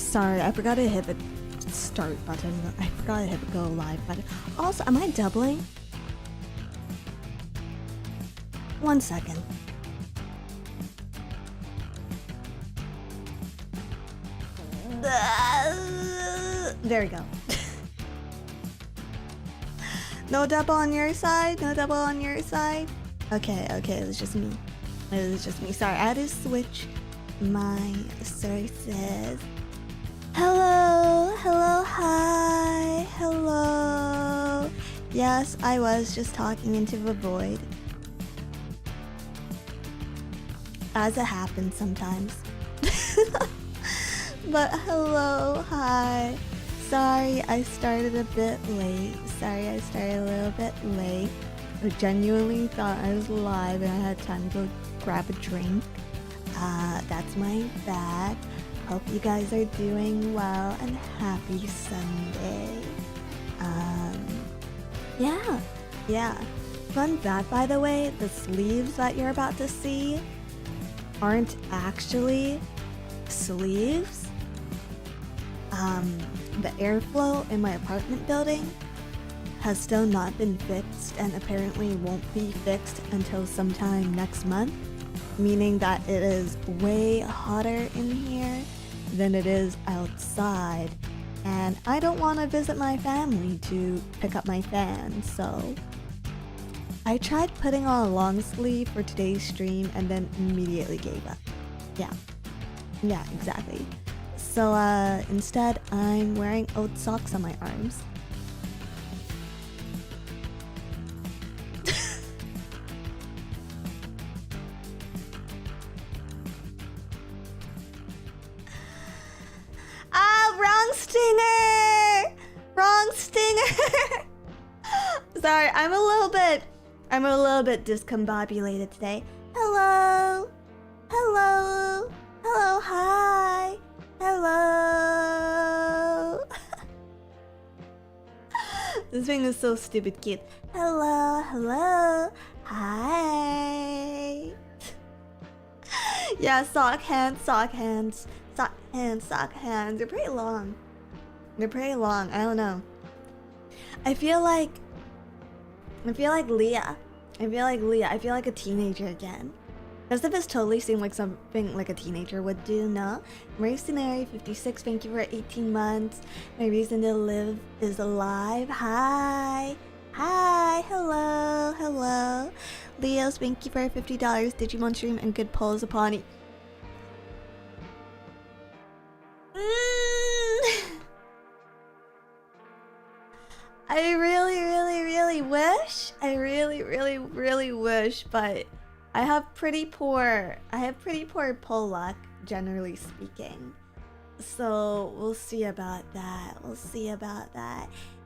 Sorry, I forgot to hit the start button. I forgot to hit the go live button. Also, am I doubling? 1 second. There we go. No double on your side? No double on your side? Okay, it was just me. It was just me. Sorry, I had to switch my sources. Hello, hi, hello. Yes, I was just talking into the void. As it happens sometimes. But hello, hi. Sorry I started a bit late. Sorry I started a little bit late. I genuinely thought I was live and I had time to go grab a drink. That's my bad. Hope you guys are doing well and happy Sunday. Yeah. Fun fact, by the way, the sleeves that you're about to see aren't actually sleeves. The airflow in my apartment building has still not been fixed and apparently won't be fixed until sometime next month, meaning that it is way hotter in here than it is outside, and I don't want to visit my family to pick up my fan, so I tried putting on a long sleeve for today's stream and then immediately gave up. Yeah, exactly. So instead I'm wearing oat socks on my arms. Wrong stinger! Sorry, I'm a little bit discombobulated today. Hello, hi, hello. This thing is so stupid cute. Hello, hi. Yeah, sock hands. They're pretty long. I don't know. I feel like Leah. I feel like a teenager again. Does this totally seem like something like a teenager would do? No? Mercenary 56, thank you for 18 months. My reason to live is alive. Hi, hello. Leos, thank you for $50. Digimon stream and good polls upon it. I really wish, but I have pretty poor pull luck, generally speaking. So we'll see about that.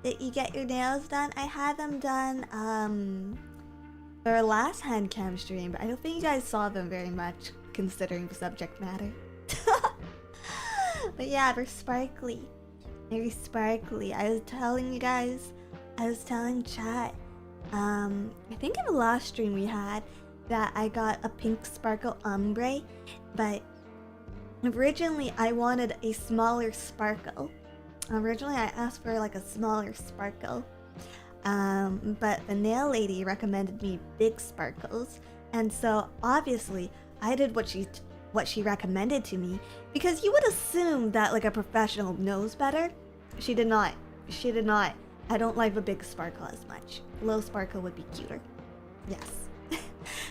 Did you get your nails done? I had them done for our last hand cam stream, but I don't think you guys saw them very much considering the subject matter. But yeah, they're sparkly. Very sparkly. I was telling chat, I think in the last stream we had that I got a pink sparkle ombre, but originally I wanted a smaller sparkle. Originally I asked for like a smaller sparkle, but the nail lady recommended me big sparkles, and so obviously I did what she recommended to me, because you would assume that like a professional knows better. She did not. I don't like the big sparkle as much. Low sparkle would be cuter. Yes.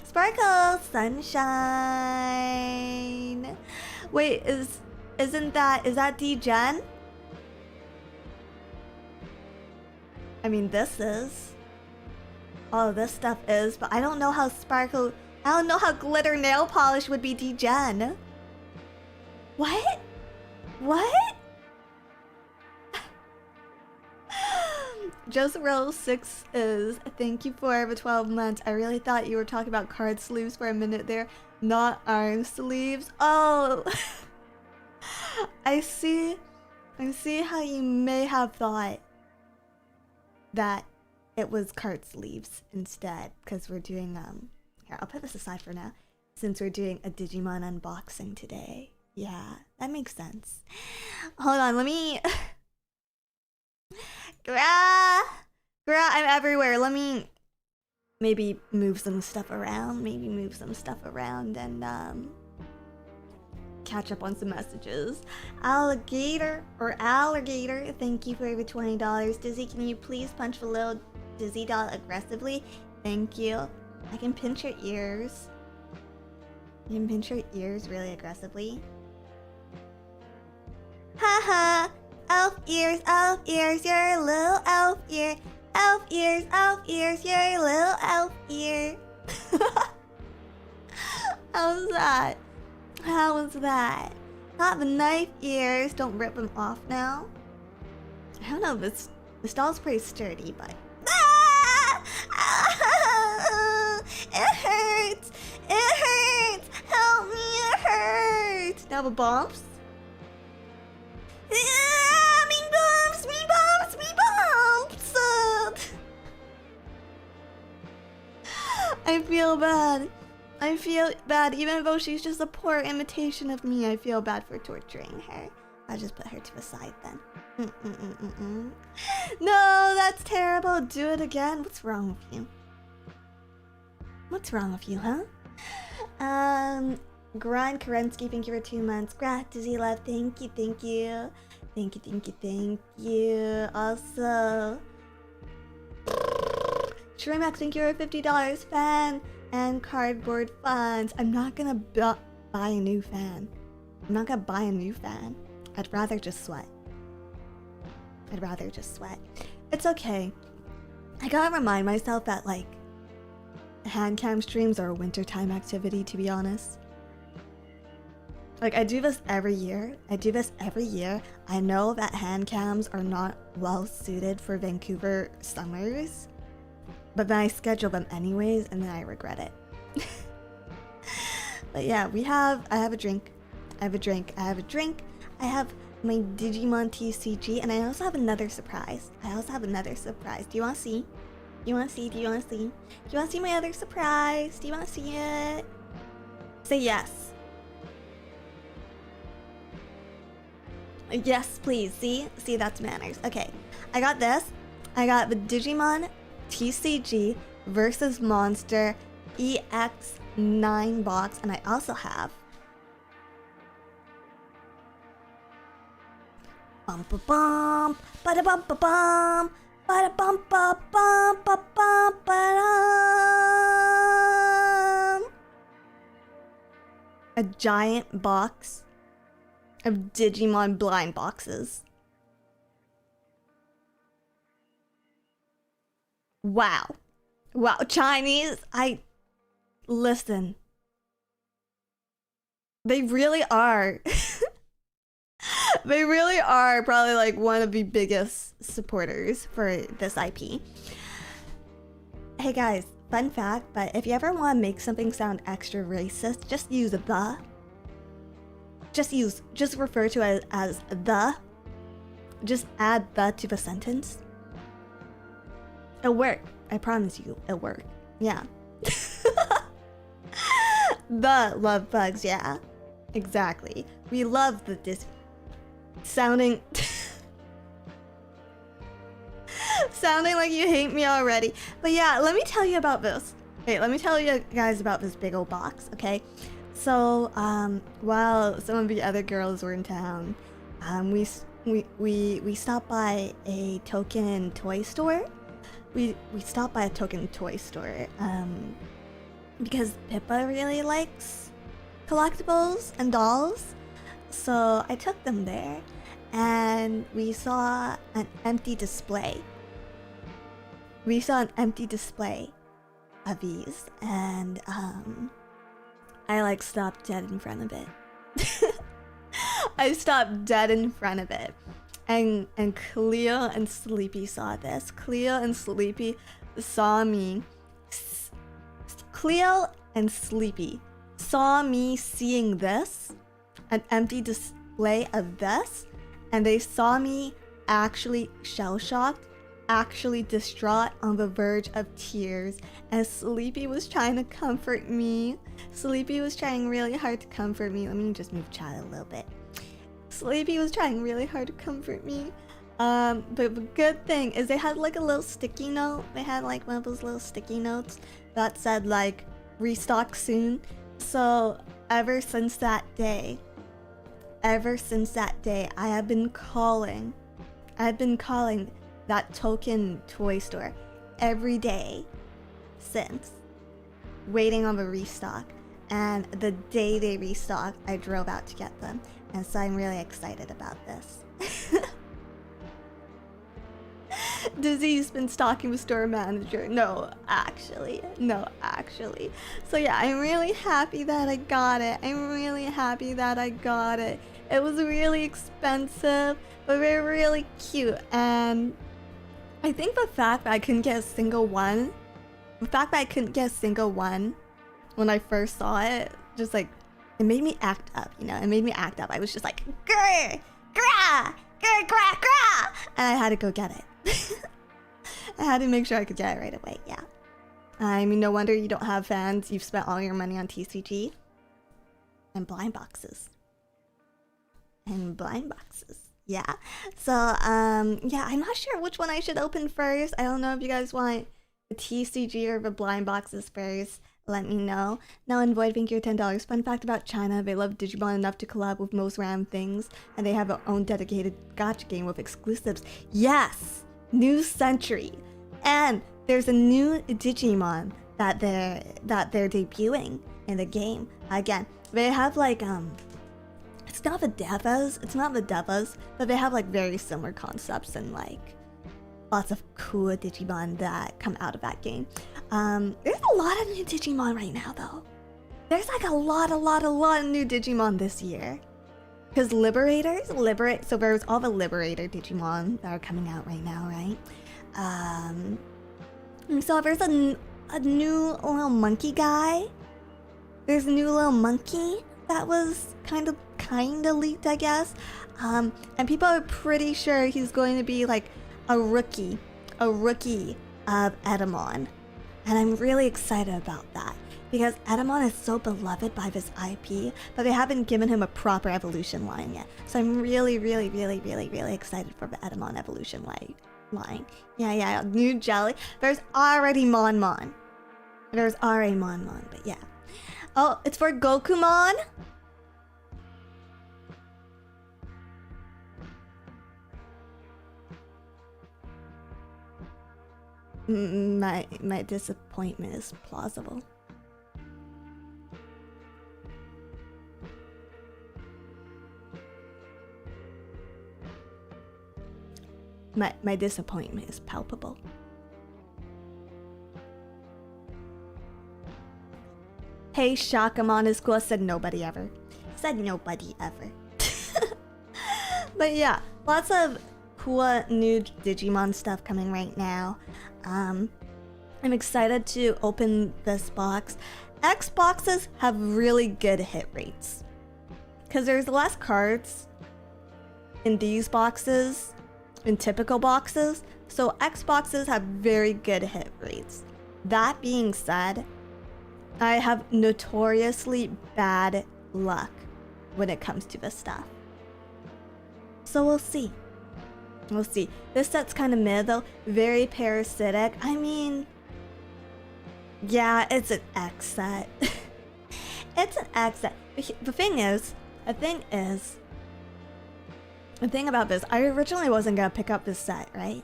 Sparkle sunshine. Wait, is that D-Gen? I mean, this is. All of this stuff is, but I don't know how glitter nail polish would be D-Gen. What? Joseph Rose 6 is, thank you for the 12 months. I really thought you were talking about card sleeves for a minute there, not arm sleeves. Oh, I see how you may have thought that it was card sleeves instead, because we're doing, here, I'll put this aside for now, since we're doing a Digimon unboxing today. Yeah, that makes sense. Hold on, let me... Gra! I'm everywhere. Let me maybe move some stuff around. And, catch up on some messages. Alligator, thank you for over $20. Dizzy, can you please punch the little Dizzy doll aggressively? Thank you. I can pinch your ears. You can pinch your ears really aggressively. Haha! Elf ears, you're a little elf ear. Elf ears, you're a little elf ear. How's that? How was that? Not the knife ears. Don't rip them off now. I don't know, this doll's pretty sturdy, but... Ah! Ah! It hurts! It hurts! Help me, it hurts! Now the bumps? Ah, me bumps! Me bumps! Me bumps! I feel bad. I feel bad, even though she's just a poor imitation of me. I feel bad for torturing her. I'll just put her to the side then. No, that's terrible. Do it again. What's wrong with you? What's wrong with you, huh? Grind Kerensky, thank you for 2 months. Grat, Dizzy Love, thank you. Thank you. Also, Shrimax, thank you for $50. Fan and cardboard funds. I'm not gonna buy a new fan. I'd rather just sweat. It's okay. I gotta remind myself that, like, hand cam streams are a wintertime activity, to be honest. Like, I do this every year. I know that hand cams are not well suited for Vancouver summers, but then I schedule them anyways, and then I regret it. But yeah, I have a drink. I have my Digimon TCG, and I also have another surprise. Do you want to see? Do you want to see my other surprise? Do you want to see it? Say yes. Yes, please. See, that's manners. Okay, I got this. I got the Digimon TCG versus Monster EX9 box, and I also have bum ba bum bada bum ba bum bada bum ba bum ba bum ba-dum. A giant box of Digimon blind boxes. Wow, Chinese, listen. They really are. They really are probably like one of the biggest supporters for this IP. Hey guys, fun fact, but if you ever want to make something sound extra racist, just use the. Just refer to it as the. Just add the to the sentence. It'll work. I promise you, it'll work. Yeah. The love bugs, yeah. Exactly. We love the sounding like you hate me already. But yeah, let me tell you about this. Okay, let me tell you guys about this big old box, okay? So, while some of the other girls were in town, we stopped by a token toy store. We stopped by a token toy store, because Pippa really likes collectibles and dolls. So I took them there, and we saw an empty display. Of these, and I like stopped dead in front of it. I stopped dead in front of it, and Cleo and Sleepy saw this. Cleo and Sleepy saw me seeing this, an empty display of this, and they saw me actually shell-shocked actually distraught on the verge of tears as Sleepy was trying to comfort me. Sleepy was trying really hard to comfort me. Let me just move chat a little bit. Sleepy was trying really hard to comfort me. But the good thing is they had like a little sticky note. They had like one of those little sticky notes that said like restock soon. So ever since that day, I have been calling that token toy store every day since, waiting on the restock. And the day they restocked, I drove out to get them. And so I'm really excited about this. Dizzy's been stalking the store manager. No, actually. So yeah, I'm really happy that I got it. It was really expensive, but they're really cute. And I think the fact that I couldn't get a single one when I first saw it, just like, it made me act up, you know? I was just like, grr, grah, grr, grah, grah! And I had to go get it. I had to make sure I could get it right away, yeah. I mean, no wonder you don't have fans. You've spent all your money on TCG. And blind boxes. Yeah. So, yeah, I'm not sure which one I should open first. I don't know if you guys want the TCG or the blind boxes first. Let me know. Now in Void, thank you for $10. Fun fact about China, they love Digimon enough to collab with most random things, and they have their own dedicated gacha game with exclusives. Yes! New Century. And there's a new Digimon that they're debuting in the game. Again, they have like it's not the devas, but they have like very similar concepts and like lots of cool Digimon that come out of that game. There's a lot of new Digimon right now though. There's like a lot of new Digimon this year. Because so there's all the Liberator Digimon that are coming out right now, right? So there's a new little monkey guy. There's a new little monkey that was kind of leaked, I guess. And people are pretty sure he's going to be like a rookie of Edamon. And I'm really excited about that. Because Edamon is so beloved by this IP, but they haven't given him a proper evolution line yet. So I'm really excited for the Edamon evolution line. Yeah, new jelly. There's already Mon. But yeah. Oh, it's for Gokumon? My disappointment is plausible. My disappointment is palpable. Hey, Shakamon is cool. Said nobody ever. But yeah, lots of cool new Digimon stuff coming right now. I'm excited to open this box. X boxes have really good hit rates. Because there's less cards in these boxes, in typical boxes, so X boxes have very good hit rates. That being said, I have notoriously bad luck when it comes to this stuff. So we'll see. This set's kind of mid though, very parasitic. I mean, yeah, it's an X set. It's an X set. The thing about this, I originally wasn't gonna pick up this set, right?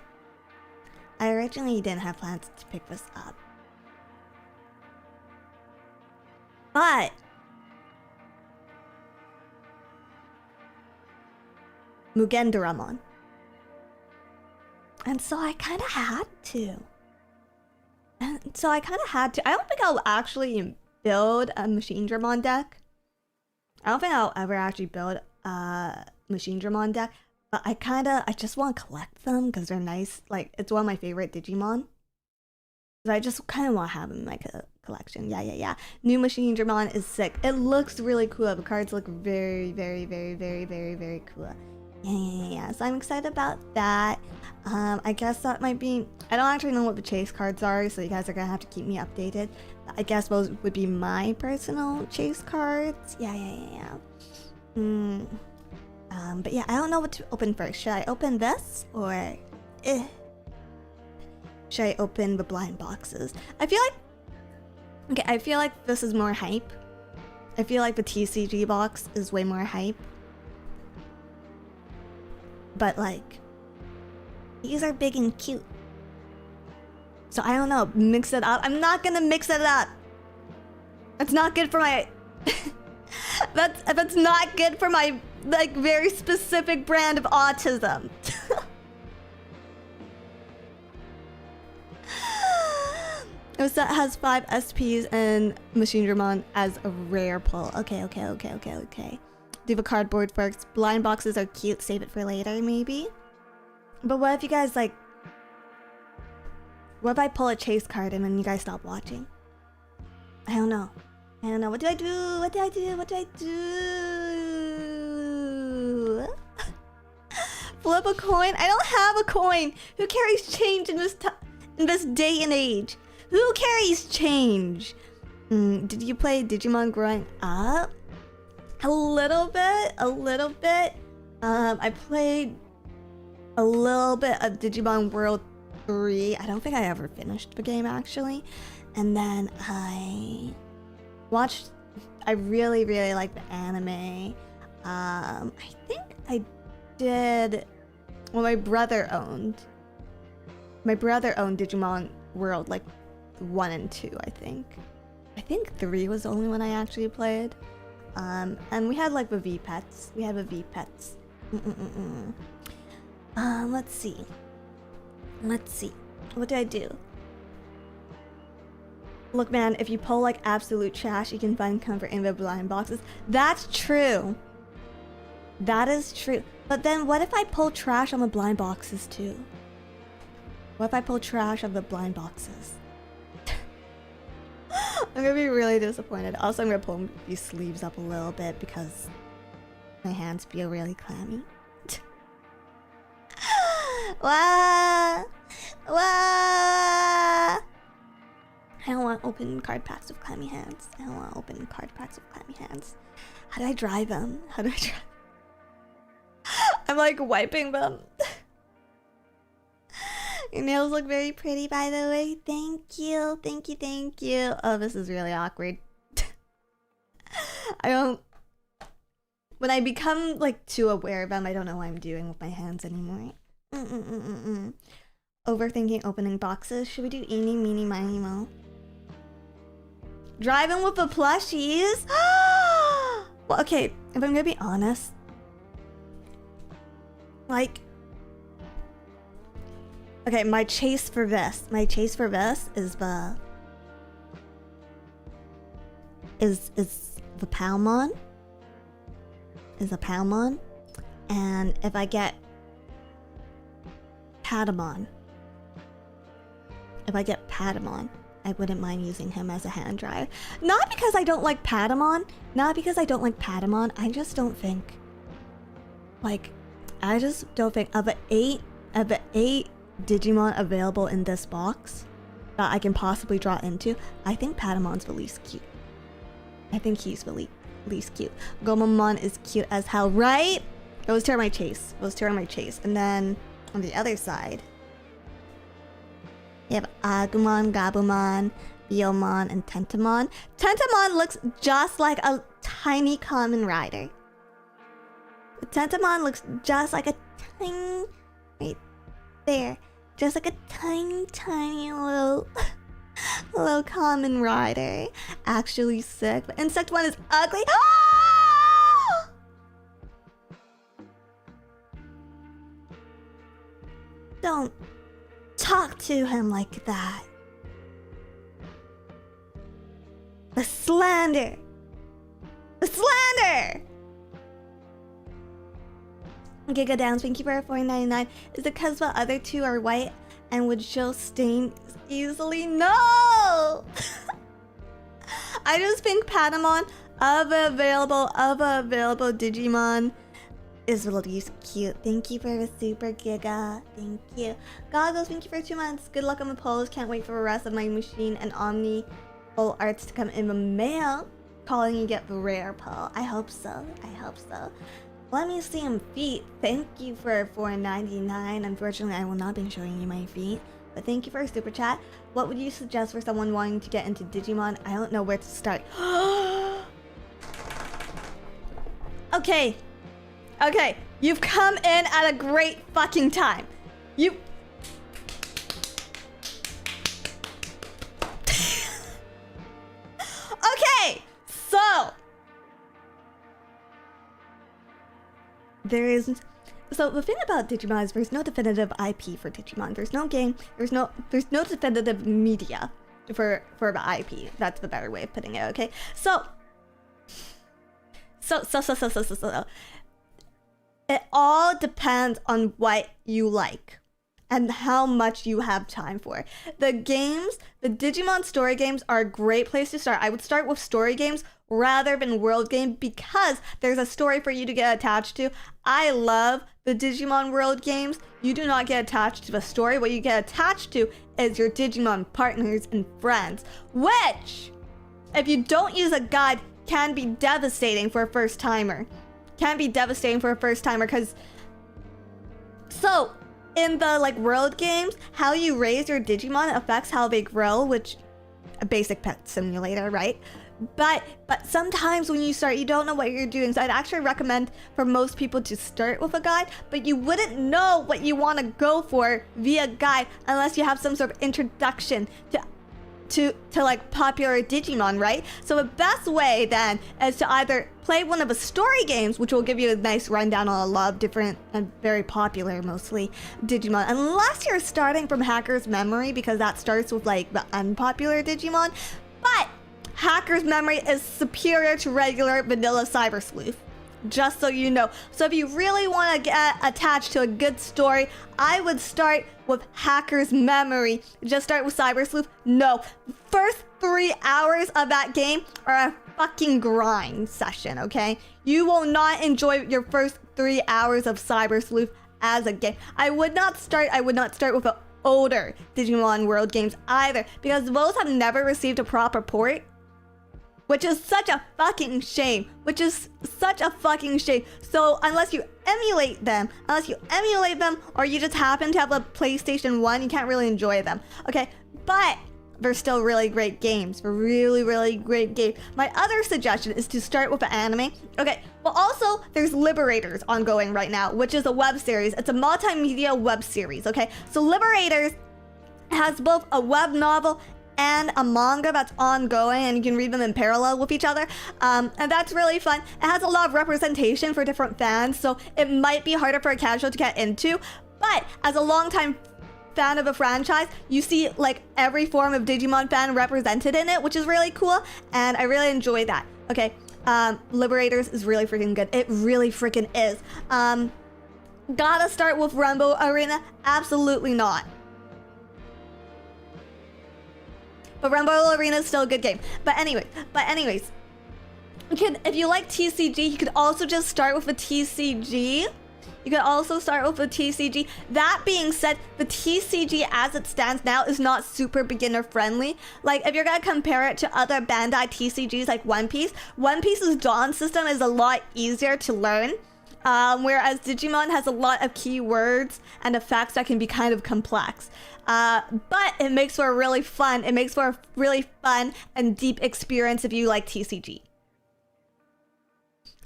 I originally didn't have plans to pick this up. But Mugendoramon. And so I kind of had to. I don't think I'll actually build a Machine Dramon deck. I don't think I'll ever actually build a Machine Dramon deck. But I just want to collect them because they're nice. Like, it's one of my favorite Digimon. So I just kind of want to have them in like a collection. Yeah. New Machine Dramon is sick. It looks really cool. The cards look very cool. Yeah. So I'm excited about that. I guess that might be... I don't actually know what the chase cards are, so you guys are gonna have to keep me updated. I guess those would be my personal chase cards. Yeah. But yeah, I don't know what to open first. Should I open this or should I open the blind boxes? I feel like this is more hype. I feel like the TCG box is way more hype. But like, these are big and cute. So I don't know, mix it up. I'm not gonna mix it up. That's not good for my... that's not good for my, like, very specific brand of autism. This set has 5 SPs and Machine Digimon as a rare pull. Okay. Do the cardboard first. Blind boxes are cute, save it for later, maybe? But what if you guys, like... What if I pull a chase card and then you guys stop watching? I don't know. What do I do? What do I do? Flip a coin? I don't have a coin! Who carries change in this day and age? Who carries change? Did you play Digimon growing up? A little bit. I played a little bit of Digimon World 3. I don't think I ever finished the game, actually. And then I really like the anime. I think I did... Well, my brother owned Digimon World, like, 1 and 2, I think. I think 3 was the only one I actually played. And we had, like, the V-Pets. Let's see. What do I do? Look, man, if you pull, like, absolute trash, you can find comfort in the blind boxes. That's true. That is true. But then what if I pull trash on the blind boxes, too? What if I pull trash on the blind boxes? I'm gonna be really disappointed. Also, I'm gonna pull these sleeves up a little bit because my hands feel really clammy. Wah! I don't want to open card packs with clammy hands. How do I dry them? I'm like wiping them. Your nails look very pretty, by the way. Thank you. Oh, this is really awkward. When I become like too aware of them, I don't know what I'm doing with my hands anymore. Overthinking opening boxes. Should we do eeny, meeny, miny, mo? Driving with the plushies? Well, okay, if I'm gonna be honest, like, okay, my chase for this is the Palmon. Is a Palmon. And if I get Patamon, I wouldn't mind using him as a hand dryer. Not because I don't like Patamon. I just don't think. Like, of the eight Digimon available in this box that I can possibly draw into, I think Patamon's the least cute. I think he's the least cute. Gomamon is cute as hell, right? Those two are my chase. And then on the other side, you have Agumon, Gabumon, Biomon, and Tentamon. Tentamon looks just like a tiny common rider. Tentamon looks just like a tiny... Right there. Just like a tiny little common rider. Actually sick. But Insect one is ugly. Ah! Don't talk to him like that. The slander! Giga Downs, thank you for $4.99. Is it because the other two are white and would show stains easily? No! I just think Patamon of available Digimon is really cute. Thank you for the super giga. Thank you. Goggles, thank you for 2 months. Good luck on the polls. Can't wait for the rest of my machine and Omni full arts to come in the mail. Calling you get the rare pull. I hope so. I hope so. Let me see them feet. Thank you for $4.99. Unfortunately, I will not be showing you my feet. But thank you for a super chat. What would you suggest for someone wanting to get into Digimon? I don't know where to start. Okay. Okay. You've come in at a great fucking time. You... Okay. So... So the thing about Digimon is there's no definitive IP for Digimon. There's no game. There's no definitive media for the IP. That's the better way of putting it. Okay. So it all depends on what you like and how much you have time for. The Digimon story games are a great place to start. I would start with story games rather than world game because there's a story for you to get attached to. I love the Digimon world games. You do not get attached to the story. What you get attached to is your Digimon partners and friends, which, if you don't use a guide, can be devastating for a first timer. Because so in the world games, how you raise your Digimon affects how they grow, which a basic pet simulator, right? But sometimes when you start, you don't know what you're doing. So I'd actually recommend for most people to start with a guide, but you wouldn't know what you want to go for via guide unless you have some sort of introduction to popular Digimon, right? So the best way then is to either play one of the story games, which will give you a nice rundown on a lot of different and very popular, mostly, Digimon. Unless you're starting from Hacker's Memory, because that starts with the unpopular Digimon. But Hacker's Memory is superior to regular vanilla Cyber Sleuth, just so you know. So if you really want to get attached to a good story, I would start with Hacker's Memory. Just start with Cyber Sleuth. No, first 3 hours of that game are a fucking grind session, okay? You will not enjoy your first 3 hours of Cyber Sleuth as a game. I would not start with the older Digimon World games either, because those have never received a proper port. Which is such a fucking shame. So unless you emulate them, or you just happen to have a PlayStation 1, you can't really enjoy them. Okay, but they're still really great games. Really great games. My other suggestion is to start with the anime. Okay, well also there's Liberators ongoing right now, which is a web series. It's a multimedia web series, okay? So Liberators has both a web novel and a manga that's ongoing, and you can read them in parallel with each other, and that's really fun. It has a lot of representation for different fans, so it might be harder for a casual to get into, but as a longtime fan of a franchise, you see every form of Digimon fan represented in it, which is really cool, and I really enjoy that. Okay, Liberators is really freaking good. It really freaking is. Gotta start with Rumble Arena? Absolutely not. But Rumble Arena is still a good game. But anyways, if you like TCG, you could also just start with a TCG. That being said, the TCG as it stands now is not super beginner friendly. If you're gonna compare it to other Bandai TCGs like One Piece's Dawn system is a lot easier to learn. Whereas Digimon has a lot of keywords and effects that can be kind of complex. But it makes for a really fun and deep experience if you like TCG.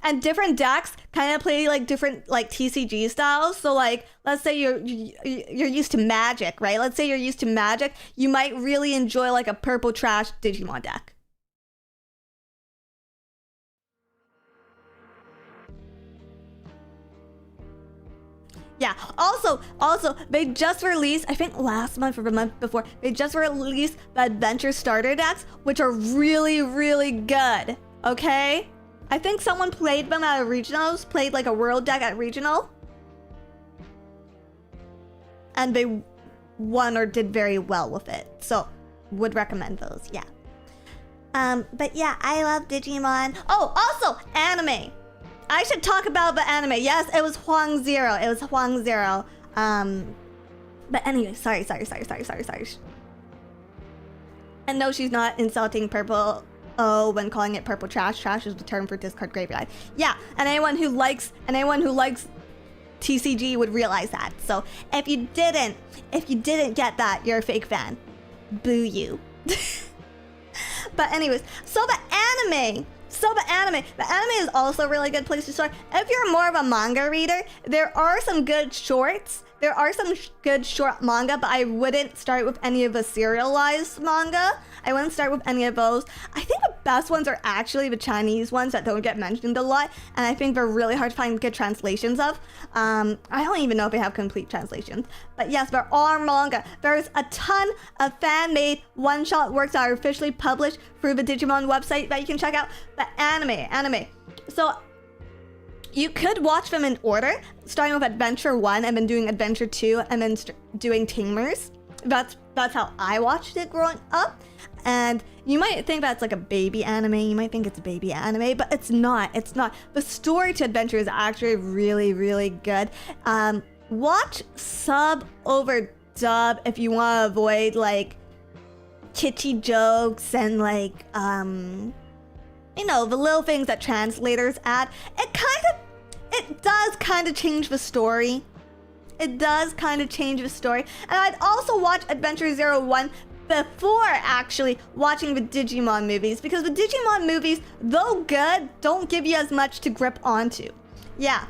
And different decks kind of play different TCG styles. So let's say you're used to Magic, right? Let's say you're used to Magic, you might really enjoy a purple trash Digimon deck. Yeah, also, they just released, I think last month or the month before, they just released the Adventure Starter decks, which are really good, okay? I think someone played them at a regionals, played a world deck at regional. And they won or did very well with it, so would recommend those, yeah. But yeah, I love Digimon. Oh, also, anime. I should talk about the anime. Yes, it was Huang Zero. It was Huang Zero. But anyway, sorry. And no, she's not insulting purple when calling it purple trash. Trash is the term for discard graveyard. Yeah, and anyone who likes TCG would realize that. So if you didn't get that, you're a fake fan. Boo you. But anyways, so the anime is also a really good place to start. If you're more of a manga reader, there are some good shorts. There are some good short manga, but I wouldn't start with any of the serialized manga. I wouldn't start with any of those. I think the best ones are actually the Chinese ones that don't get mentioned a lot, and I think they're really hard to find good translations of. I don't even know if they have complete translations. But yes, there are manga. There's a ton of fan-made one-shot works that are officially published through the Digimon website that you can check out. But anime. So you could watch them in order, starting with Adventure 1 and then doing Adventure 2 and then doing Tamers. That's how I watched it growing up. And you might think that's like a baby anime. You might think it's a baby anime, but it's not. It's not. The story to Adventure is actually really, really good. Watch sub over dub if you want to avoid like kitschy jokes and like you know, the little things that translators add. It does kind of change the story. It does kind of change the story. And I'd also watch Adventure 01 before actually watching the Digimon movies, because the Digimon movies, though good, don't give you as much to grip onto. Yeah,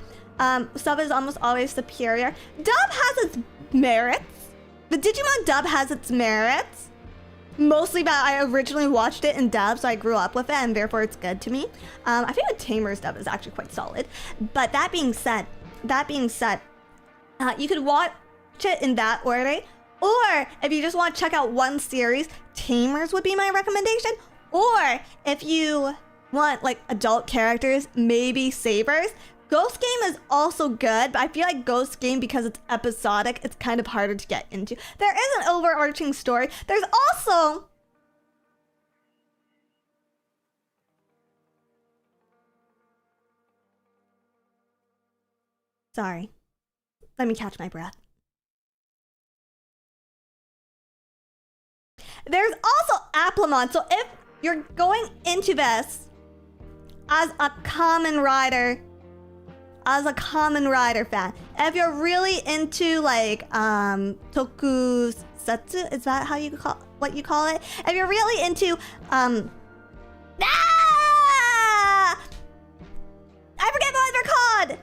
sub is almost always superior. Dub has its merits. The Digimon dub has its merits. Mostly that I originally watched it in dub, so I grew up with it, and therefore it's good to me. I think the Tamers dub is actually quite solid. But that being said, you could watch it in that order, or if you just want to check out one series, Tamers would be my recommendation. Or if you want like adult characters, maybe Sabers. Ghost Game is also good, but I feel like Ghost Game, because it's episodic, it's kind of harder to get into. There is an overarching story. There's also... Sorry. Let me catch my breath. There's also Applemon. So if you're going into this as a Kamen Rider fan, if you're really into like tokusatsu, is that how you call it? If you're really into I forget what they're called.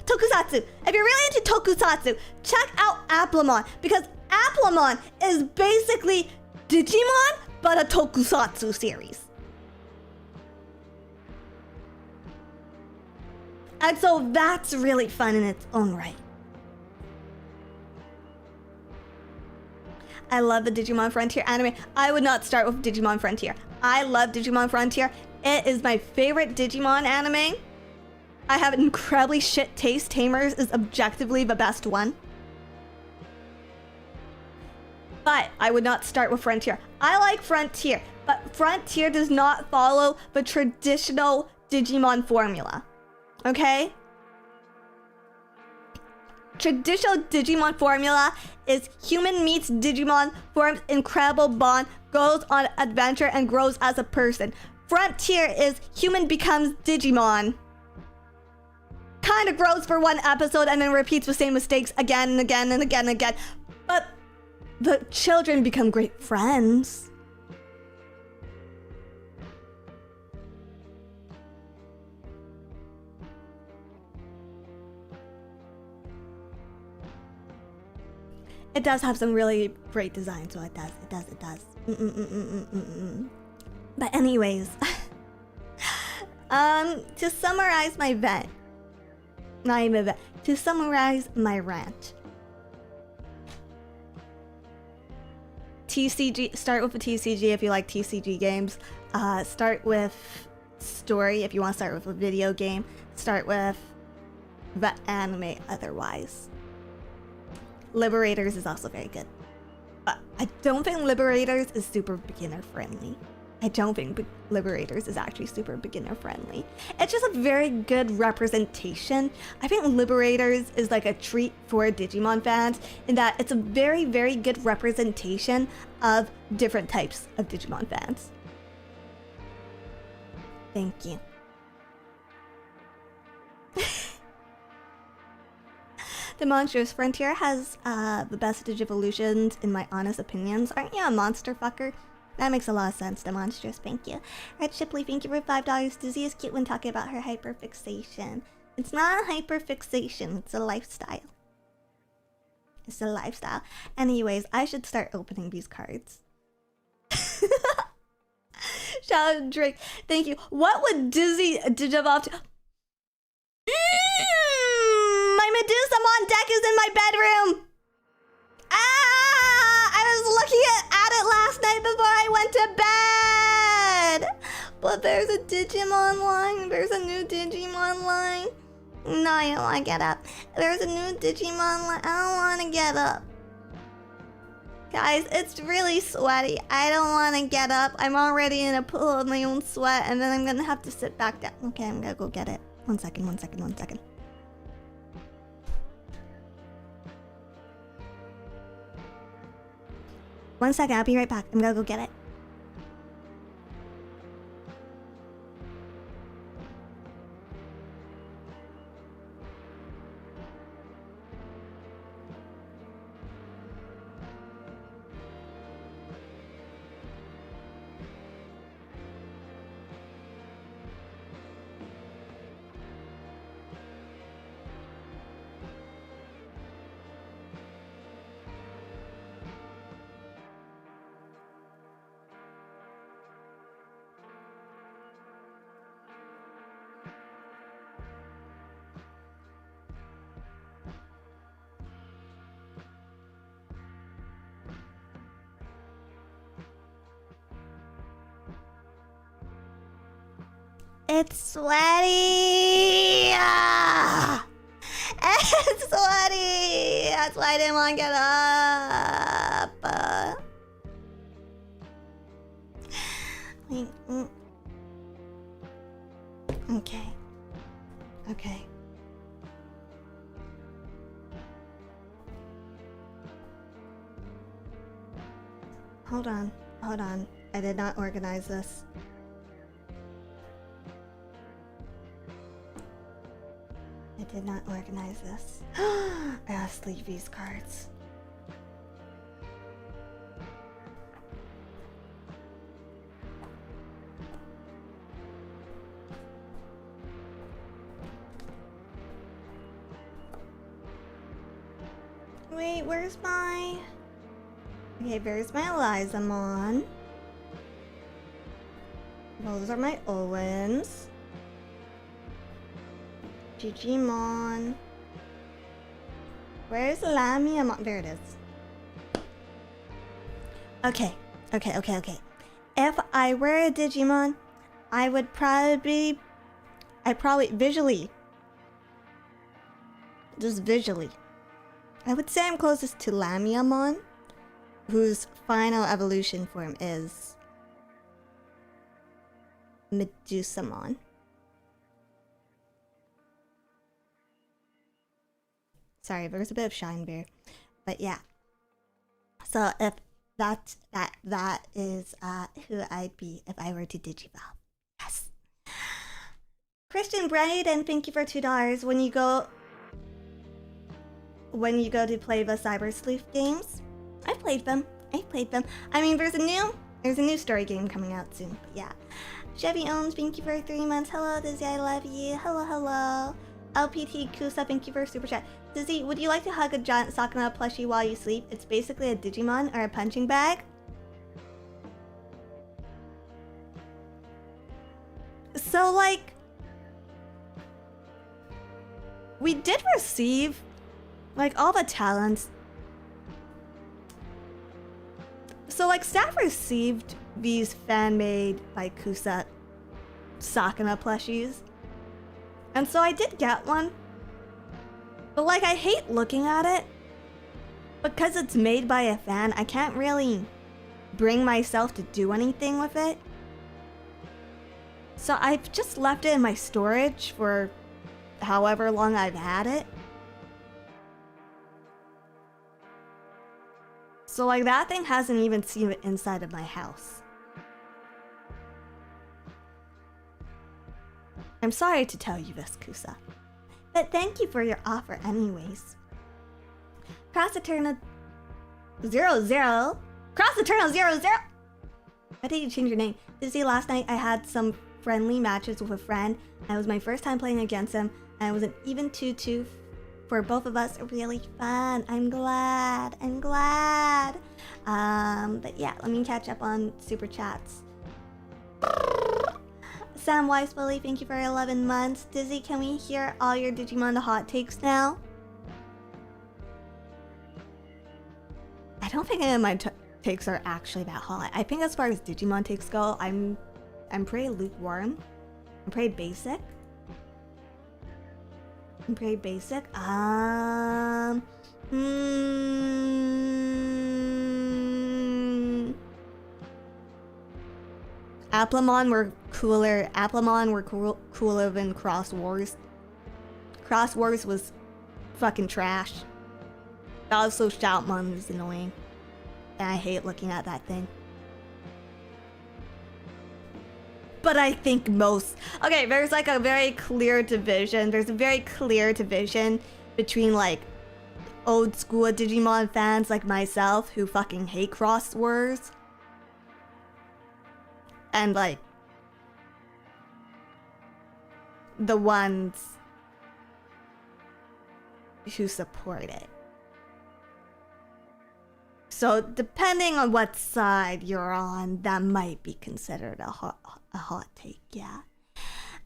Tokusatsu. If you're really into tokusatsu, check out Applemon, because Applemon is basically Digimon but a tokusatsu series. And so that's really fun in its own right. I love the Digimon Frontier anime. I would not start with Digimon Frontier. I love Digimon Frontier. It is my favorite Digimon anime. I have incredibly shit taste. Tamers is objectively the best one. But I would not start with Frontier. I like Frontier, but Frontier does not follow the traditional Digimon formula. Okay? Traditional Digimon formula is human meets Digimon, forms incredible bond, goes on adventure, and grows as a person. Frontier is human becomes Digimon, kind of grows for one episode and then repeats the same mistakes again and again and again and again. But the children become great friends. It does have some really great design, so it does. But anyways, to summarize my vent, not even vent, to summarize my rant. TCG, start with a TCG if you like TCG games. Start with story if you want to start with a video game. Start with the anime otherwise. Liberators is also very good. But I don't think Liberators is super beginner friendly. I don't think Liberators is actually super beginner friendly. It's just a very good representation. I think Liberators is like a treat for Digimon fans in that it's a very, very good representation of different types of Digimon fans. Thank you. The Monstrous Frontier has the best Digivolutions in my honest opinions. Aren't you a monster fucker? That makes a lot of sense, the Monstrous, thank you. Red Shipley, thank you for $5. Dizzy is cute when talking about her hyperfixation. It's not a hyperfixation, it's a lifestyle. It's a lifestyle. Anyways, I should start opening these cards. Shout out Drake, thank you. What would Dizzy Digivolve to? My Medusomon deck is in my bedroom! I was looking at it last night before I went to bed! But there's a Digimon line. There's a new Digimon line. No, I don't want to get up. There's a new Digimon line. I don't want to get up. Guys, it's really sweaty. I don't want to get up. I'm already in a pool of my own sweat, and then I'm going to have to sit back down. Okay, I'm going to go get it. One second. One second, I'll be right back. I'm gonna go get it. It's sweaty! Ah! It's sweaty! That's why I didn't want to get up. Okay. Hold on. I did not organize this. I gotta sleeve these cards. Wait, where's my... Okay, there's my Elizamon. Those are my Owens. Digimon. Where's Lamiamon? There it is. Okay. If I were a Digimon, I probably visually. Just visually. I would say I'm closest to Lamiamon, whose final evolution form is Medusamon. Sorry, there's a bit of shine there, but yeah. So if that is who I'd be if I were to Digivolve. Yes. Christian Braden, thank you for $2. When you go to play the Cyber Sleuth games, I've played them. I mean, there's a new story game coming out soon, but yeah. Chevy Owns, thank you for 3 months. Hello, Dizzy, I love you. Hello. LPT Kusa, thank you for a super chat. Dizzy, would you like to hug a giant Sakana plushie while you sleep? It's basically a Digimon or a punching bag. So, like, we did receive, like, all the talents. So, like, staff received these fan-made, like, Kusa Sakana plushies. And so I did get one. But, like, I hate looking at it. Because it's made by a fan, I can't really bring myself to do anything with it. So I've just left it in my storage for however long I've had it. So like that thing hasn't even seen the inside of my house. I'm sorry to tell you this, Kusa, but thank you for your offer anyways. Cross Eternal 00? Cross Eternal 00? Why did you change your name? Dizzy, last night I had some friendly matches with a friend, and it was my first time playing against him, and it was an even 2-2 for both of us. Really fun. I'm glad. But yeah, let me catch up on super chats. Sam Weisbully, thank you for 11 months. Dizzy, can we hear all your Digimon hot takes now? I don't think any of my takes are actually that hot. I think as far as Digimon takes go, I'm pretty lukewarm. I'm pretty basic. Applemon were cooler. Cooler than Cross Wars. Cross Wars was fucking trash. Also, Shoutmon is annoying. And I hate looking at that thing. But I think most... Okay, there's like a very clear division. There's a very clear division between like old school Digimon fans like myself who fucking hate Cross Wars. And like the ones who support it. So depending on what side you're on, that might be considered a hot take, yeah.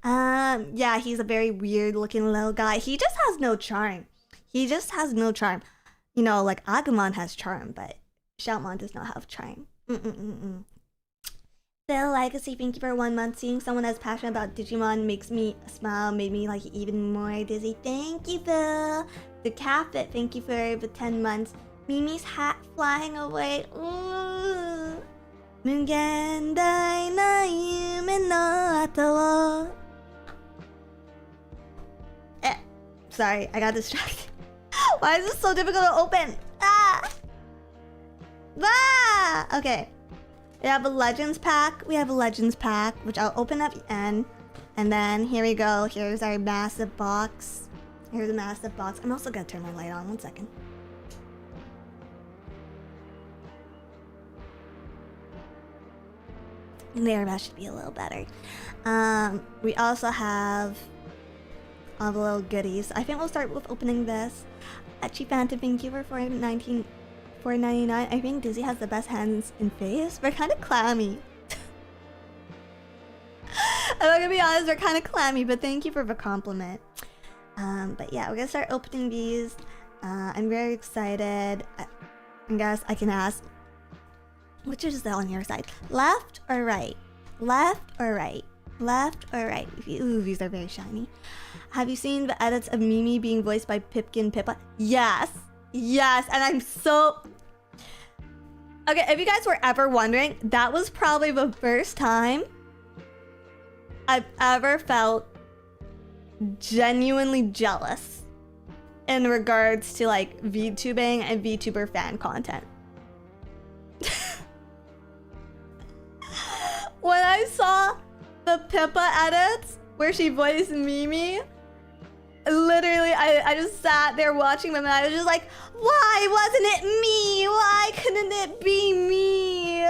Yeah, he's a very weird looking little guy. He just has no charm. You know, like Agumon has charm, but Shoutmon does not have charm. Phil Legacy, thank you for 1 month. Seeing someone as passionate about Digimon makes me smile, made me like even more dizzy. Thank you, Phil. The Catfit, thank you for the 10 months. Mimi's hat flying away. Ooh. Mugendai na yume no ato wo. Sorry, I got distracted. Why is this so difficult to open? Ah! Okay. We have a Legends pack. Which I'll open at the end. And then here we go. Here's our massive box. Here's a massive box. I'm also gonna turn my light on. 1 second. There, that should be a little better. We also have all the little goodies. I think we'll start with opening this. Cheap Phantom, thank you for $4.99. I think Dizzy has the best hands in face. They're kind of clammy. I'm not gonna be honest, they're kind of clammy, but thank you for the compliment. But yeah, we're gonna start opening these. I'm very excited. I guess I can ask, which is that on your side? Left or right? Left or right? Left or right? Ooh, these are very shiny. Have you seen the edits of Mimi being voiced by Pipkin Pippa? Yes! Yes! And I'm so... Okay, if you guys were ever wondering, that was probably the first time I've ever felt genuinely jealous in regards to like VTubing and VTuber fan content. When I saw the Pippa edits where she voiced Mimi, literally I just sat there watching them and I was just like, why wasn't it me? Why couldn't it be me?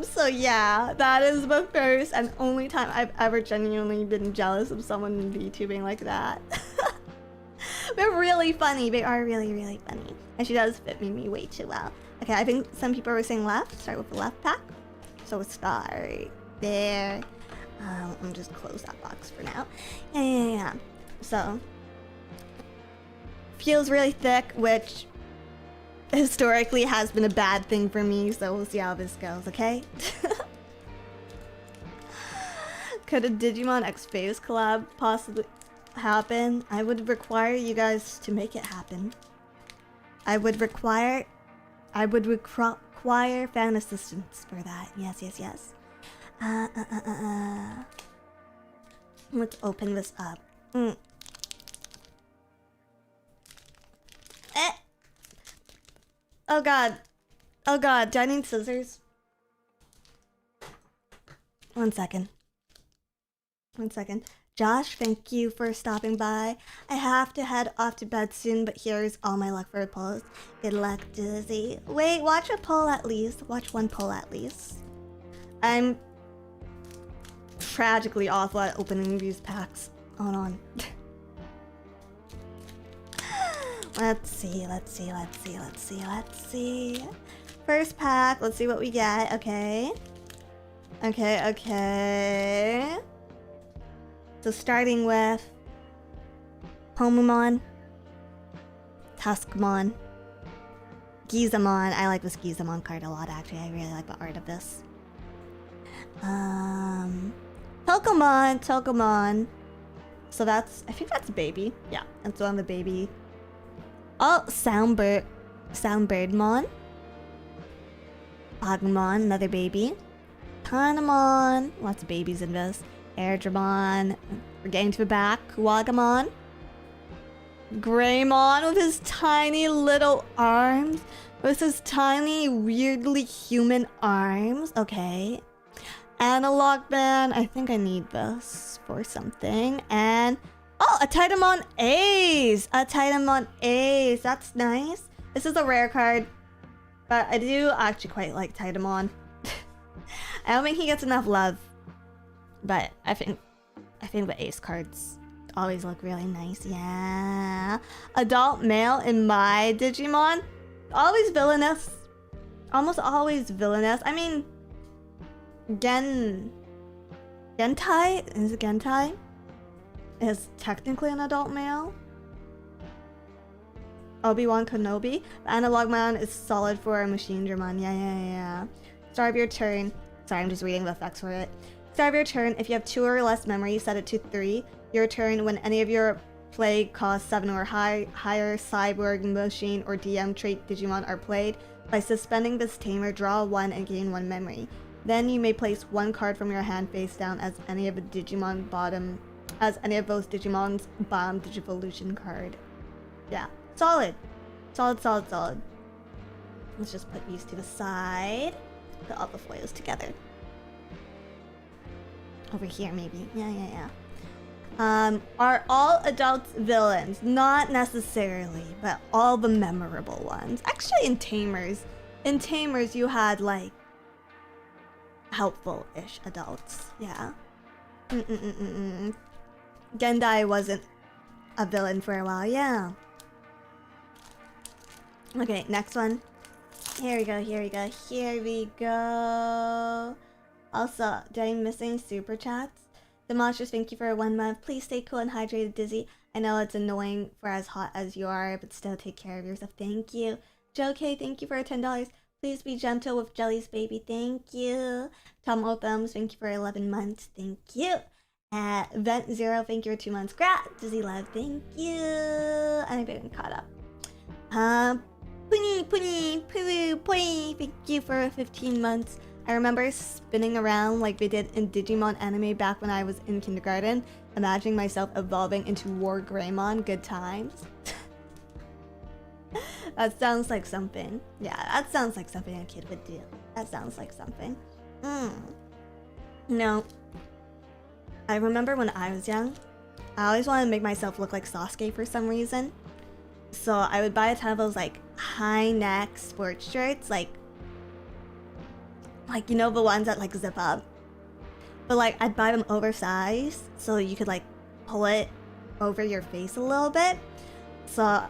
So yeah, that is the first and only time I've ever genuinely been jealous of someone VTubing like that. They're really funny. They are really, really funny. And she does fit Mimi way too well. Okay, I think some people were saying left. Start with the left pack. So we'll start there. Let me just close that box for now. Yeah. So, feels really thick, which historically has been a bad thing for me. So we'll see how this goes, okay? Could a Digimon X Phase collab possibly happen? I would require you guys to make it happen. I would require require fan assistance for that. Yes, yes, yes. Let's open this up. Oh god. Oh god, do I need scissors? 1 second. 1 second. Josh, thank you for stopping by. I have to head off to bed soon, but here's all my luck for pulls. Good luck, Dizzy. Wait, watch a pull at least. Watch one pull at least. I'm tragically awful at opening these packs. Hold on. Let's see. First pack, let's see what we get. Okay. So starting with Homumon, Tuskmon, Gizamon. I like this Gizamon card a lot, actually. I really like the art of this. Tokomon. So that's, I think that's baby. Yeah, that's on the baby. Oh, Soundbirdmon. Agumon, another baby. Panemon, lots of babies in this. Airdramon, we're getting to the back. Kuwagamon. Greymon with his tiny little arms. With his tiny, weirdly human arms. Okay. Analogman, I think I need this for something. And, oh, a Titamon Ace! That's nice. This is a rare card. But I do actually quite like Titamon. I don't think he gets enough love. But I think the ace cards always look really nice. Yeah. Adult male in my Digimon. Always villainous. Almost always villainous. I mean, Gentai? Is it Gentai? Is technically an adult male. Obi-Wan Kenobi. The Analog Man is solid for a Machine Dramon. Yeah. Start of your turn. Sorry, I'm just reading the effects for it. Start of your turn, if you have 2 or less memory, set it to 3. Your turn, when any of your play cost 7 or higher Cyborg, Machine, or DM trait Digimon are played, by suspending this tamer, draw 1 and gain 1 memory. Then you may place 1 card from your hand face down as any of those Digimon's bottom Digivolution card. Yeah. Solid. Solid. Let's just put these to the side. Put all the foils together. Over here, maybe. Yeah. Are all adults villains? Not necessarily, but all the memorable ones. Actually, in Tamers you had, like, helpful-ish adults. Yeah. Gendai wasn't a villain for a while. Yeah. Okay, next one. Here we go. Also, did I miss any super chats? The monsters, thank you for 1 month. Please stay cool and hydrated, Dizzy. I know it's annoying for as hot as you are, but still take care of yourself. Thank you. Joe K, thank you for $10. Please be gentle with Jelly's baby. Thank you. Tom Othams, thank you for 11 months. Thank you. Vent Zero, thank you for 2 months. Dizzy Love, thank you. I'm getting caught up. Puni, thank you for 15 months. I remember spinning around like they did in Digimon anime back when I was in kindergarten, imagining myself evolving into War Greymon. Good times. That sounds like something. Yeah, that sounds like something a kid would do. That sounds like something. No. I remember when I was young, I always wanted to make myself look like Sasuke for some reason. So I would buy a ton of those like high neck sports shirts, like you know, the ones that like zip up. But like I'd buy them oversized so you could like pull it over your face a little bit. So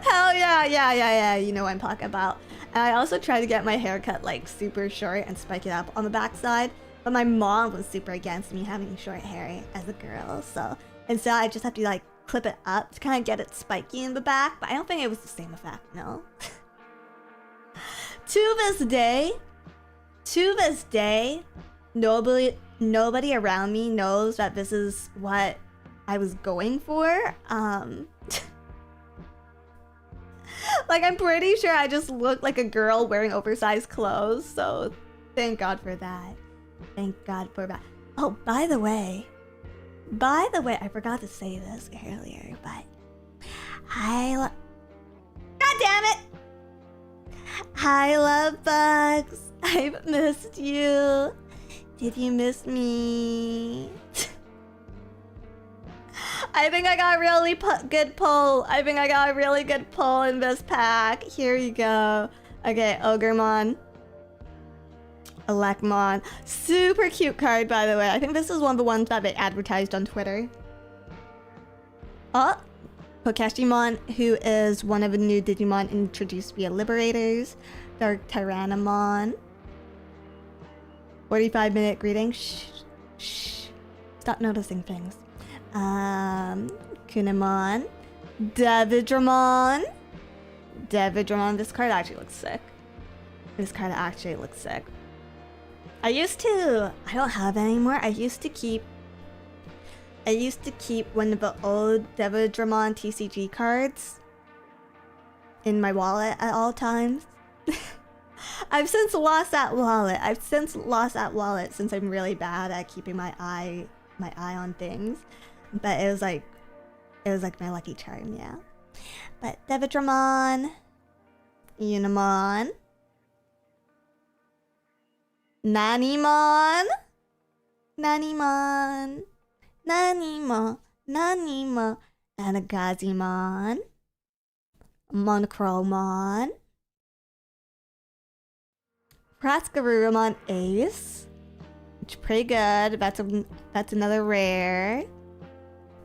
hell yeah, you know what I'm talking about. And I also tried to get my hair cut like super short and spike it up on the backside, but my mom was super against me having short hair as a girl, so instead I just have to like clip it up to kind of get it spiky in the back, but I don't think it was the same effect, no. To this day, nobody around me knows that this is what I was going for. Like, I'm pretty sure I just look like a girl wearing oversized clothes, so thank God for that. Thank God for that. Oh, by the way, I forgot to say this earlier, but God damn it! I love bugs. I've missed you. Did you miss me? I think I got a really good pull. I think I got a really good pull in this pack. Here you go. Okay, Ogremon. Elecmon. Super cute card, by the way. I think this is one of the ones that they advertised on Twitter. Oh, Pokeshimon, who is one of the new Digimon introduced via Liberators. Dark Tyrannomon. 45-minute greeting. Shh. Shh. Stop noticing things. Kunemon. Davidramon. This card actually looks sick. I don't have it anymore. I used to keep one of the old Davidramon TCG cards in my wallet at all times. I've since lost that wallet. Since I'm really bad at keeping my eye on things. But it was like my lucky charm, yeah. But Davidramon, Unimon, Nanimon, Anagazimon, Monochromon, Frascarurumon Ace, which is pretty good. That's another rare.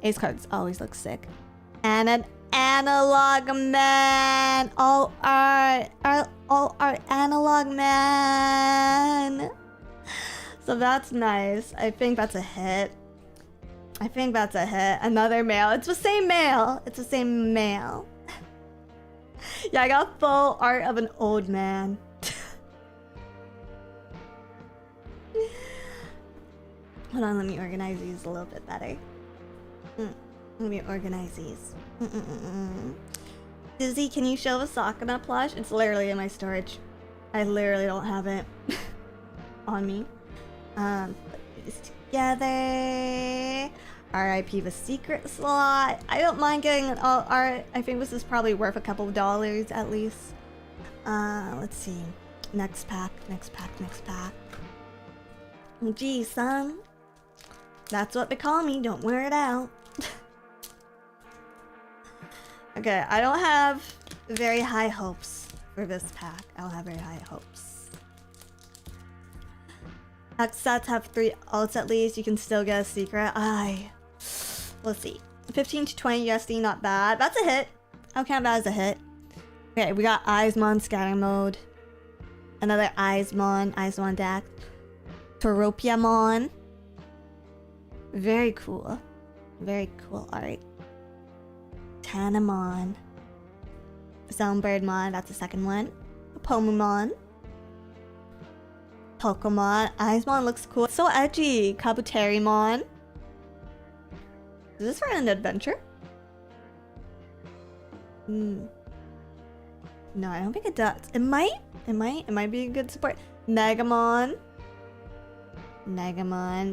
Ace cards always look sick. And an analog man. All art analog man. So that's nice. I think that's a hit. Another male. It's the same male. Yeah, I got full art of an old man. Hold on, let me organize these a little bit better. Let me organize these. Dizzy, can you show the Sakuna plush? It's literally in my storage. I literally don't have it on me. Put these together. RIP the secret slot. I don't mind getting an all art. I think this is probably worth a couple of dollars at least. Let's see. Next pack. Gee, son. That's what they call me. Don't wear it out. Okay, I don't have very high hopes for this pack. Pack sets have 3 alts at least. You can still get a secret. Let's see. 15 to 20 USD, not bad. That's a hit. I'll count that as a hit. Okay, we got Eismon Scatter Mode. Another Eismon deck. Toropiamon. Very cool art. Tanamon. Soundbirdmon, that's the second one. Pomumon. Pokemon. Eismon looks cool. So edgy. Kabuterimon. Is this for an adventure? No, I don't think it does. It might be a good support. Negamon,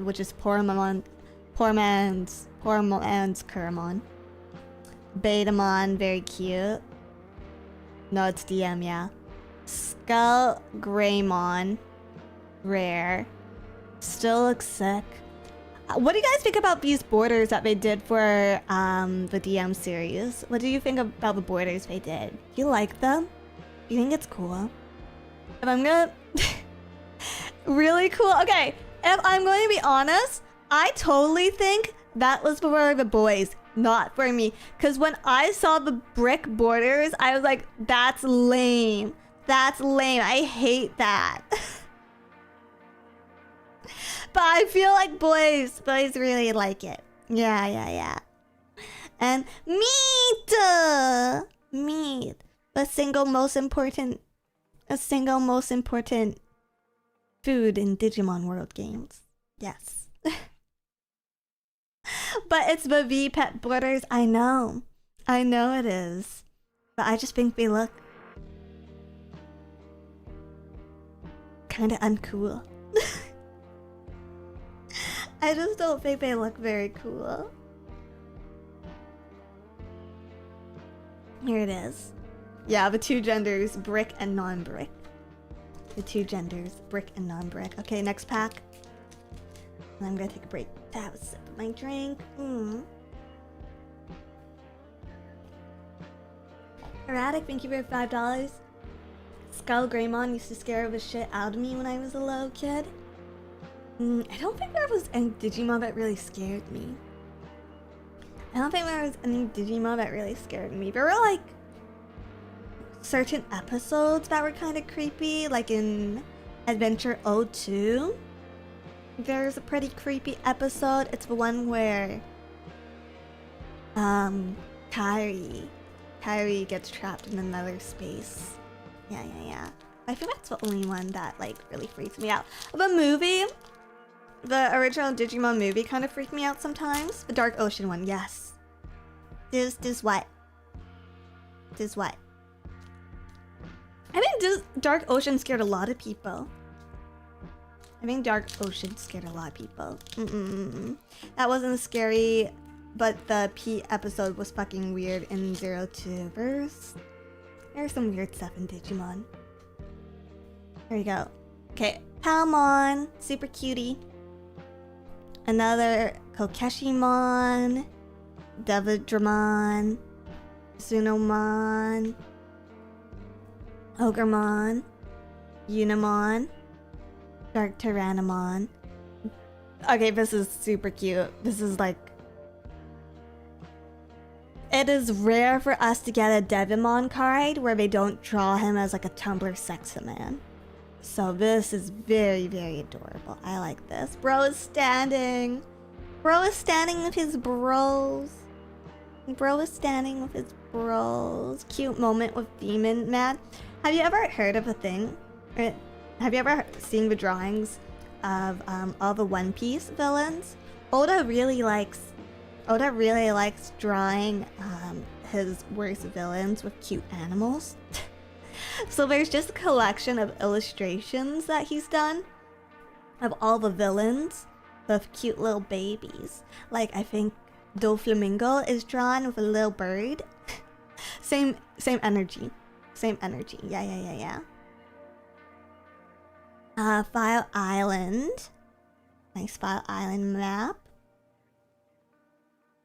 which is poor man's Kuramon. Betamon, very cute. No, it's DM, yeah. Skull Greymon, rare. Still looks sick. What do you guys think about these borders that they did for the DM series? What do you think about the borders they did? Do you like them? Do you think it's cool? If I'm gonna... Really cool. Okay, if I'm going to be honest, I totally think that was for the boys, not for me. Because when I saw the brick borders, I was like, that's lame. I hate that. But I feel like boys really like it. Yeah. And meat! The single most important food in Digimon World games. Yes. But it's the V-Pet borders. I know it is. But I just think they look kind of uncool. I just don't think they look very cool. Here it is. Yeah, the two genders, brick and non-brick. The two genders, brick and non-brick. Okay, next pack. And I'm gonna take a break to have a sip of my drink. Erratic, thank you for $5. Skull Greymon used to scare the shit out of me when I was a little kid. I don't think there was any Digimon that really scared me. There were like certain episodes that were kind of creepy, like in Adventure 02. There's a pretty creepy episode. It's the one where Kairi gets trapped in another space. Yeah. I think that's the only one that like really freaks me out. The movie, the original Digimon movie kind of freaked me out sometimes. The Dark Ocean one, yes. This what? I think Dark Ocean scared a lot of people. That wasn't scary, but the P episode was fucking weird in 02 verse. There's some weird stuff in Digimon. There you go. Okay, Palmon, super cutie. Another Kokeshimon, Devidramon, Sunomon, Ogremon, Unimon, Dark Tyrannomon. Okay, this is super cute. This is like... It is rare for us to get a Devimon card where they don't draw him as like a Tumblr sexaman. So this is very, very adorable. I like this. Bro is standing with his bros. Cute moment with Demon Man. Have you ever heard of a thing? Have you ever seen the drawings of all the One Piece villains? Oda really likes drawing his worst villains with cute animals. So there's just a collection of illustrations that he's done of all the villains with cute little babies. Like I think Doflamingo is drawn with a little bird. Same energy. Yeah. File Island. Nice File Island map.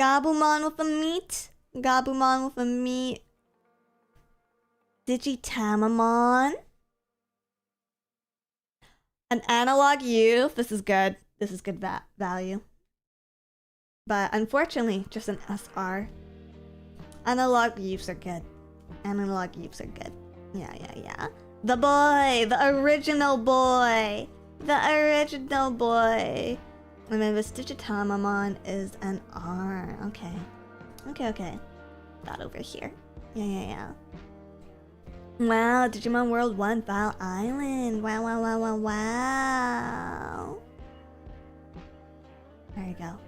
Gabumon with a meat. Digitamamon. An analog youth. This is good. This is good value. But unfortunately, just an SR. Analog youths are good. Yeah. The boy! The original boy! And then this Digitamamon is an R. Okay. That over here. Yeah. Wow, Digimon World 1 File Island. Wow. There you go.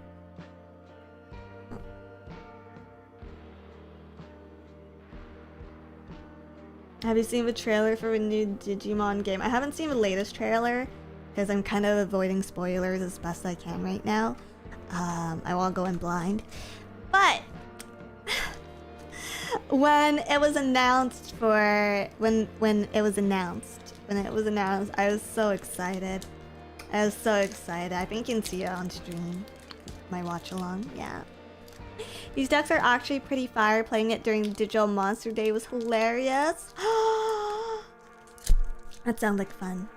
Have you seen the trailer for a new Digimon game? I haven't seen the latest trailer because I'm kind of avoiding spoilers as best I can right now. I won't go in blind. But when it was announced, I was so excited. I think you can see it on stream. My watch along, yeah. These decks are actually pretty fire. Playing it during Digital Monster Day was hilarious. That sounds like fun.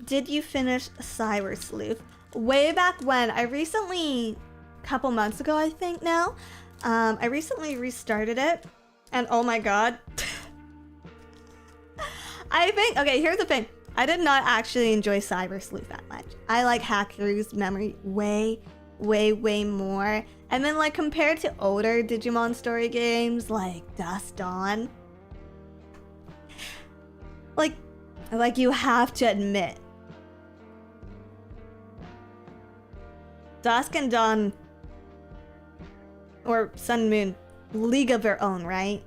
Did you finish Cyber Sleuth? Way back when. I recently, a couple months ago I think now, I recently restarted it. And oh my god. Okay, here's the thing. I did not actually enjoy Cyber Sleuth that much. I like Hacker's Memory way more. And then like compared to older Digimon story games like Dusk Dawn, like you have to admit Dusk and Dawn, or Sun and Moon, league of their own, right?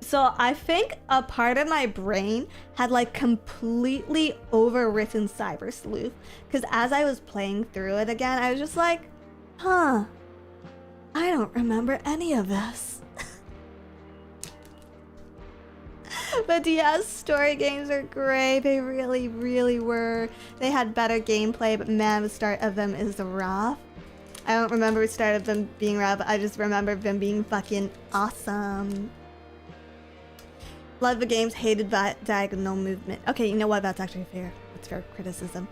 So I think a part of my brain had like completely overwritten Cyber Sleuth, because as I was playing through it again, I was just like, huh, I don't remember any of this. But yes, story games are great. They really, really were. They had better gameplay, but man, the start of them is rough. I don't remember the start of them being rough. I just remember them being fucking awesome. Love the games, hated that diagonal movement. Okay, you know what? That's actually fair. That's fair criticism.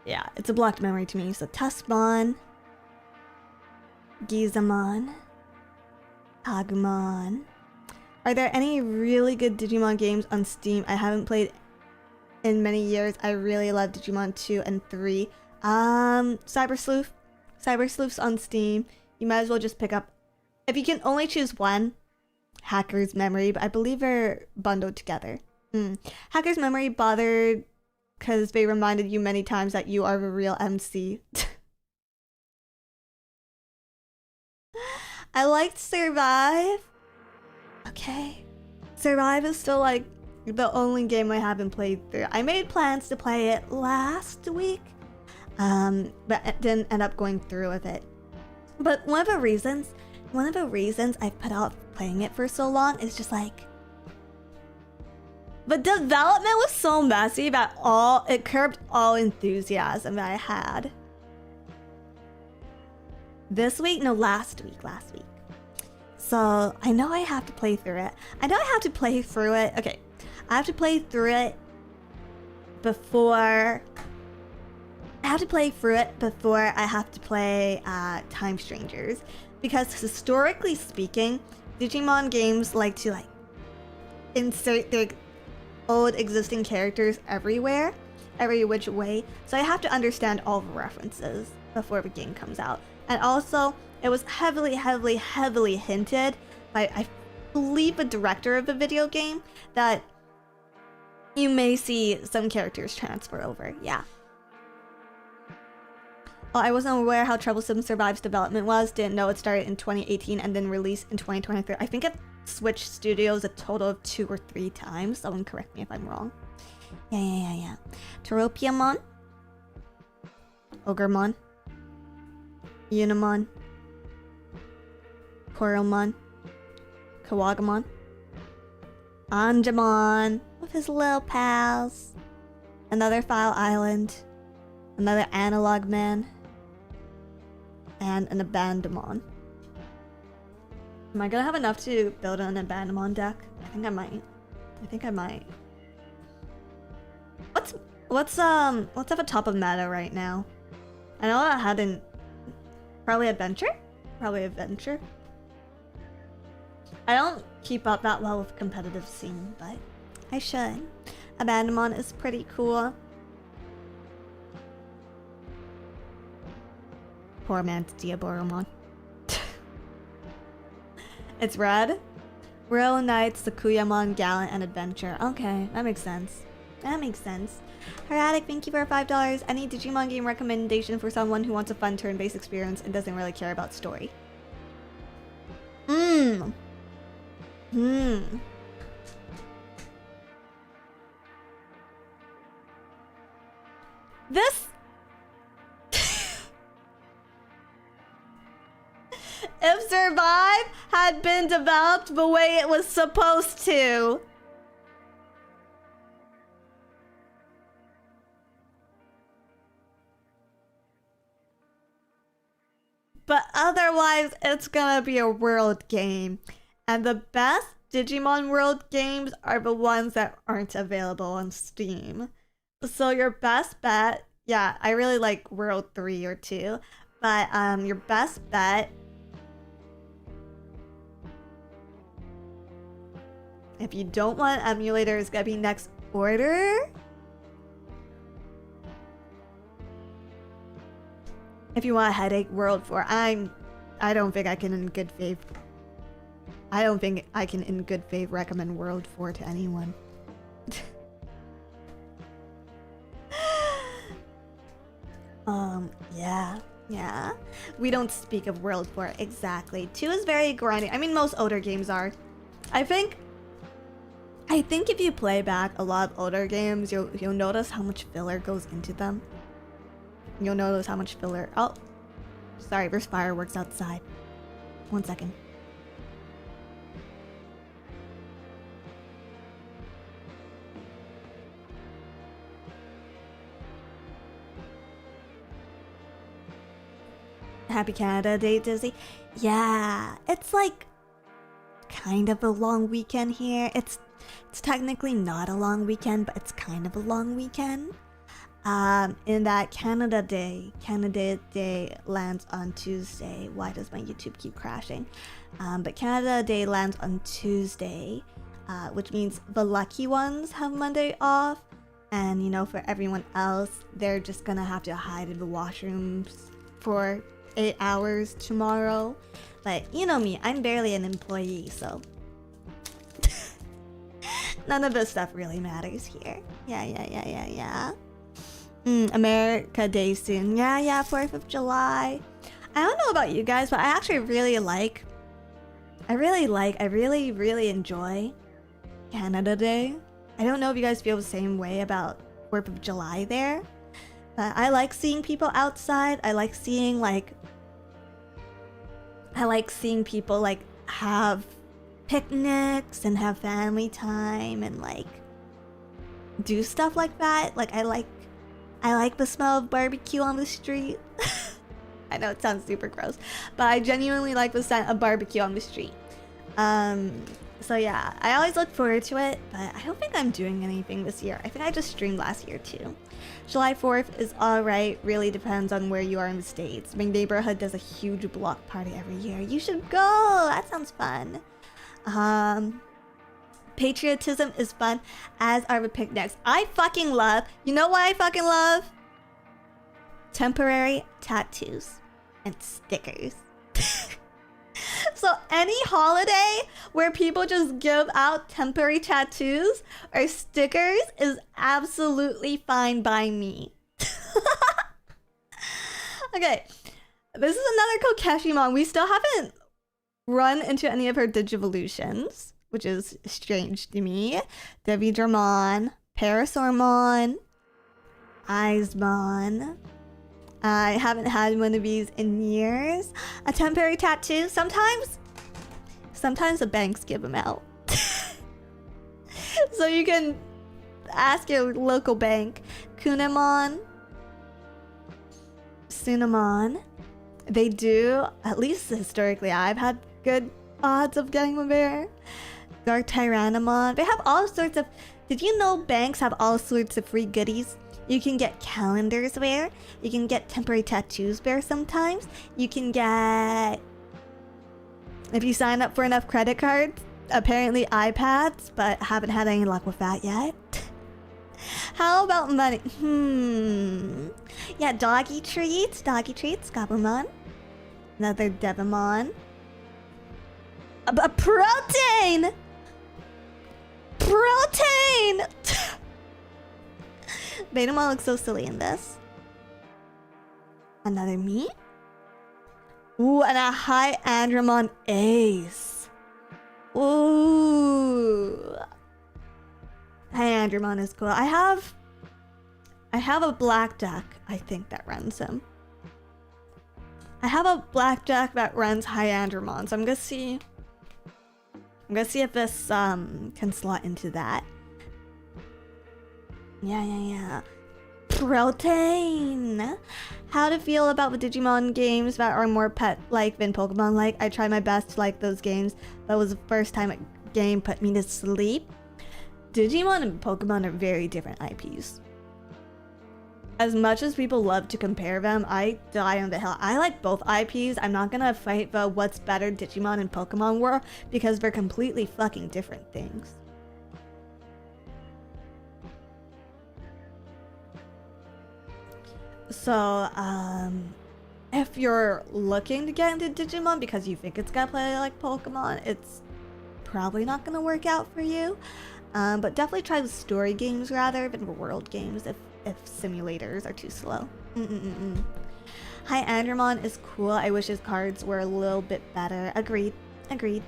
Yeah, it's a blocked memory to me. So Tuskmon, Gizamon, Agumon. Are there any really good Digimon games on Steam I haven't played in many years? I really love Digimon 2 and 3. Cyber Sleuth. Cyber Sleuth's on Steam. You might as well just pick up... If you can only choose one, Hacker's Memory, but I believe they're bundled together. Hacker's Memory bothered because they reminded you many times that you are the real MC. I liked Survive. Okay. Survive is still like the only game I haven't played through. I made plans to play it last week, but didn't end up going through with it. But one of the reasons I've put off playing it for so long is just like the development was so messy that it curbed all enthusiasm that I had. This week? No, last week. So I know I have to play through it. Okay, I have to play through it before I have to play Time Strangers, because historically speaking, Digimon games like to insert their old existing characters everywhere, every which way. So I have to understand all the references before the game comes out. And also, it was heavily hinted by, I believe, the director of the video game that you may see some characters transfer over. Yeah. Oh, I wasn't aware how troublesome Survive's development was. Didn't know it started in 2018 and then released in 2023. I think it switched studios a total of 2 or 3 times. Someone correct me if I'm wrong. Yeah. Teropiamon, Ogremon, Unimon, Coralmon, Kawagamon, Angemon with his little pals, another File Island, another Analog Man, and an Abandonmon. Am I gonna have enough to build an Abandonmon deck? I think I might. What's at the top of meta right now? I know I hadn't. Probably Adventure? I don't keep up that well with competitive scene, but I should. Abandonmon is pretty cool. Poor man's Diaboromon. It's red. Royal Knights, Sakuyamon, Gallant, and Adventure. Okay, that makes sense. Heratic, thank you for $5. Any Digimon game recommendation for someone who wants a fun turn-based experience and doesn't really care about story? This... If Survive had been developed the way it was supposed to... But otherwise, it's gonna be a world game. And the best Digimon world games are the ones that aren't available on Steam. So your best bet, yeah, I really like World 3 or 2, but your best bet, if you don't want emulator, is gonna be Next Order. If you want a headache, World 4. I don't think I can in good faith recommend World 4 to anyone. Yeah. Yeah. We don't speak of World 4 exactly. 2 is very grinding. I mean, most older games are. I think if you play back a lot of older games, you'll notice how much filler goes into them. You'll notice how much filler. Oh, sorry, there's fireworks outside. 1 second. Happy Canada Day, Dizzy. Yeah, it's like kind of a long weekend here. It's technically not a long weekend, but it's kind of a long weekend. In that Canada Day lands on Tuesday. Why does my YouTube keep crashing? But Canada Day lands on Tuesday, which means the lucky ones have Monday off, and you know, for everyone else, they're just gonna have to hide in the washrooms for 8 hours tomorrow. But you know me, I'm barely an employee, so none of this stuff really matters here. Yeah. America Day soon. Yeah, 4th of July. I don't know about you guys, but I actually really enjoy Canada Day. I don't know if you guys feel the same way about 4th of July there, but I like seeing people outside. I like seeing people like have picnics and have family time and like do stuff like that. Like I like the smell of barbecue on the street. I know it sounds super gross, but I genuinely like the scent of barbecue on the street. So yeah, I always look forward to it, but I don't think I'm doing anything this year. I think I just streamed last year too. July 4th is alright, really depends on where you are in the States. My neighborhood does a huge block party every year. You should go! That sounds fun. Patriotism is fun, as are the picnics. I fucking love, you know what I fucking love? Temporary tattoos and stickers. So any holiday where people just give out temporary tattoos or stickers is absolutely fine by me. Okay, this is another Kokeshimon. We still haven't run into any of her Digivolutions, which is strange to me. Digimon, Parasaurmon, Eismon. I haven't had one of these in years. A temporary tattoo. Sometimes the banks give them out. So you can ask your local bank. Kunemon, Sunamon. They do, at least historically, I've had good odds of getting them there. Dark Tyrannomon. They have all sorts of... Did you know banks have all sorts of free goodies? You can get calendars there. You can get temporary tattoos there sometimes. You can get... If you sign up for enough credit cards, apparently iPads, but haven't had any luck with that yet. How about money? Yeah, doggy treats, Gabumon. Another Devimon. A protein! Protein! Betamon looks so silly in this. Another meat. Ooh, and a high Andromon Ace. Ooh. High Andromon is cool. I have a black deck, I think, that runs him. I have a black deck that runs High Andromon, so I'm gonna see if this can slot into that. Yeah. Protein! How to feel about the Digimon games that are more pet-like than Pokemon-like? I try my best to like those games. That was the first time a game put me to sleep. Digimon and Pokemon are very different IPs. As much as people love to compare them, I die on the hill. I like both IPs. I'm not gonna fight the what's better Digimon and Pokemon were, because they're completely fucking different things. So, if you're looking to get into Digimon because you think it's gonna play like Pokemon, it's probably not gonna work out for you. But definitely try the story games rather than the world games if simulators are too slow. Hi, Andromon is cool. I wish his cards were a little bit better. Agreed. Agreed.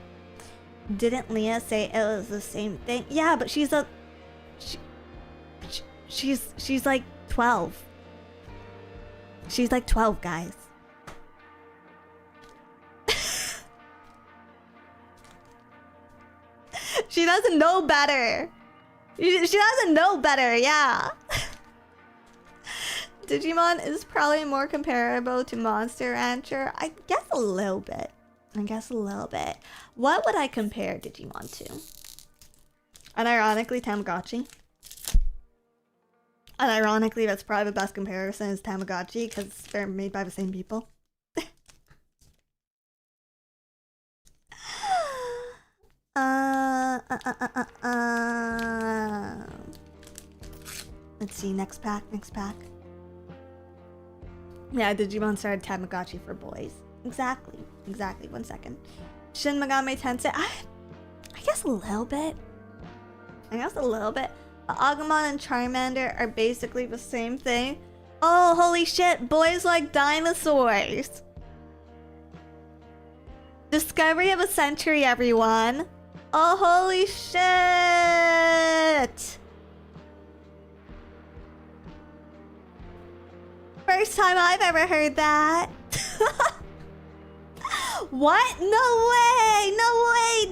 Didn't Leah say it was the same thing? Yeah, but she's a... She's like 12. She's like 12, guys. She doesn't know better. She doesn't know better, yeah. Digimon is probably more comparable to Monster Rancher. I guess a little bit. What would I compare Digimon to? Unironically, Tamagotchi. Unironically, that's probably the best comparison is Tamagotchi because they're made by the same people. Let's see, next pack. Yeah, Digimon started Tamagotchi for boys. Exactly. 1 second. Shin Megami Tensei, I guess a little bit. Agumon and Charmander are basically the same thing. Oh, holy shit, boys like dinosaurs. Discovery of a century, everyone. Oh, holy shit. First time I've ever heard that. What? No way,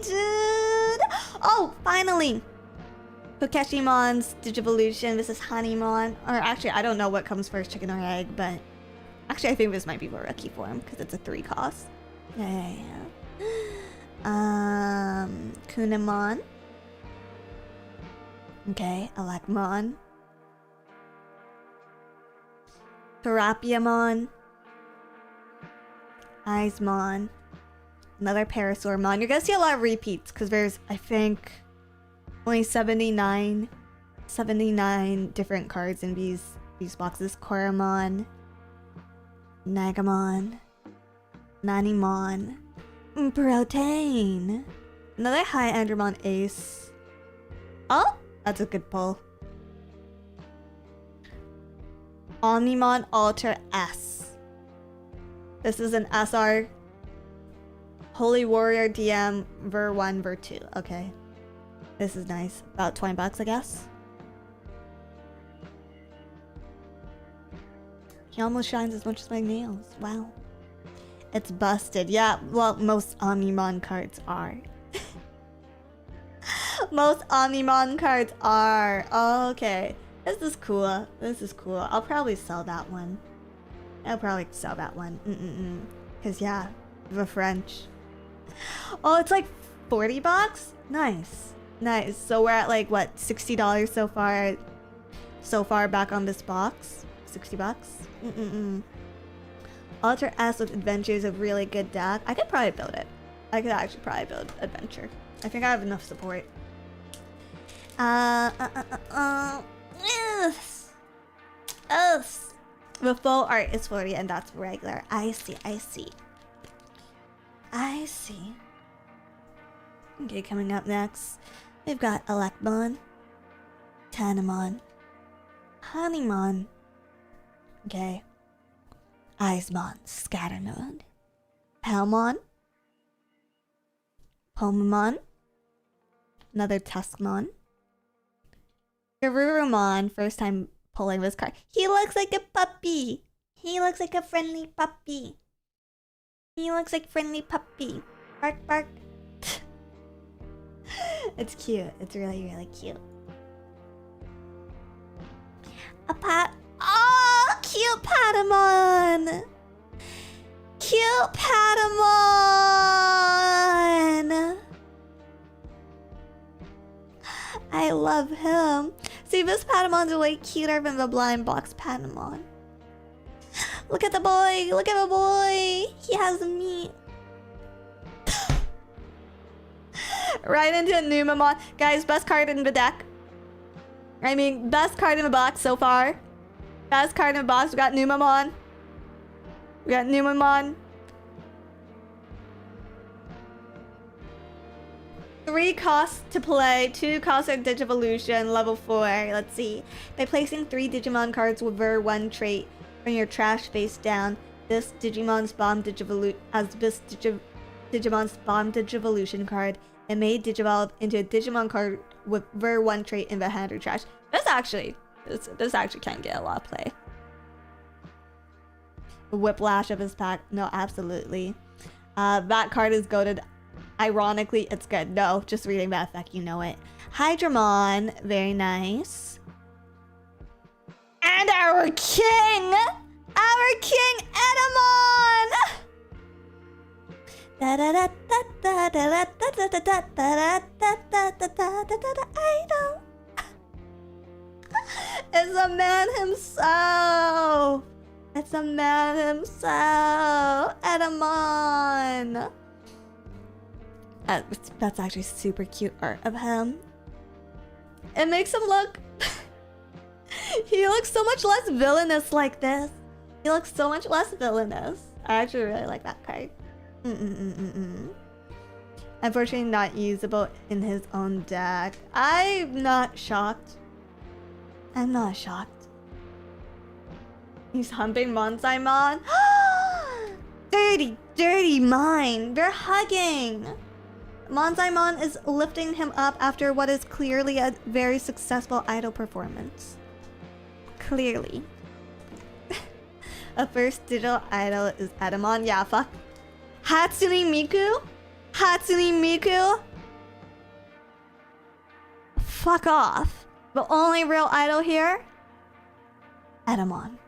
dude. Oh, finally. Kokeshimon's Digivolution. This is Hanimon. Or actually, I don't know what comes first, chicken or egg, but actually, I think this might be the rookie form because it's a 3 cost. Yeah. Kunamon. Okay, Alakmon. Therapiamon. Eismon. Another Parasaurmon. You're gonna see a lot of repeats because there's, I think, only 79 different cards in these boxes. Koromon. Nagamon. Nanimon. Protein. Another high Andromon Ace. Oh, that's a good pull. Omnimon Alter S. This is an SR. Holy Warrior DM Ver 1, Ver 2. Okay. This is nice. About 20 bucks, I guess. He almost shines as much as my nails. Wow. It's busted. Yeah, well, most Omnimon cards are. Most Omnimon cards are. Oh, okay. This is cool. I'll probably sell that one. Because, yeah, the French. Oh, it's like 40 bucks? Nice. So we're at like, what, $60 so far? So far back on this box? 60 bucks? Alter S with Adventures of really good deck. I could probably build it. I could actually probably build Adventure. I think I have enough support. Yes. The full art is 40 and that's regular. I see. Okay, coming up next, we've got Alakmon, Tanamon, Hanimon. Okay. Eismon, Scatternode, Palmon, Pomamon, another Tuskmon, Garurumon, first time pulling this card. He looks like a puppy. He looks like a friendly puppy. Bark, bark. It's cute. It's really, really cute. Oh, cute Patamon! I love him. See, this Patamon's way cuter than the blind box Patamon. Look at the boy! He has meat. Right into a Numamon. Guys, best card in the deck. I mean, best card in the box so far. Best card in the box. We got Numamon. 3 costs to play, 2 costs of Digivolution, level 4. Let's see. By placing 3 Digimon cards with their 1 trait from your trash face down. This Digimon's Bomb Digimon's Bomb Digivolution card. It may Digivolve into a Digimon card with ver 1 trait in the hand or trash. This actually can get a lot of play. The Whiplash of his pack. No, absolutely. That card is goated. Ironically, it's good. No, just reading that effect, you know it. Hydramon. Very nice. And our king! Our king, Edamon! Idol. It's a man himself. It's a man himself. Edamon. That's actually super cute art of him. It makes him look... He looks so much less villainous like this. He looks so much less villainous. I actually really like that card. Unfortunately not usable in his own deck. I'm not shocked. I'm not shocked. He's humping Monzaimon. Dirty, dirty mind. They're hugging. Monzaimon is lifting him up after what is clearly a very successful idol performance. Clearly. A first digital idol is Edamon. Yeah, fuck. Hatsune Miku? Hatsune Miku? Fuck off. The only real idol here? Edamon.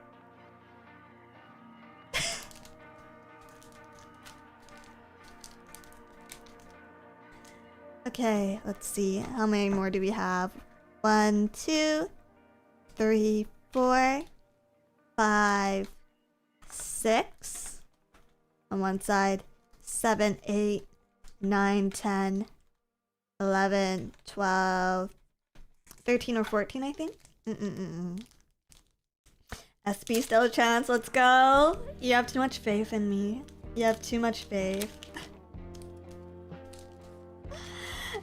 Okay, let's see. How many more do we have? 1, 2, 3, 4, 5, 6. On one side. 7, 8, 9, 10, 11, 12, 13 or 14, I think. SB still a chance. Let's go. You have too much faith in me. You have too much faith.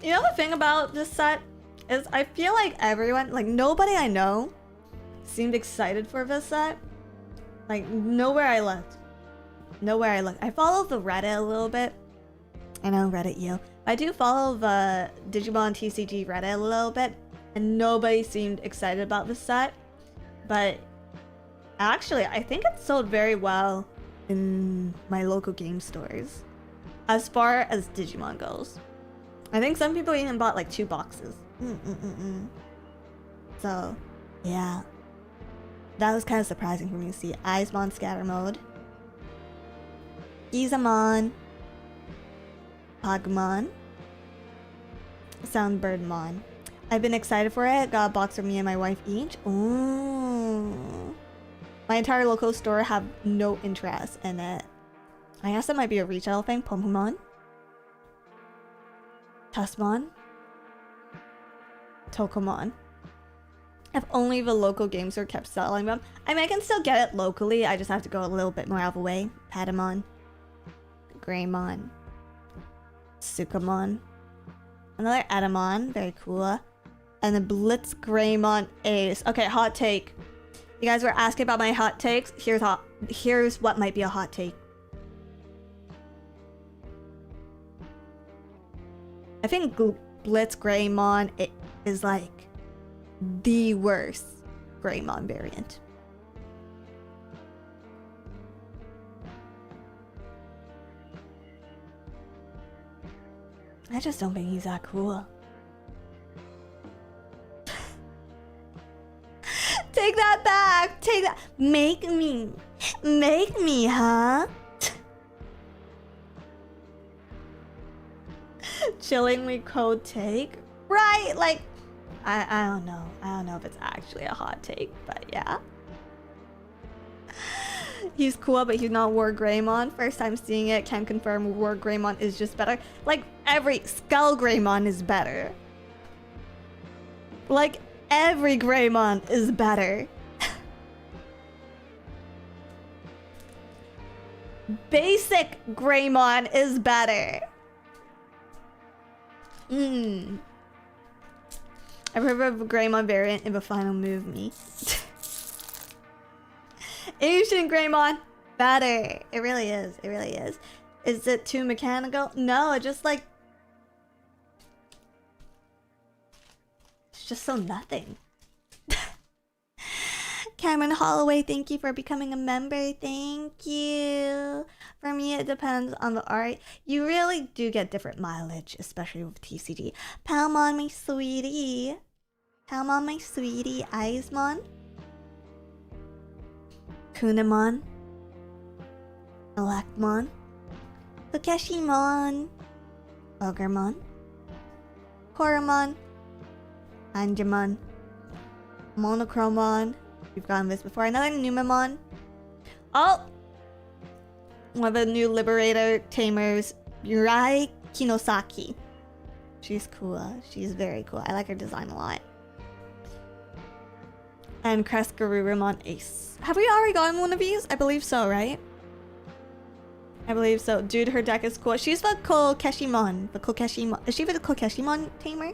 You know the thing about this set is I feel like everyone, like nobody I know seemed excited for this set. Like nowhere I looked. Nowhere I looked. I follow the Reddit a little bit. I know Reddit you. I do follow the Digimon TCG Reddit a little bit. And nobody seemed excited about this set. But actually, I think it sold very well in my local game stores. As far as Digimon goes. I think some people even bought like 2 boxes. So, yeah. That was kind of surprising for me to see. Eismon Scatter Mode. Gizamon. Pagumon. Soundbirdmon. I've been excited for it. Got a box for me and my wife each. Ooh. My entire local store have no interest in it. I guess that might be a retail thing. Pomumon. Tasmon. Tokomon. If only the local game store kept selling them. I mean, I can still get it locally. I just have to go a little bit more out of the way. Patamon. Greymon. Sukamon. Another Edamon. Very cool. And the Blitz Greymon Ace. Okay, hot take. You guys were asking about my hot takes. Here's what might be a hot take. I think Blitz Greymon is like the worst Greymon variant. I just don't think he's that cool. Take that back! Take that! Make me! Make me, huh? Chillingly cold take? Right, like... I don't know. I don't know if it's actually a hot take, but yeah. He's cool, but he's not War Greymon. First time seeing it, can confirm War Greymon is just better. Like, every Skull Greymon is better. Like, every Greymon is better. Basic Greymon is better. I prefer the Greymon variant in the final move me. Ancient Greymon. Better. It really is. It really is. Is it too mechanical? No, it just like... It's just so nothing. Cameron Holloway, thank you for becoming a member. Thank you. For me, it depends on the art. You really do get different mileage, especially with TCG. Palmon, my sweetie. Palmon, my sweetie. Eismon. Kunamon. Electmon. Kokeshimon. Ogremon. Koromon. Angemon. Monochromon. We've gotten this before. Another Numemon. Oh! One of the new Liberator Tamers, Yurai Kinosaki. She's cool. She's very cool. I like her design a lot. And Crescarurumon Ace. Have we already gotten one of these? I believe so, right? I believe so. Dude, her deck is cool. She's the Kokeshimon. The Kokeshimon. Is she the Kokeshimon Tamer?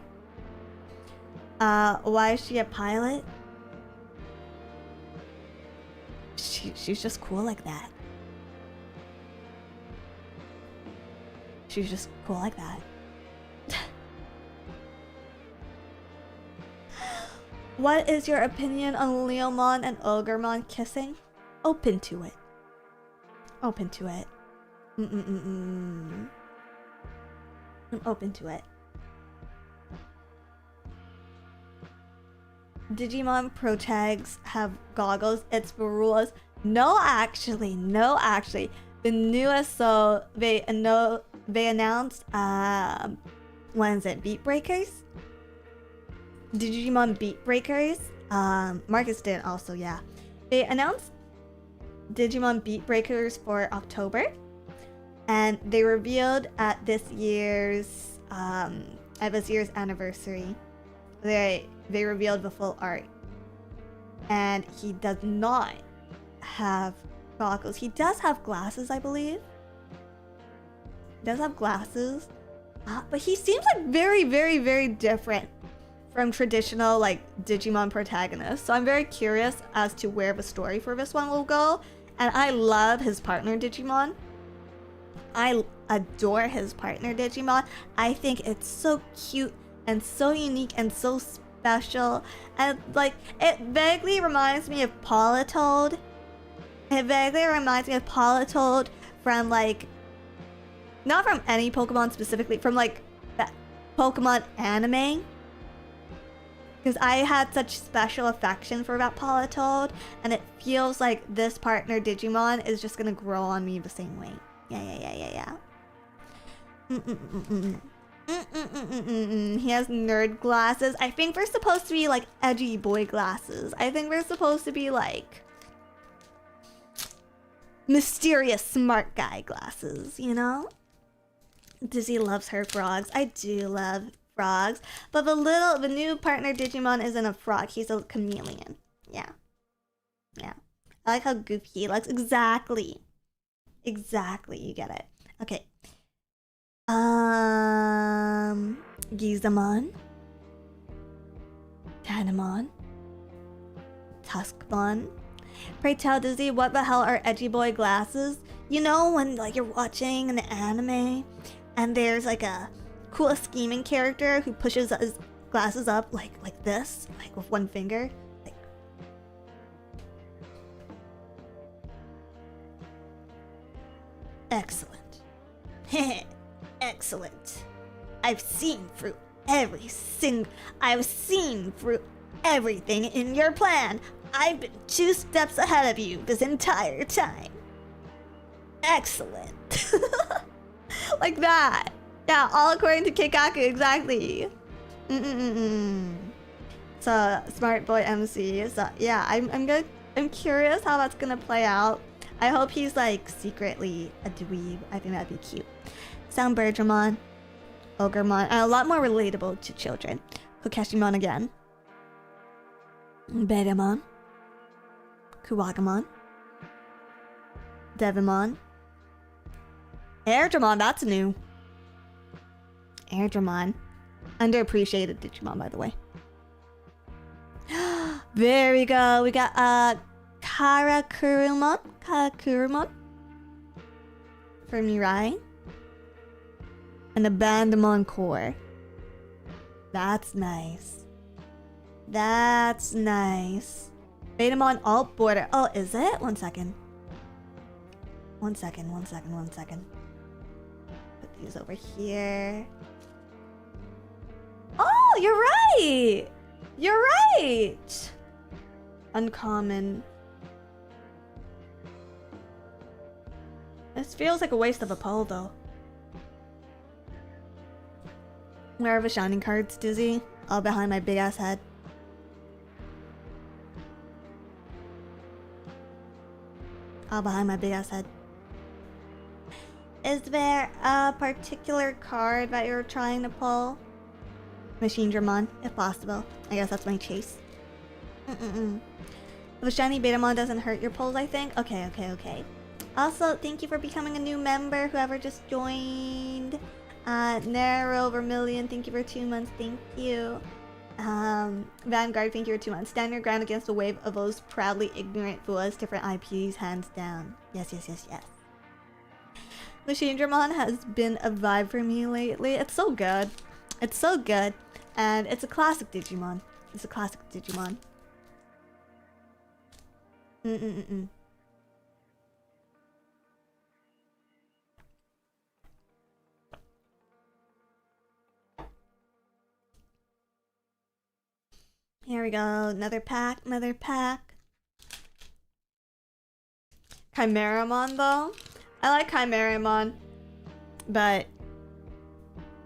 Why is she a pilot? She's just cool like that. She's just cool like that. What is your opinion on Leomon and Ogremon kissing? Open to it. Open to it. I'm open to it. Digimon Pro Tags have goggles. It's Barulas. No, actually. No, actually. The newest, so they announced, when is it? Beat Breakers? Digimon Beat Breakers. Marcus did also, yeah. They announced Digimon Beat Breakers for October. And they revealed at this year's anniversary. They revealed the full art. And he does not have goggles. He does have glasses, I believe. He does have glasses. But he seems like very, very, very different from traditional like Digimon protagonists. So I'm very curious as to where the story for this one will go. And I love his partner Digimon. I adore his partner Digimon. I think it's so cute and so unique and so special. And like, it vaguely reminds me of Politoed. It vaguely reminds me of Politoed from like, not from any Pokemon specifically, from like that Pokemon anime. Because I had such special affection for that Politoed, and it feels like this partner Digimon is just gonna grow on me the same way. Yeah. He has nerd glasses. I think they're supposed to be like edgy boy glasses. I think they're supposed to be like mysterious smart guy glasses, you know? Dizzy loves her frogs. I do love frogs. But the new partner Digimon isn't a frog. He's a chameleon. Yeah. I like how goofy he looks. Exactly. You get it. Okay. Gizamon. Tanamon. Tuskmon. Pray tell, Dizzy, what the hell are edgy boy glasses? You know when like you're watching an anime and there's like a cool scheming character who pushes his glasses up like this, like with one finger? Like, excellent. Excellent. I've seen through everything in your plan. I've been 2 steps ahead of you this entire time. Excellent. Like that. Yeah, all according to Keikaku, exactly. So, smart boy MC. So, yeah, I'm curious how that's gonna play out. I hope he's like secretly a dweeb. I think that'd be cute. Soundbirdramon. Ogremon. And a lot more relatable to children. Kokeshimon again. Betamon. Kuwagamon. Devimon. Airdramon, that's new. Airdramon. Underappreciated Digimon, by the way. There we go. We got Karakurumon for Mirai. And a Bandamon core. That's nice. That's nice. Betamon alt border. Oh, is it? One second. One second. Put these over here. Oh, you're right! You're right! Uncommon. This feels like a waste of a pull, though. Where are the shining cards, Dizzy? All behind my big ass head. All behind my big ass head. Is there a particular card that you're trying to pull? Machine Dramon, if possible. I guess that's my chase. The shiny Betamon doesn't hurt your pulls, I think? Okay. Also, thank you for becoming a new member, whoever just joined. Narrow Vermilion, thank you for 2 months, thank you. Vanguard, thank you for 2 months. Stand your ground against a wave of those proudly ignorant fools, different IPs, hands down. Yes. Machine Dramon has been a vibe for me lately. It's so good. It's so good. And it's a classic Digimon. Here we go. Another pack. Chimeramon, though. I like Chimeramon, but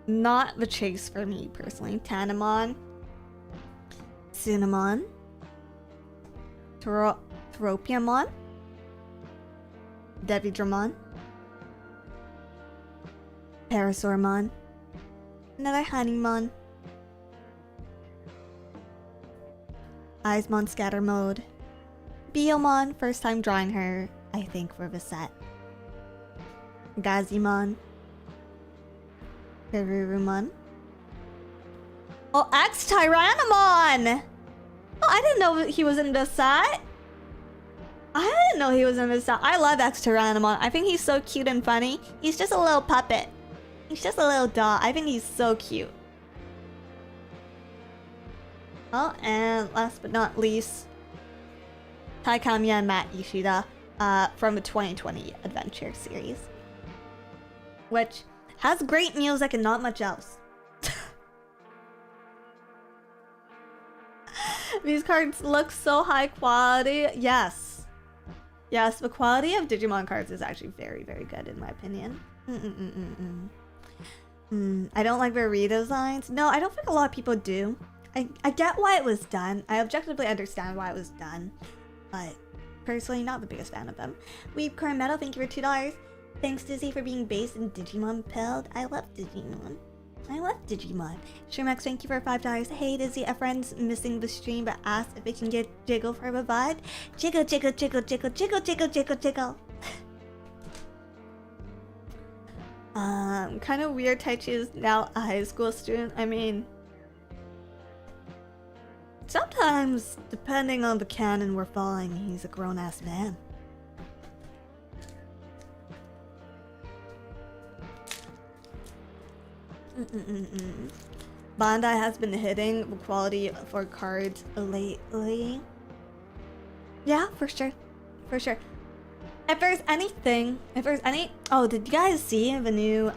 not the chase for me personally. Tanamon, Cinnamon, Tropiamon, Devidramon, Parasaurmon, another Honeymon, Eismon Scatter Mode, Biomon, first time drawing her, I think, for the set. Gazimon, Garurumon. Oh, X-Tyrannomon! Oh, I didn't know he was in this set. I love X-Tyrannomon. I think he's so cute and funny. He's just a little puppet. He's just a little doll. I think he's so cute. Oh, and last but not least, Taikamiya and Matt Ishida from the 2020 Adventure series, which has great music and not much else. These cards look so high quality. Yes, the quality of Digimon cards is actually very, very good in my opinion. I don't like their redesigns. No, I don't think a lot of people do. I get why it was done. I objectively understand why it was done, but personally, not the biggest fan of them. Weeb Carmetto, thank you for $2. Thanks, Dizzy, for being based in Digimon Pilled. I love Digimon. Shermax, thank you for $5. Hey, Dizzy, a friend's missing the stream but asked if it can get Jiggle for the vibe. Jiggle. Kind of weird Taichi is now a high school student. I mean, sometimes, depending on the canon we're following, he's a grown-ass man. Bandai has been hitting the quality for cards lately. Yeah, for sure. If there's any... Oh, did you guys see the new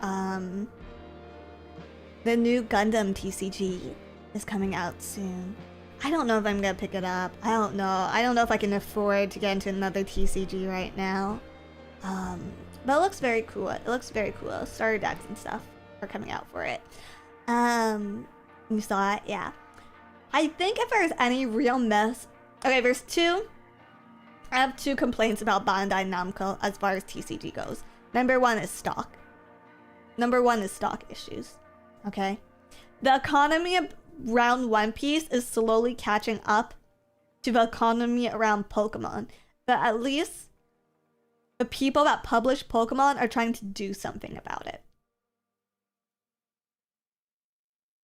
Gundam TCG is coming out soon? I don't know if I'm gonna pick it up. I don't know if I can afford to get into another TCG right now. But it looks very cool. Starter decks and stuff are coming out for it. You saw it? Yeah. I think if there's any real mess... Okay, there's two... I have two complaints about Bandai Namco as far as TCG goes. Number one is stock issues. Okay? The economy around One Piece is slowly catching up to the economy around Pokemon. But at least the people that publish Pokemon are trying to do something about it.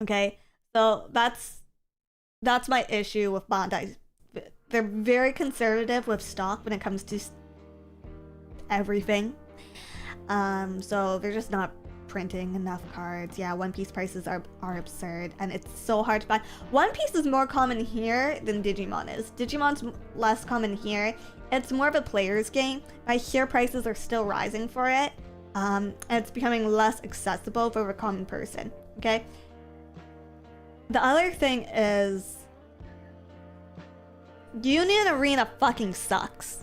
Okay? So that's my issue with Bandai's they're very conservative with stock when it comes to everything. So they're just not printing enough cards. Yeah, One Piece prices are absurd, and it's so hard to buy. One Piece is more common here than Digimon is. Digimon's less common here. It's more of a player's game. I hear prices are still rising for it, and it's becoming less accessible for a common person. Okay. The other thing is, Union Arena fucking sucks.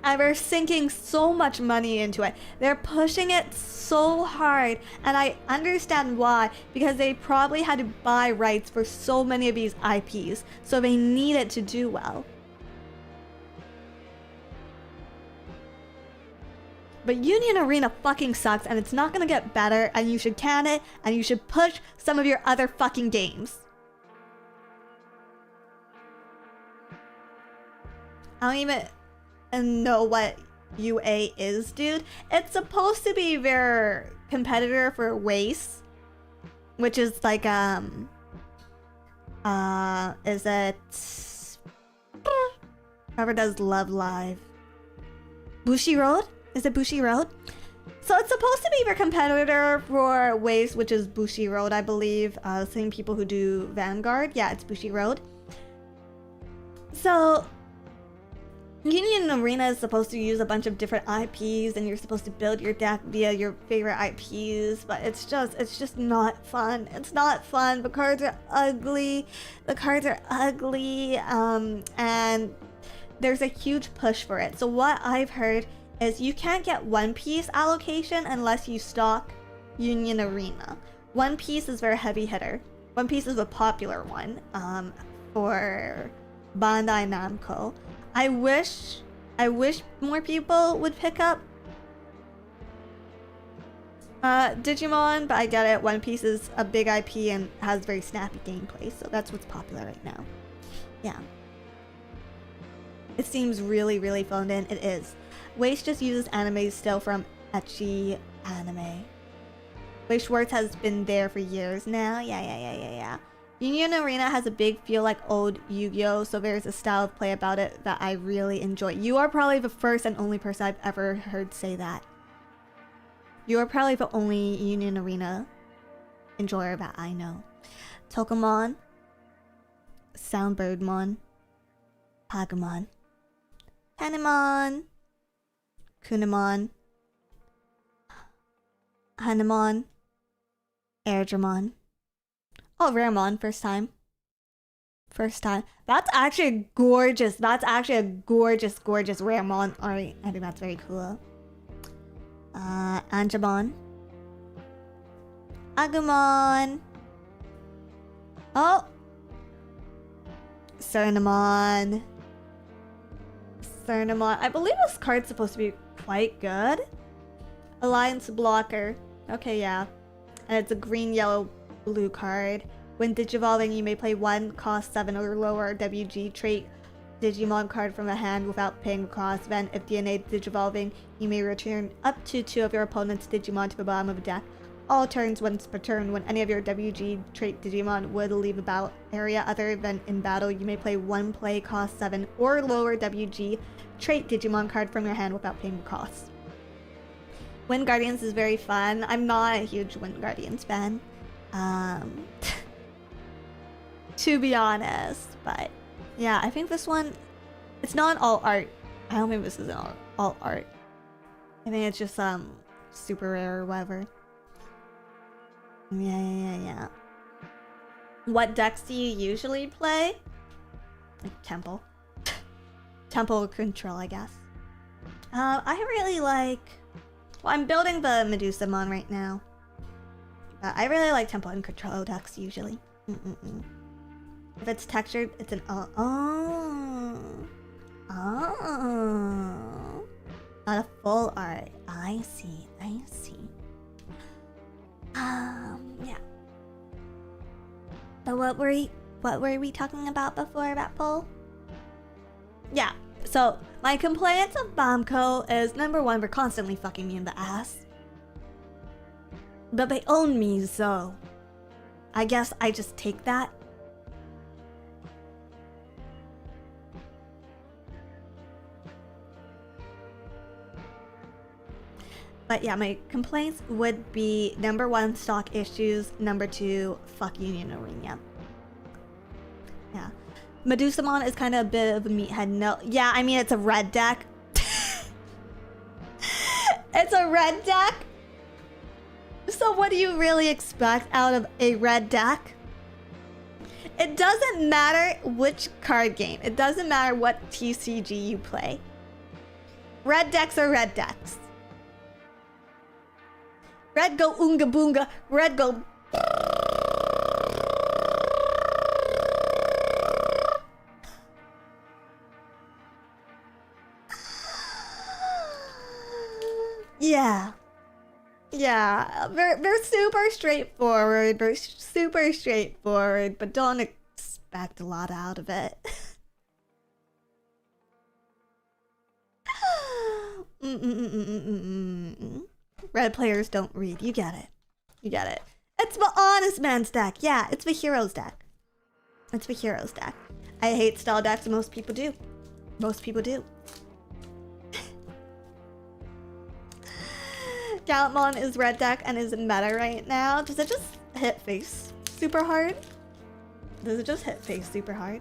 And we're sinking so much money into it. They're pushing it so hard, and I understand why, because they probably had to buy rights for so many of these IPs, so they need it to do well. But Union Arena fucking sucks, and it's not gonna get better, and you should can it, and you should push some of your other fucking games. I don't even know what UA is, dude. It's supposed to be their competitor for Waste, which is like is it whoever does Love Live? Bushiroad? Is it Bushiroad? So it's supposed to be their competitor for Waste, which is Bushiroad, I believe. Same people who do Vanguard. Yeah, it's Bushiroad. So Union Arena is supposed to use a bunch of different IPs, and you're supposed to build your deck via your favorite IPs, but it's just not fun. It's not fun. The cards are ugly. And there's a huge push for it. So what I've heard is you can't get One Piece allocation unless you stock Union Arena. One Piece is very heavy hitter. One Piece is a popular one for Bandai Namco. I wish more people would pick up Digimon, but I get it. One Piece is a big IP and has very snappy gameplay, so that's what's popular right now. Yeah. It seems really, really phoned in. It is. Waste just uses anime still from ecchi anime. Waste Schwartz has been there for years now. Yeah. Union Arena has a big feel like old Yu-Gi-Oh! So there's a style of play about it that I really enjoy. You are probably the first and only person I've ever heard say that. You are probably the only Union Arena enjoyer that I know. Tokamon, Soundbirdmon, Hagamon, Panemon, Kunamon, Hanamon, Airdramon. Oh, Raремon, first time. That's actually gorgeous. That's actually a gorgeous Raремon. Alright, I think that's very cool. Angemon. Agumon. Oh! Cernamon. I believe this card's supposed to be quite good. Alliance Blocker. Okay, yeah. And it's a green, yellow, blue card. When digivolving, you may play one cost 7 or lower WG trait Digimon card from a hand without paying the cost. Then, if DNA digivolving, you may return up to 2 of your opponent's Digimon to the bottom of the deck. All turns once per turn. When any of your WG trait Digimon would leave the battle area other than in battle, you may play one play cost 7 or lower WG trait Digimon card from your hand without paying the cost. Wind Guardians is very fun. I'm not a huge Wind Guardians fan. To be honest, but yeah, I think this one, it's not all art. I don't think this is all art. I think it's just super rare or whatever. Yeah. What decks do you usually play? Like Temple. Temple Control, I guess. I really like, well, I'm building the Medusamon right now. I really like Temple and Control decks usually. If it's textured, it's an not a full art. I see. Yeah. So what were we talking about before that poll? Yeah, So, my complaints of Bamco is, number one, we're constantly fucking me in the ass. But they own me, so I guess I just take that. But yeah, my complaints would be, number one, stock issues. Number two, fuck Union Arena. Yeah. Medusamon is kind of a bit of a meathead. No, yeah, I mean, it's a red deck. It's a red deck. So what do you really expect out of a red deck? It doesn't matter which card game. It doesn't matter what TCG you play. Red decks are red decks. Red go oonga boonga. Red go... Yeah. Yeah, they're super straightforward. They're super straightforward, but don't expect a lot out of it. Red players don't read. You get it. You get it. It's the honest man's deck. Yeah, it's the heroes deck. It's the heroes deck. I hate style decks, and most people do. Most people do. Gallantmon is red deck and is meta right now. Does it just hit face super hard? Does it just hit face super hard?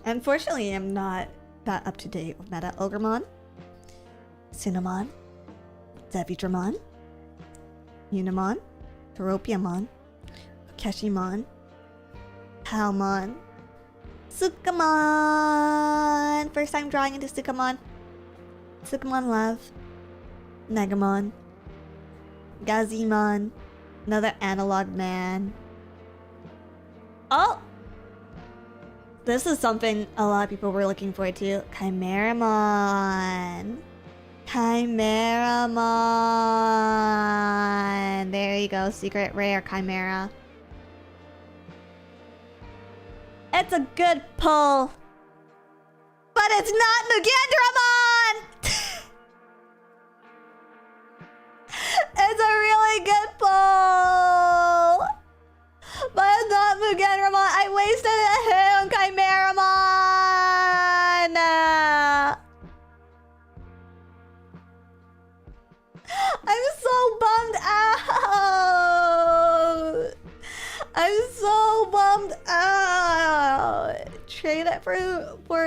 Unfortunately, I'm not that up to date with meta. Ogremon, Cinnamon, Zevitramon, Unimon, Teropiamon, Keshimon, Palmon, Sukamon. First time drawing into Sukamon. Sukamon Love. Negamon, Gazimon, another analog man. Oh! This is something a lot of people were looking forward to. Chimeramon. Chimeramon. There you go, secret rare Chimera. It's a good pull. But it's not Mugandramon! It's a really good pull! But it's not Mugandramon. I wasted a hit on Chimeramon! I'm so bummed out! I'm so bummed out! Trade it for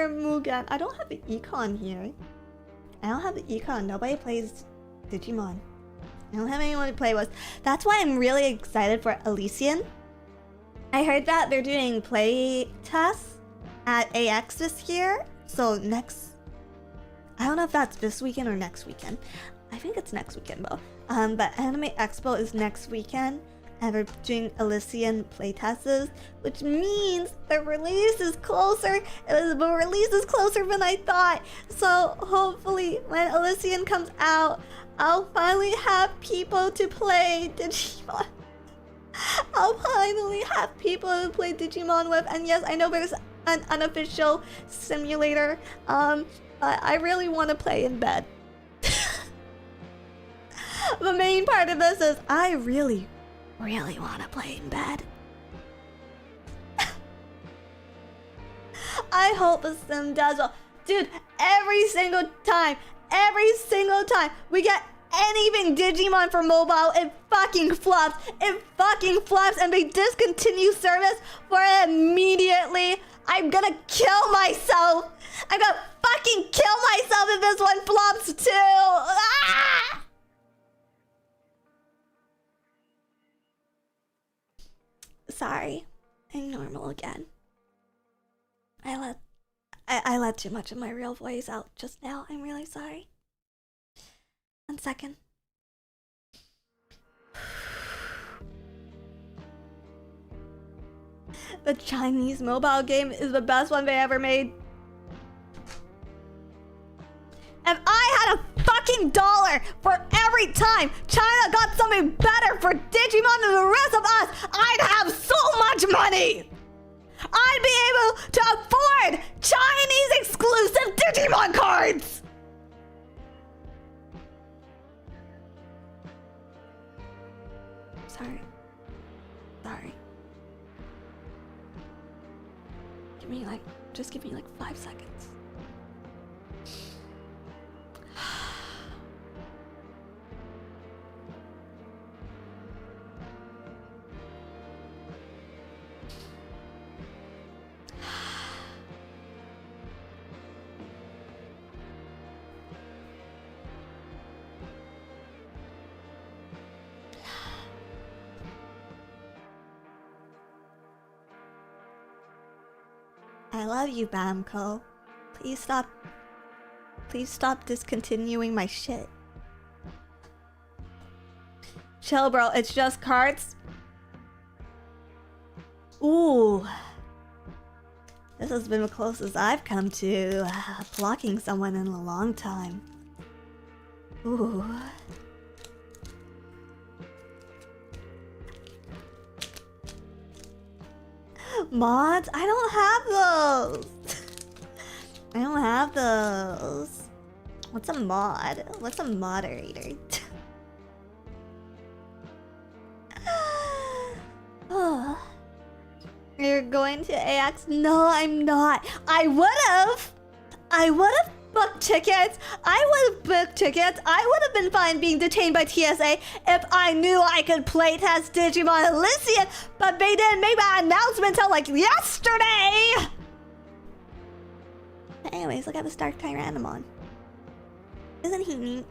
Mugen. I don't have the econ here. I don't have the econ. Nobody plays Digimon. I don't have anyone to play with. That's why I'm really excited for Elysian. I heard that they're doing play tests at AX this year. So next... I don't know if that's this weekend or next weekend. I think it's next weekend though. But Anime Expo is next weekend. And they're doing Elysian playtests, which means the release is closer. The release is closer than I thought. So hopefully when Elysian comes out, I'll finally have people to play Digimon. I'll finally have people to play Digimon with. And yes, I know there's an unofficial simulator. But I really want to play in bed. The main part of this is I really want to play in bed. I hope the sim does well. Dude, every single time we get anything Digimon for mobile, it fucking flops. It fucking flops and they discontinue service for it immediately. I'm gonna kill myself. I'm gonna fucking kill myself if this one flops too. Ah! Sorry, I'm normal again. I let too much of my real voice out just now. I'm really sorry. 1 second. The Chinese mobile game is the best one they ever made. If I had a fucking dollar for every time China got something better for Digimon than the rest of us, I'd have so much money! I'd be able to afford Chinese exclusive Digimon cards! Sorry. Just give me like 5 seconds. I love you, Bamco. Please stop discontinuing my shit. Chill, bro. It's just cards. Ooh. This has been the closest I've come to blocking someone in a long time. Ooh. Mods? I don't have those. I don't have those. What's a mod? What's a moderator? You're going to AX? No, I'm not. I would've booked tickets. I would've been fine being detained by TSA if I knew I could playtest Digimon Elysian, but they didn't make that announcement until like yesterday! But anyways, look at this Dark Tyrannomon. Isn't he neat?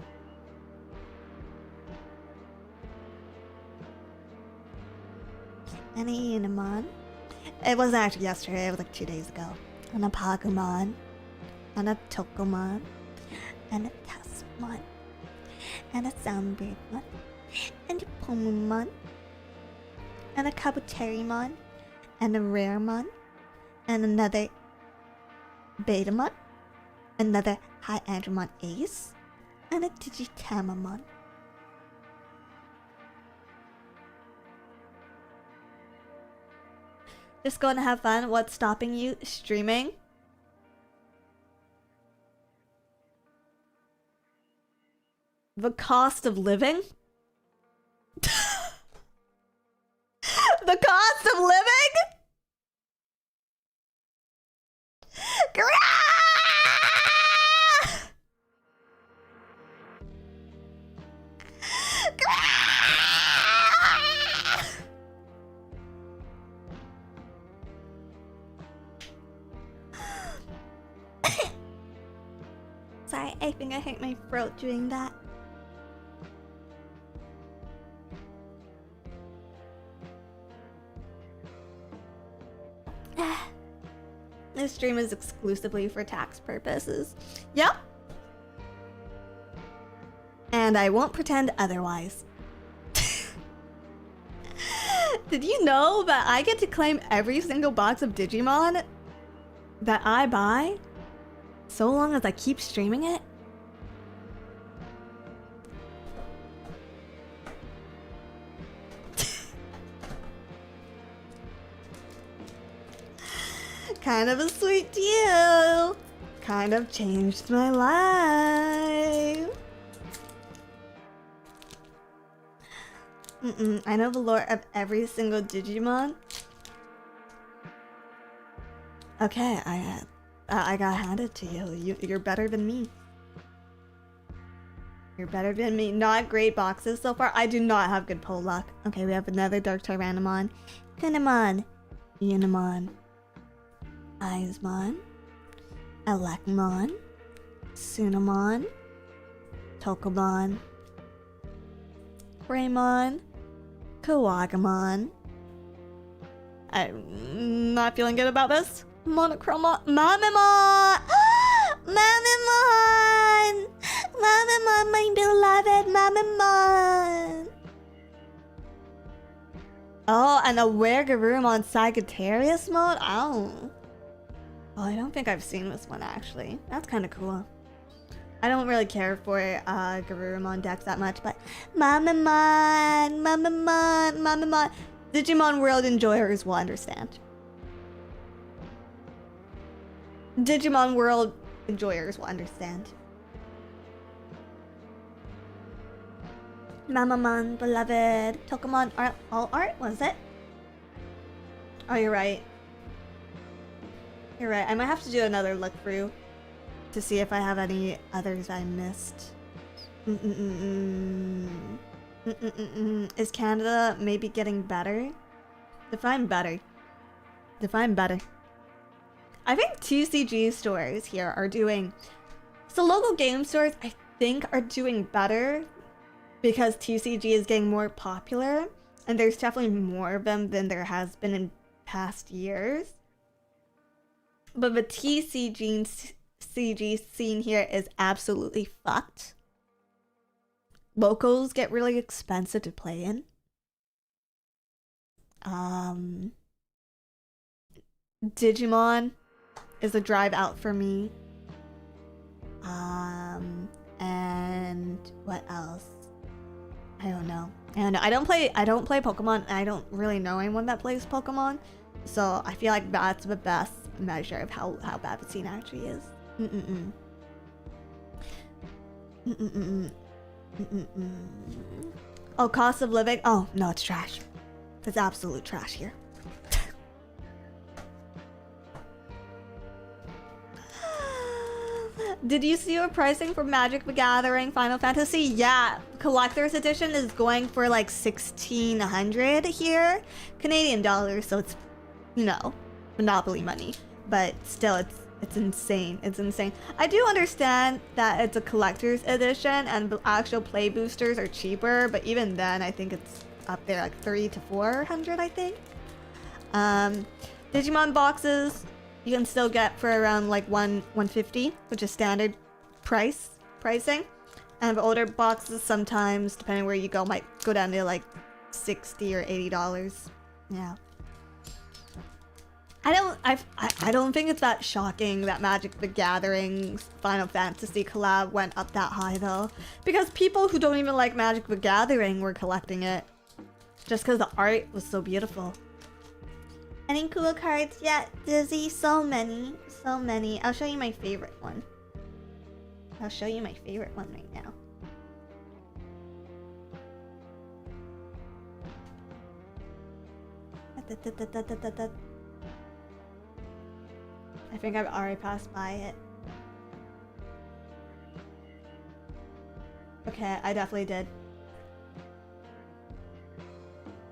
And a Unimon. It wasn't actually yesterday, it was like 2 days ago. And a Pokemon. And a Tokomon. And a Tasmon. And a Soundbirdmon. And a Pomumon. And a Kabuterimon. And a Raremon. And another Betamon. Another High Andromon Ace. And a Digitamamon. Just going to have fun. What's stopping you streaming? The cost of living? The cost of living? Sorry, I think I hurt my throat doing that. This stream is exclusively for tax purposes. Yep. And I won't pretend otherwise. Did you know that I get to claim every single box of Digimon that I buy? So long as I keep streaming it? Kind of a sweet deal. Kind of changed my life. I know the lore of every single Digimon. Okay, I got handed to you. You're better than me. You're better than me. Not great boxes so far. I do not have good pull luck. Okay, we have another Dark Tyrannomon. Kunamon. Unimon. Aizmon. Elecmon. Sunamon. Tokomon. Greymon. Kawagamon. I'm not feeling good about this. Monochromon. Mamamon! Mamamon! Mamamon, my beloved Mamamon! Oh, and a Wergarurumon Sagittarius mode? Oh, I don't think I've seen this one actually. That's kind of cool. I don't really care for Garurumon decks that much, but Mamamon! Mamamon! Mamamon! Digimon World enjoyers will understand. Digimon World enjoyers will understand. Mamamon, beloved. Pokemon art, all art, was it? Oh, you're right. You're right. I might have to do another look through to see if I have any others I missed. Is Canada maybe getting better? Define better. Define better. I think TCG stores here are doing... So local game stores, I think, are doing better because TCG is getting more popular. And there's definitely more of them than there has been in past years. But the TCG scene here is absolutely fucked. Locals get really expensive to play in. Digimon is a drive out for me. And what else? I don't know. I don't play Pokemon. I don't really know anyone that plays Pokemon. So I feel like that's the best measure of how bad the scene actually is. Oh, cost of living? Oh, no, it's trash. It's absolute trash here. Did you see your pricing for Magic the Gathering Final Fantasy? Yeah, collector's edition is going for like 1,600 here. Canadian dollars, so it's, you know, monopoly money. But still, it's insane. It's insane. I do understand that it's a collector's edition and the actual play boosters are cheaper, but even then, I think it's up there like 300 to 400, I think. Digimon boxes you can still get for around like 150, which is standard pricing. And the older boxes sometimes, depending where you go, might go down to like $60 or $80. Yeah. I don't think it's that shocking that Magic the Gathering's Final Fantasy collab went up that high though. Because people who don't even like Magic the Gathering were collecting it. Just because the art was so beautiful. Any cool cards yet, Dizzy? So many. So many. I'll show you my favorite one. I'll show you my favorite one right now. I think I've already passed by it. Okay, I definitely did.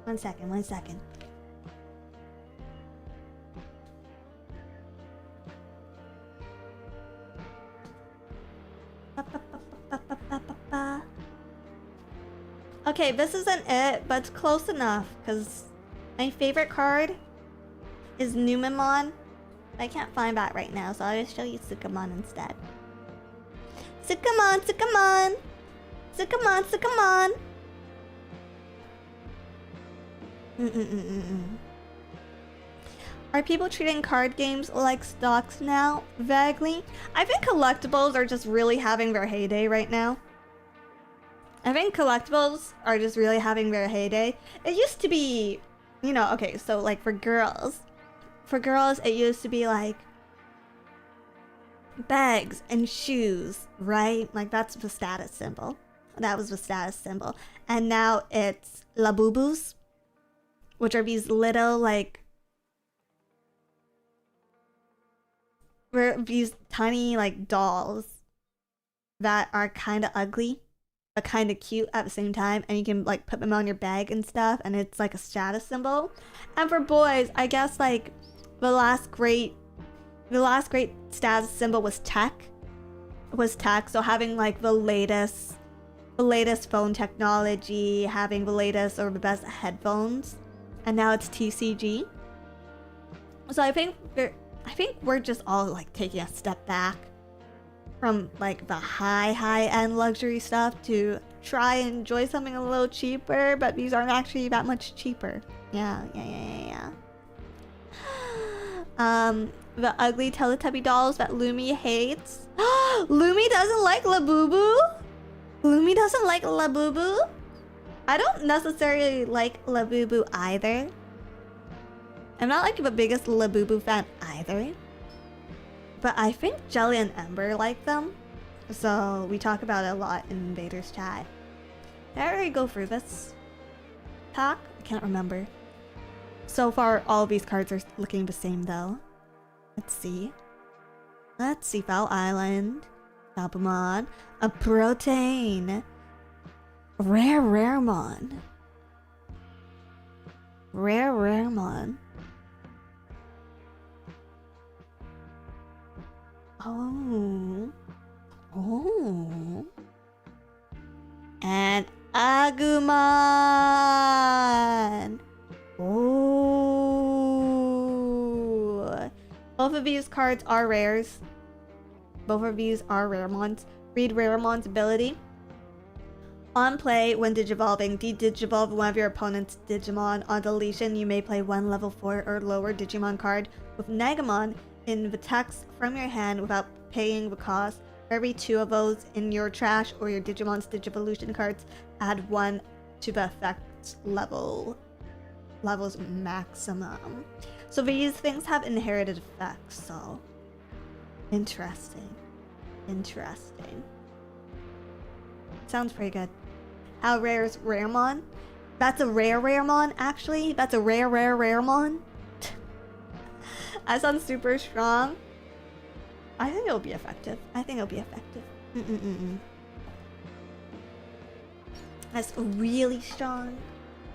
One second. Okay, this isn't it, but it's close enough, because my favorite card is Numemon. I can't find that right now, so I'll just show you Sukamon instead. Sukamon! Are people treating card games like stocks now? Vaguely. I think collectibles are just really having their heyday right now. It used to be, you know, okay, so like for girls, it used to be like bags and shoes, right? Like that's the status symbol. That was the status symbol. And now it's labubus, which are these little like these tiny like dolls that are kind of ugly but kind of cute at the same time, and you can like put them on your bag and stuff, and it's like a status symbol. And for boys, I guess like the last great status symbol was tech. So having like the latest phone technology, having the latest or the best headphones, and now it's TCG. So I think we're just all like taking a step back from like the high-end luxury stuff to try and enjoy something a little cheaper, but these aren't actually that much cheaper. Yeah. The ugly Teletubby dolls that Lumi hates. Lumi doesn't like Labubu? Lumi doesn't like Labubu? I don't necessarily like Labubu either. I'm not like the biggest Labubu fan either. But I think Jelly and Ember like them. So we talk about it a lot in Invaders chat. Did I already go through this pack? I can't remember. So far, all of these cards are looking the same though. Let's see. Let's see. Foul Island. Gabumon. A Protein. Raremon. Raremon. Oh. Oh. And Agumon. Oh. Both of these cards are rares. Both of these are Raremons. Read Raremon's ability. On play, when Digivolving, de-Digivolve one of your opponent's Digimon. On deletion, you may play one level 4 or lower Digimon card with Negamon in the text from your hand without paying the cost. For every 2 of those in your trash or your Digimon's Digivolution cards, add 1 to the effect level's maximum. So these things have inherited effects, so interesting. Interesting. Sounds pretty good. How rare is Raremon? That's a rare Raremon, actually. That's a rare Raremon. That sounds super strong. I think it'll be effective. That's really strong.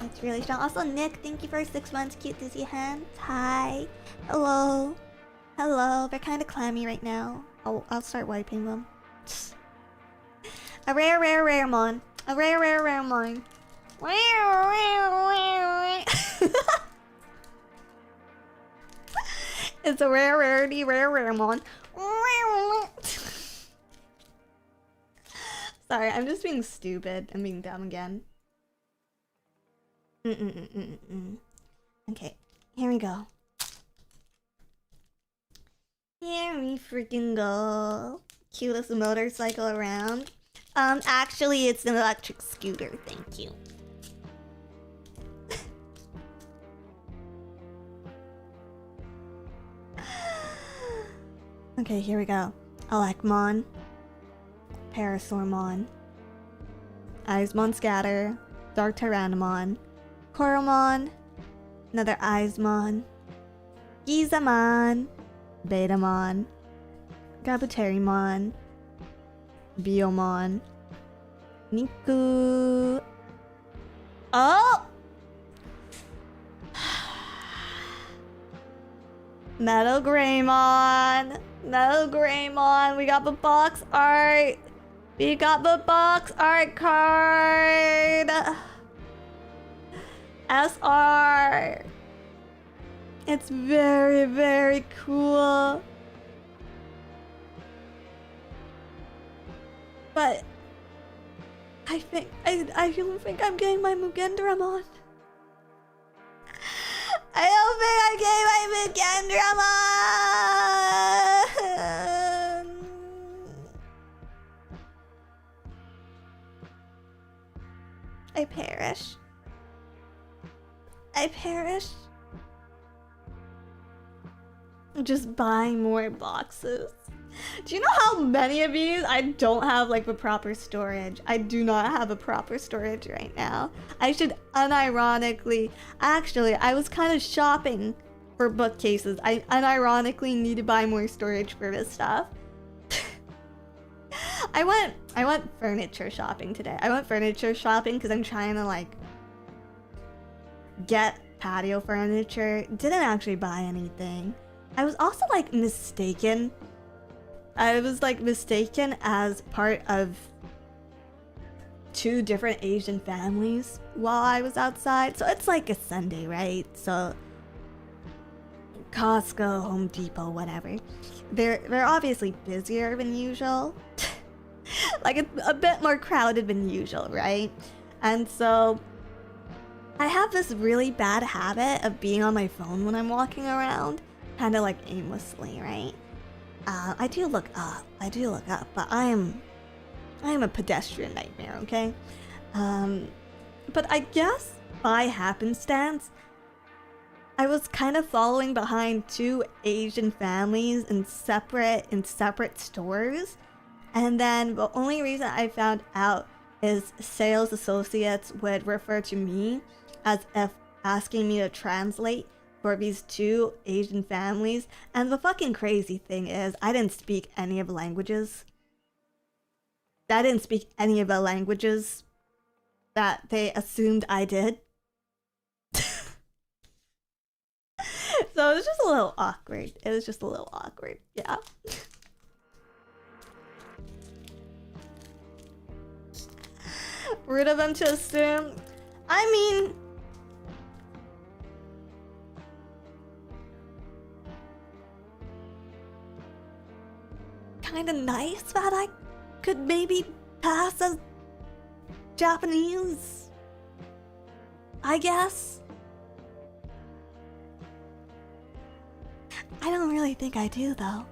That's really strong. Also, Nick, thank you for 6 months. Cute dizzy hands. Hi. Hello. Hello. They're kind of clammy right now. I'll start wiping them. A rare Raremon. A rare Raremon. It's a rarity Raremon. Sorry, I'm just being stupid and being dumb again. Okay, here we go. Here we freaking go. Cutest motorcycle around. Actually, it's an electric scooter. Thank you. Okay, here we go. Elecmon. Parasaurmon. Eismon Scatter. Dark Tyrannomon. Koromon. Another Eismon. Gizamon. Betamon. Gabuterimon. Biomon. Niku. Oh! Metal Greymon. Metal Greymon. We got the box art. We got the box art card. SR. It's very, very cool. But I don't think I'm getting my Mugendramon. I don't think I'm getting my Mugendramon. I perish. I perish. Just buying more boxes. Do you know how many of these I don't have like the proper storage? I do not have a proper storage right now. I should unironically... Actually, I was kind of shopping for bookcases. I unironically need to buy more storage for this stuff. I went furniture shopping today. I went furniture shopping because I'm trying to like get patio furniture. Didn't actually buy anything. I was also like mistaken. I was like mistaken as part of 2 different Asian families while I was outside. So it's like a Sunday, right? So Costco, Home Depot, whatever. They're obviously busier than usual. Like it's a bit more crowded than usual, right? And so I have this really bad habit of being on my phone when I'm walking around, kind of like aimlessly, right? I do look up, but I am a pedestrian nightmare, okay? But I guess by happenstance, I was kind of following behind two Asian families in separate stores. And then the only reason I found out is sales associates would refer to me as if asking me to translate for these two Asian families. And the fucking crazy thing is, I didn't speak any of the languages. I didn't speak any of the languages that they assumed I did. So it was just a little awkward. It was just a little awkward, yeah. Rude of them to assume. I mean, kind of nice that I could maybe pass as Japanese, I guess. I don't really think I do, though.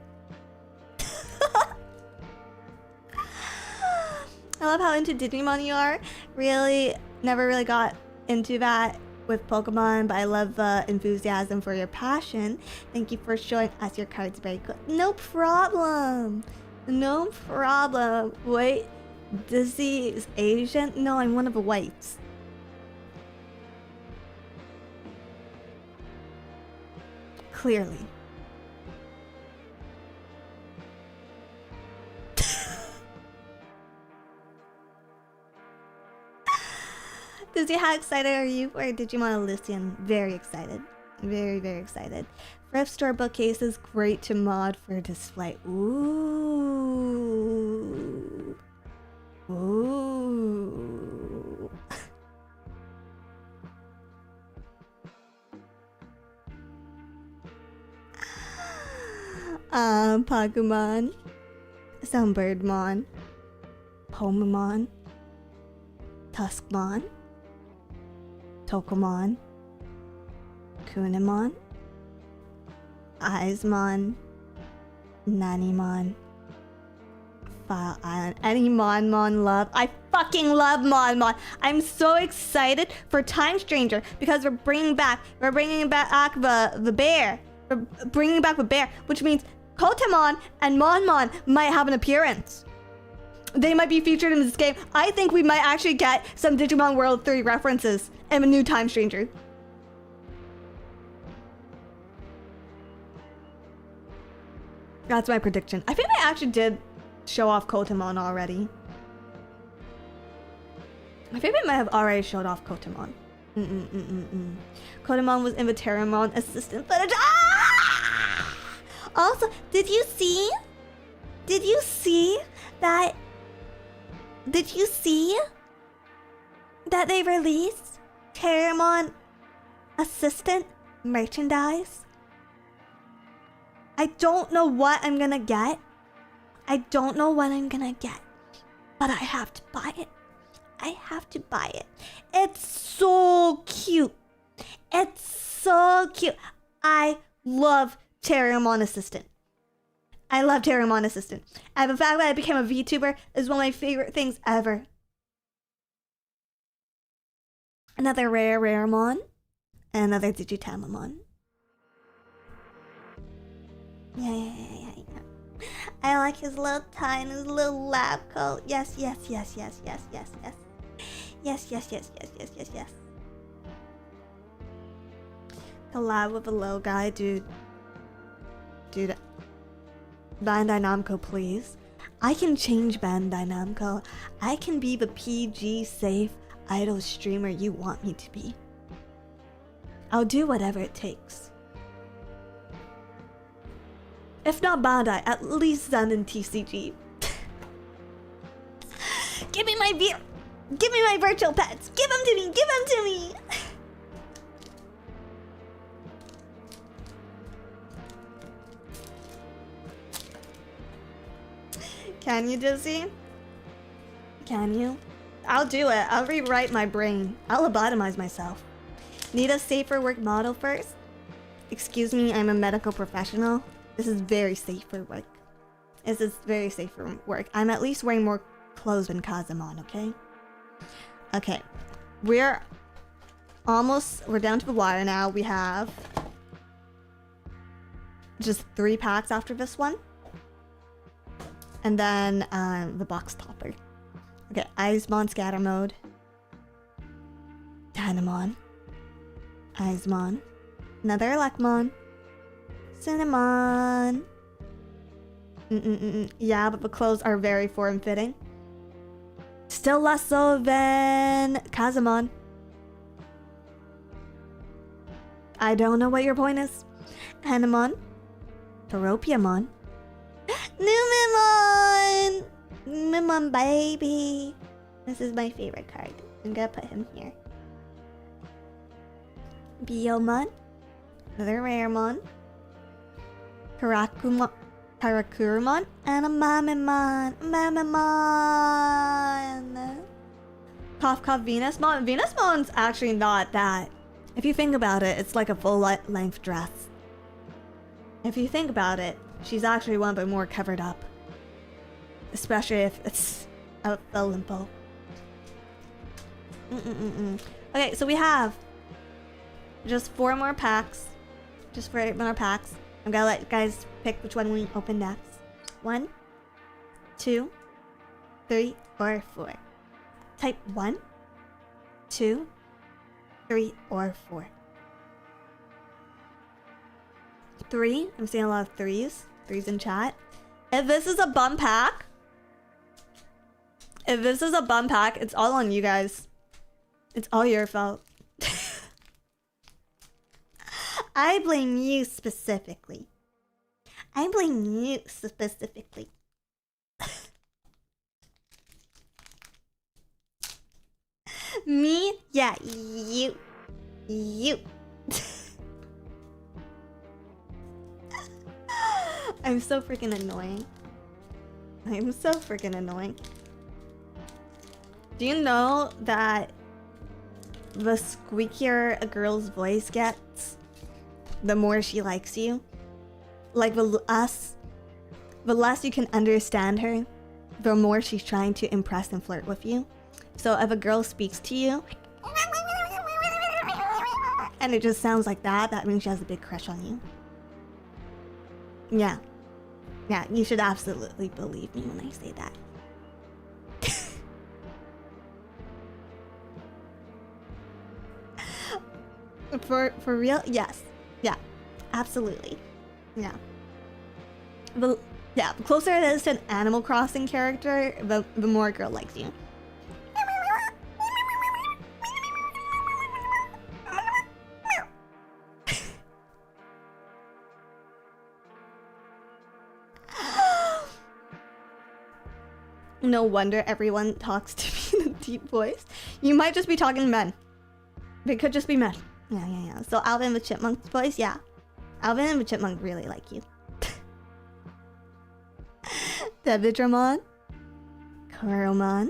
I love how into Digimon you are. Really, never really got into that with Pokemon, but I love the enthusiasm for your passion. Thank you for showing us your cards very good. No problem. No problem. Wait, Dizzy is Asian? No, I'm one of the whites. Clearly. Dizzy, how excited are you for Digimon Elysium? Very excited. Very, very excited. Thrift store bookcase is great to mod for display. Ooh. Ooh. Pokemon. Some Birdmon. Pomamon. Tuskmon. Tokomon. Kunimon. Aizmon. Nanimon. File Island. Any Monmon love. I fucking love Monmon. I'm so excited for Time Stranger because we're bringing back the bear. We're bringing back the bear, which means Kotemon and Monmon might have an appearance. They might be featured in this game. I think we might actually get some Digimon World 3 references and a new Time Stranger. That's my prediction. I think I actually did show off Kotemon already. I think I might have already showed off Kotemon. Kotemon was in the Terramon assistant footage. Ah! Also, did you see that they released Terramon assistant merchandise? I don't know what I'm gonna get. But I have to buy it. It's so cute. I love Terramon assistant. And the fact that I became a VTuber is one of my favorite things ever. Another Raremon. And another Digitamamon. Yeah. I like his little tie and his little lab coat. Yes. Yes. Collab with a little guy, dude. Bandai Namco, please. I can change Bandai Namco. I can be the PG safe idol streamer you want me to be. I'll do whatever it takes. If not Bandai, at least Zen and TCG. Give me my beer. Give me my virtual pets. Give them to me. Can you, Dizzy? Can you? I'll do it. I'll rewrite my brain. I'll lobotomize myself. Need a safer work model first? Excuse me, I'm a medical professional. This is very safe for work. I'm at least wearing more clothes than Kazamon, okay? Okay. almost, we're down to the wire now. We have just 3 packs after this one. And then the box topper. Okay, Eismon scatter mode. Dynamon. Eismon. Another Elecmon. Cinnamon. Yeah, but the clothes are very form-fitting. Still less so than Kazamon. I don't know what your point is. Hanamon. Toropiamon. Numemon! Numemon, baby. This is my favorite card. I'm gonna put him here. Biomon. Another Raremon. Karakurumon. And a Mamamon. Mamamon! Cough Cough Venusmon. Venusmon's actually not that. If you think about it, it's like a full-length dress. If you think about it, she's actually one but more covered up. Especially if it's a limpo. Okay, so we have just 4 more packs. Just 4 more packs. I'm gonna let you guys pick which one we open next. 1, 2, 3, or 4. Type 1, 2, 3, or 4. 3. I'm seeing a lot of 3s. 3s in chat. If this is a bum pack, it's all on you guys. It's all your fault. I blame you specifically. Me? Yeah, you. I'm so freaking annoying. Do you know that the squeakier a girl's voice gets, the more she likes you? Like the less you can understand her, the more she's trying to impress and flirt with you. So if a girl speaks to you and it just sounds like that, that means she has a big crush on you. Yeah, you should absolutely believe me when I say that. For real? Yes. Yeah. Absolutely. Yeah. The closer it is to an Animal Crossing character, the more a girl likes you. No wonder everyone talks to me in a deep voice. You might just be talking to men. They could just be men. Yeah. So Alvin the Chipmunk's voice, yeah. Alvin and the Chipmunk really like you. Debitramon. Coromon.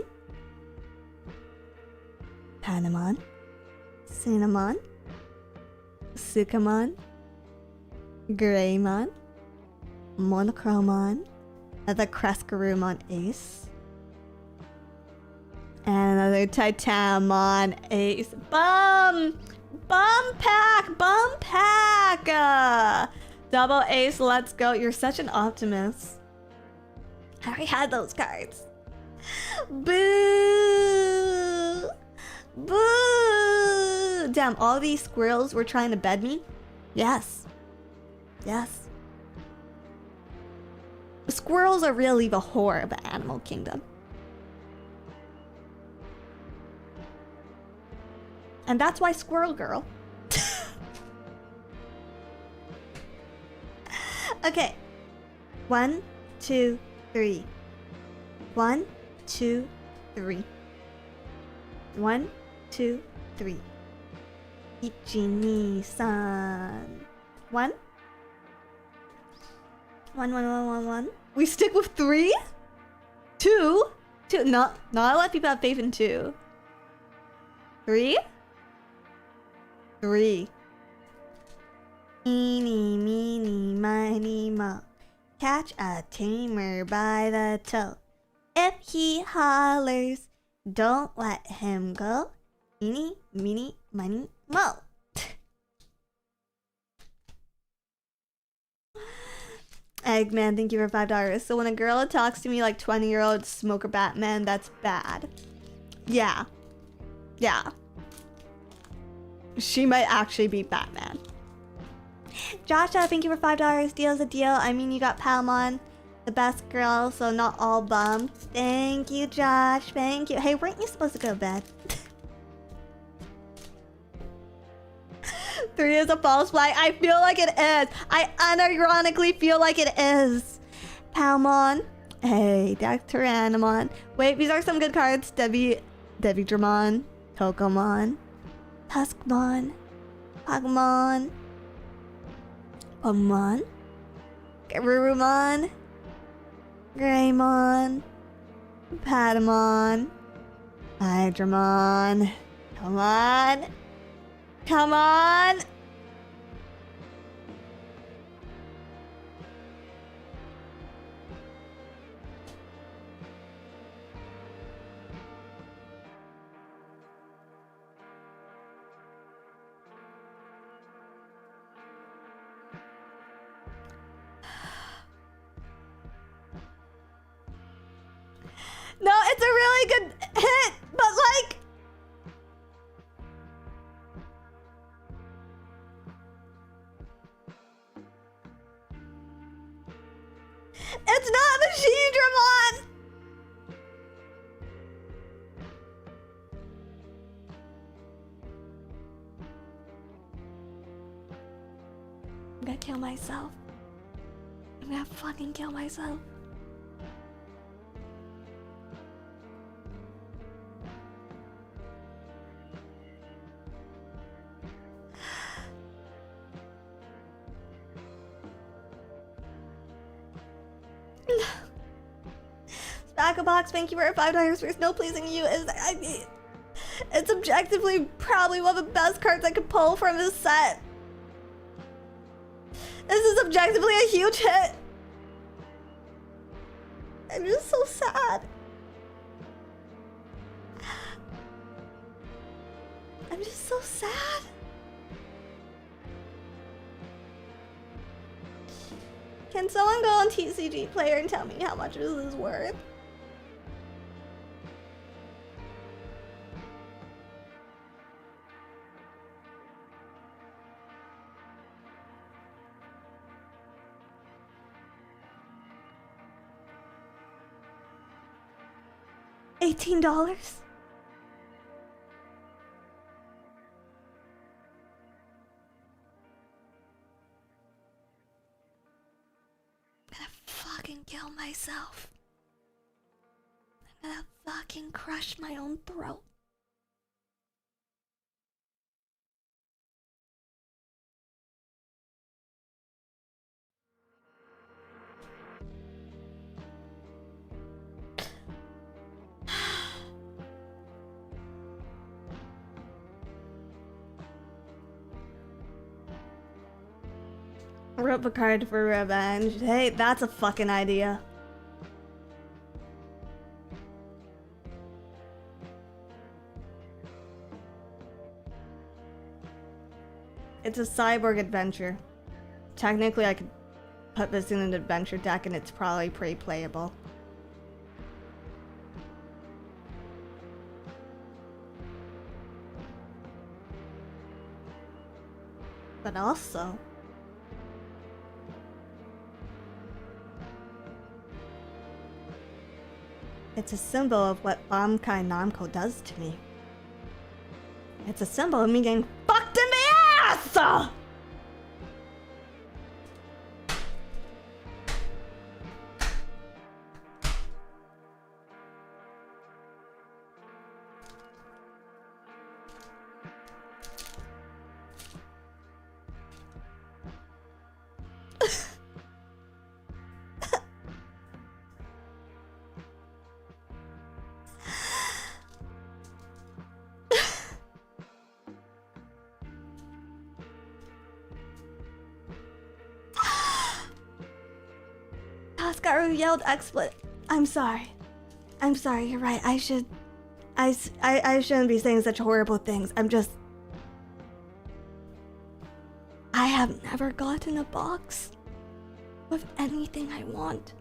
Panamon. Cinnamon. Sukamon. Greymon. Monochromon. The Crescarumon Ace. And another Titanmon Ace. Bum pack! Double Ace, let's go. You're such an optimist. I already had those cards. Boo! Boo! Damn, all these squirrels were trying to bed me? Yes. Squirrels are really the whore of the animal kingdom. And that's why Squirrel Girl. Okay. 1, 2, 3. 1, 2, 3. 1, 2, 3. Ichini-san. 1. 1. We stick with 3? 2? No, I let people have faith in 2. 3? 3. Eeny, meeny, miny, mo. Catch a tamer by the toe. If he hollers, don't let him go. Eeny, meeny, miny, Well. Eggman, thank you for $5. So when a girl talks to me like 20-year-old smoker Batman, that's bad. Yeah. Yeah. She might actually be Batman. Joshua, thank you for $5. Deal's a deal. I mean, you got Palmon, the best girl, so not all bummed. Thank you, Josh. Thank you. Hey, weren't you supposed to go to bed? 3 is a false flag. I feel like it is. I unironically feel like it is. Palmon. Hey, Dactyranimon. Wait, these are some good cards. Dramon. Tokomon. Tuskmon. Pokemon. Pokemon. Garurumon. Greymon. Patamon. Hydramon. Come on. Come on! No, it's a really good hit, but like... It's not Machine Dramon! I'm gonna kill myself. I'm gonna fucking kill myself. Spacklebox, thank you for $5 for snow pleasing you. It's objectively probably one of the best cards I could pull from this set. This is objectively a huge hit. I'm just so sad. I'm just so sad. Can someone go on TCG Player and tell me how much this is worth? $18? I'm gonna fucking kill myself. I'm gonna fucking crush my own throat. Rip a card for revenge. Hey, that's a fucking idea. It's a cyborg adventure. Technically, I could put this in an adventure deck and it's probably pretty playable. But also... it's a symbol of what Bankai Namco does to me. It's a symbol of me getting fucked in the ass! Kaskaru yelled expletive. I'm sorry. I'm sorry, you're right. I shouldn't be saying such horrible things. I'm just... have never gotten a box with anything I want.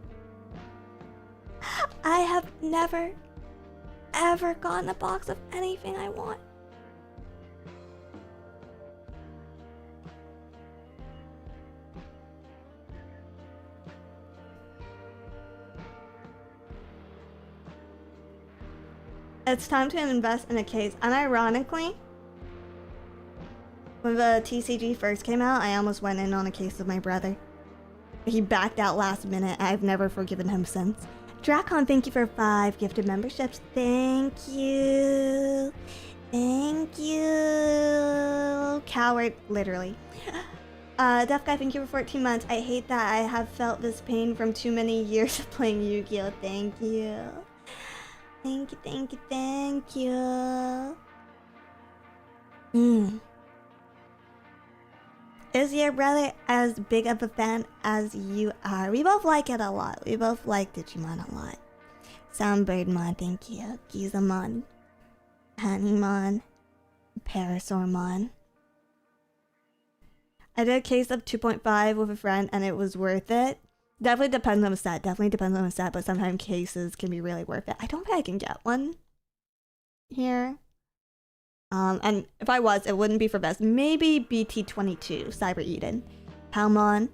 I have never, ever gotten a box of anything I want. It's time to invest in a case. And ironically, when the TCG first came out, I almost went in on a case with my brother. He backed out last minute. I've never forgiven him since. Dracon, thank you for 5 gifted memberships. Thank you. Thank you. Coward, literally. Deaf Guy, thank you for 14 months. I hate that I have felt this pain from too many years of playing Yu-Gi-Oh! Thank you. Thank you, thank you, thank you. Is your brother as big of a fan as you are? We both like it a lot. We both like Digimon a lot. Soundbirdmon, thank you. Gizamon. Honeymon. Parasaurmon. I did a case of 2.5 with a friend and it was worth it. Definitely depends on the set. Definitely depends on the set, but sometimes cases can be really worth it. I don't think I can get one here. And if I was, it wouldn't be for best. Maybe BT22, Cyber Eden. Palmon.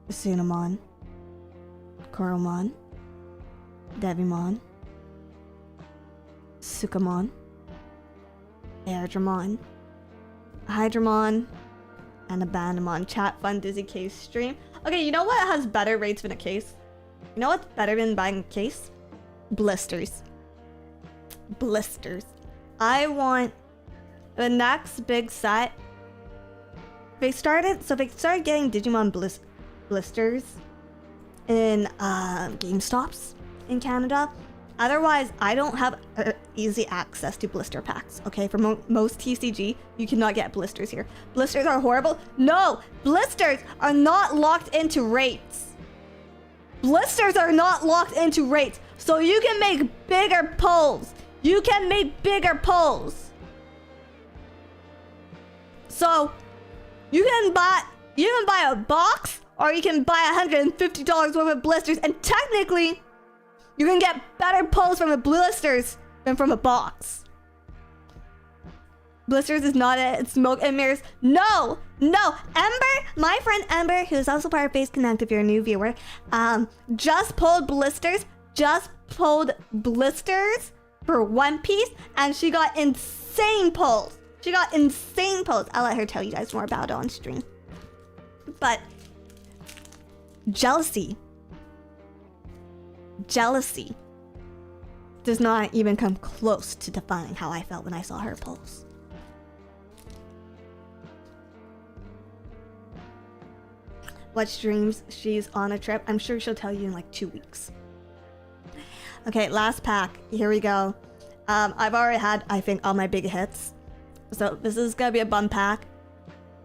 Sunamon. Koromon. Devimon. Sukamon. Airdramon. Hydramon. And Abandamon. Chat fun Dizzy case stream. Okay, you know what has better rates than a case? You know what's better than buying a case? Blisters. Blisters. I want the next big set. They started getting Digimon blisters in GameStops in Canada. Otherwise, I don't have easy access to blister packs. Okay, for most TCG, you cannot get blisters here. Blisters are horrible. No, blisters are not locked into rates. Blisters are not locked into rates, so you can make bigger pulls. You can make bigger pulls. So you can buy a box, or you can buy $150 worth of blisters, and technically, you can get better pulls from the blisters than from a box. Blisters is not it. It's smoke and mirrors. No, no. Ember, my friend Ember, who's also part of Face Connect if you're a new viewer, just pulled blisters. Just pulled blisters for One Piece, and she got insane pulls. She got insane pulls. I'll let her tell you guys more about it on stream. But jealousy does not even come close to defining how I felt when I saw her pulls. What streams she's on a trip? I'm sure she'll tell you in like 2 weeks. Okay, last pack. Here we go. I've already had, I think, all my big hits. So this is gonna be a bum pack.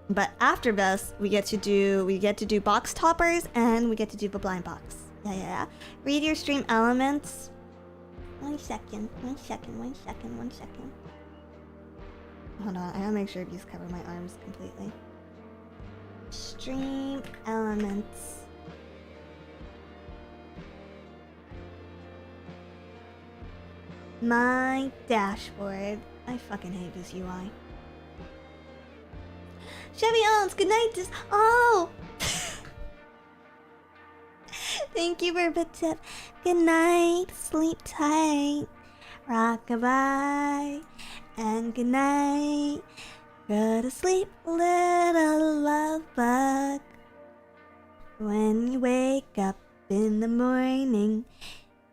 But after this, we get to do box toppers and we get to do the blind box. Yeah. Read your stream elements. One second. Hold on, I gotta make sure these cover my arms completely. Stream elements. My dashboard. I fucking hate this UI. Chevy Owens, good night. Oh! Thank you for the tip. Good night. Sleep tight. Rockabye. And good night. Go to sleep, little love bug. When you wake up in the morning,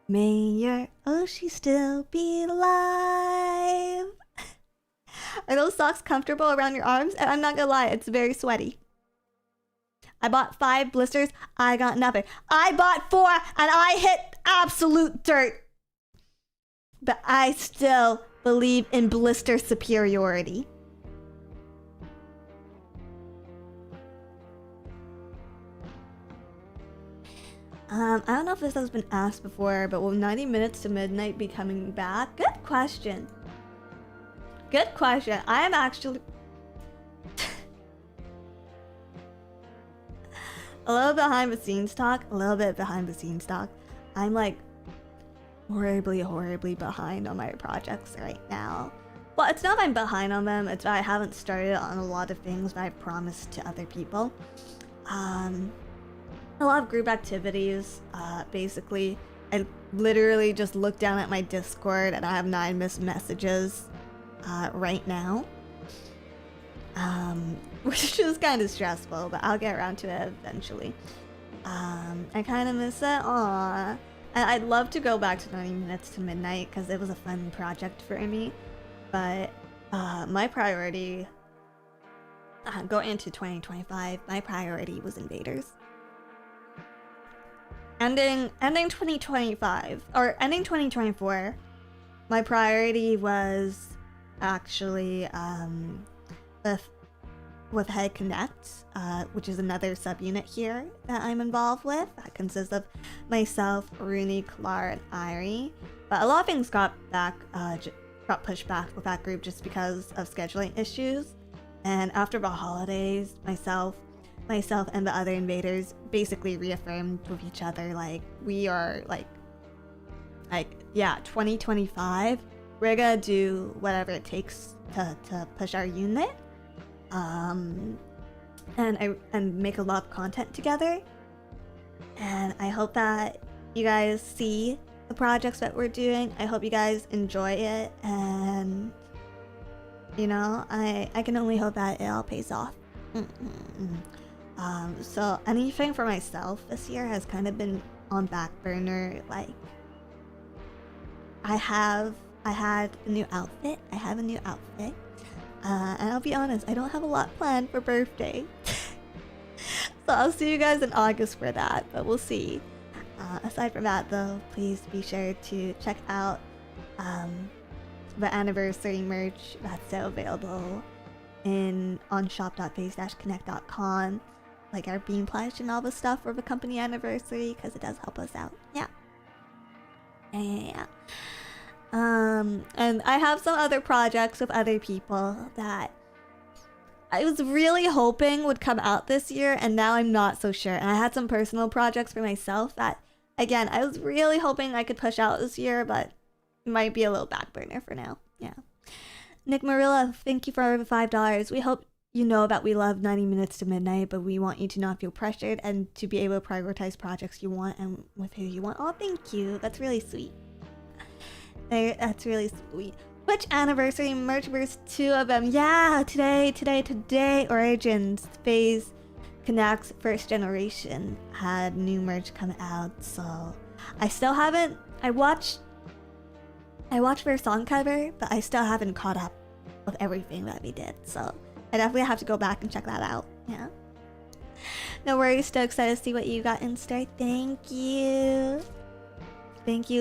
may your Oshi still be alive. Are those socks comfortable around your arms? And I'm not gonna lie, it's very sweaty. I bought 5 blisters, I got nothing. I bought 4 and I hit absolute dirt. But I still believe in blister superiority. I don't know if this has been asked before, but will 90 minutes to midnight be coming back? Good question. Good question. I am actually... a little behind the scenes talk. A little bit behind the scenes talk. I'm like horribly behind on my projects right now. Well, it's not that I'm behind on them, it's that I haven't started on a lot of things that I've promised to other people. A lot of group activities. Basically, I literally just looked down at my Discord and I have 9 missed messages right now. Which is kind of stressful, but I'll get around to it eventually. I kind of miss it. Aww. I'd love to go back to 90 minutes to midnight because it was a fun project for me. But my priority, going into 2025, my priority was Invaders. Ending 2025, or ending 2024, my priority was actually with Head Connect, which is another subunit here that I'm involved with. That consists of myself, Rooney, Klar, and Irie. But a lot of things got pushed back with that group just because of scheduling issues. And after the holidays, myself and the other invaders basically reaffirmed with each other, like, we are like yeah, 2025, we're gonna do whatever it takes to push our unit. And make a lot of content together. And I hope that you guys see the projects that we're doing. I hope you guys enjoy it, and you know, I can only hope that it all pays off. So anything for myself this year has kind of been on back burner. Like, I had a new outfit. And I'll be honest, I don't have a lot planned for birthday. So I'll see you guys in August for that, but we'll see. Aside from that though, please be sure to check out the anniversary merch that's still available on shop.phase-connect.com, like our bean plush and all the stuff for the company anniversary, because it does help us out. Yeah. And I have some other projects with other people that I was really hoping would come out this year, and now I'm not so sure. And I had some personal projects for myself that, again, I was really hoping I could push out this year, but it might be a little back burner for now. Yeah. Nick Marilla, thank you for the $5. We hope you know that we love 90 minutes to midnight, but we want you to not feel pressured and to be able to prioritize projects you want and with who you want. Oh, thank you. That's really sweet. That's really sweet. Which anniversary merch? There's 2 of them. Yeah, today. Origins Phase Connect's first generation had new merch come out, so I still haven't. I watched their song cover, but I still haven't caught up with everything that they did. So I definitely have to go back and check that out. Yeah. No worries. Still excited to see what you got in store. Thank you.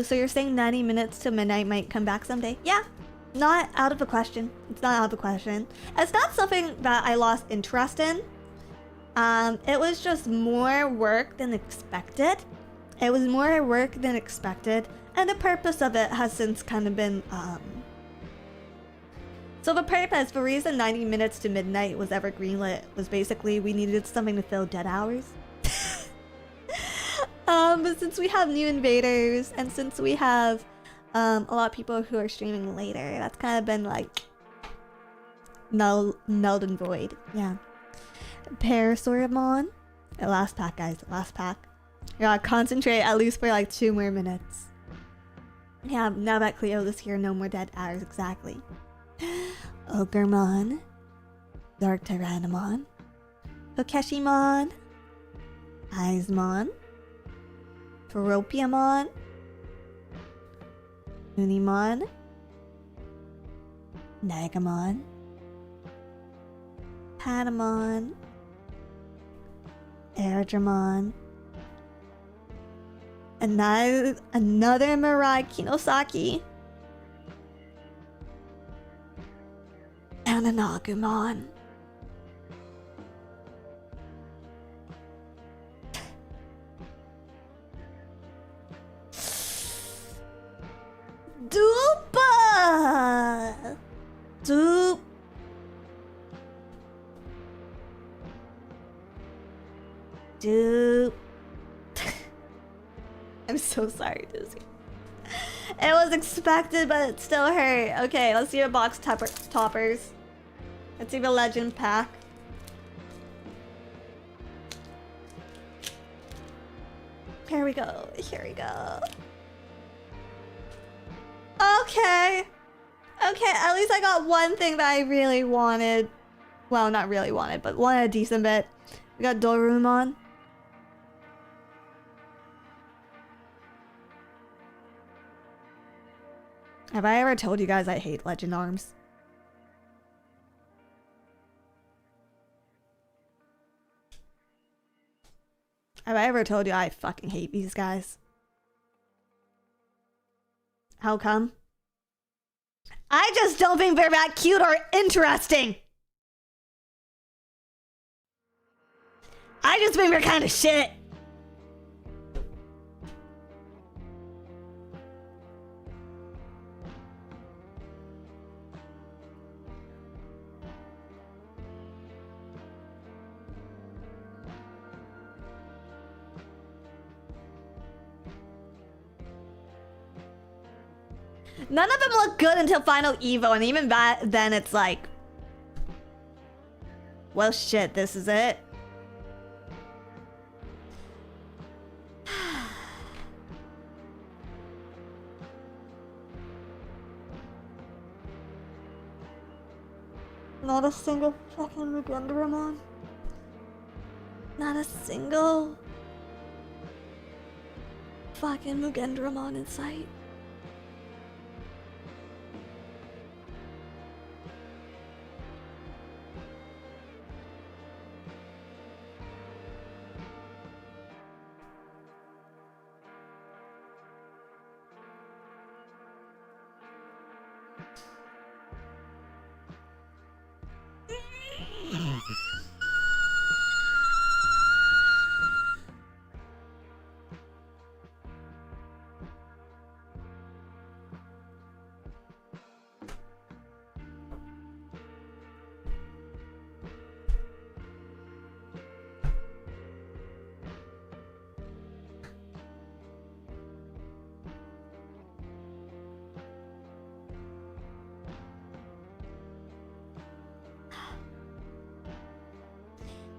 So you're saying 90 minutes to midnight might come back someday? Yeah, not out of the question. It's not out of the question. It's not something that I lost interest in. It was just more work than expected. And the purpose of it has since kind of been, So the reason 90 minutes to midnight was ever greenlit was basically we needed something to fill dead hours. But since we have new invaders, and since we have a lot of people who are streaming later, that's kind of been like nulled and void. Yeah. Parasauromon. Last pack, guys. Last pack. You gotta concentrate at least for like 2 more minutes. Yeah, now that Cleo is here, no more dead hours. Exactly. Ogremon. Dark Tyrannomon. Kokeshimon. Aizmon. Ferropiamon, Unimon, Nagamon, Patamon, Airdramon, another Mirai Kinosaki, and an Agumon. Poop. I'm so sorry, Dizzy. It was expected, but it still hurt. Okay, let's see the box toppers. Let's see the legend pack. Here we go. Here we go. Okay. Okay, at least I got one thing that I really wanted. Well, not really wanted, but wanted a decent bit. We got Dorumon. Have I ever told you guys I hate Legend Arms? Have I ever told you I fucking hate these guys? How come? I just don't think they're that cute or interesting! I just think they're kind of shit! None of them look good until Final Evo, and even then it's like... Well, shit, this is it. Not a single fucking Mugendramon. Not a single fucking Mugendramon in sight.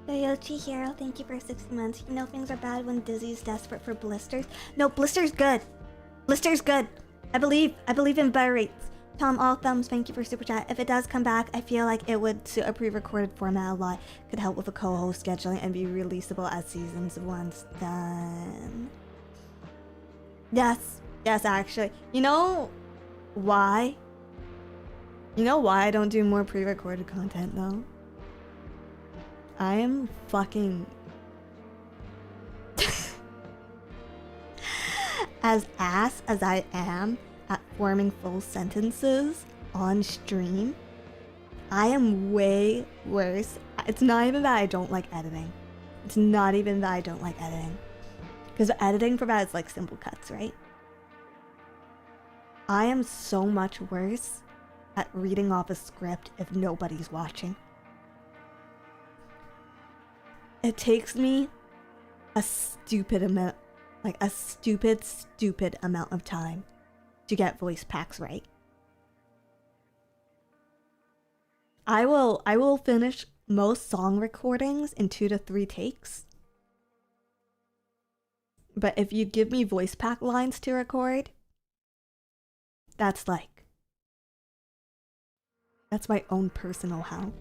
Yoyochi Hero, thank you for 60 months. You know things are bad when Dizzy's desperate for blisters. No, blisters good. Blisters good. I believe in better rates. Tom All Thumbs, thank you for super chat. If it does come back, I feel like it would suit a pre-recorded format a lot. Could help with a co-host scheduling and be releasable as seasons once done. Yes, actually. You know why? You know why I don't do more pre-recorded content though? I am fucking as ass as I am at forming full sentences on stream. I am way worse. It's not even that I don't like editing. It's not even that I don't like editing. Because editing for that is like simple cuts, right? I am so much worse at reading off a script if nobody's watching. It takes me a stupid amount, like a stupid amount of time to get voice packs right. I will finish most song recordings in 2 to 3 takes. But if you give me voice pack lines to record, that's my own personal hell.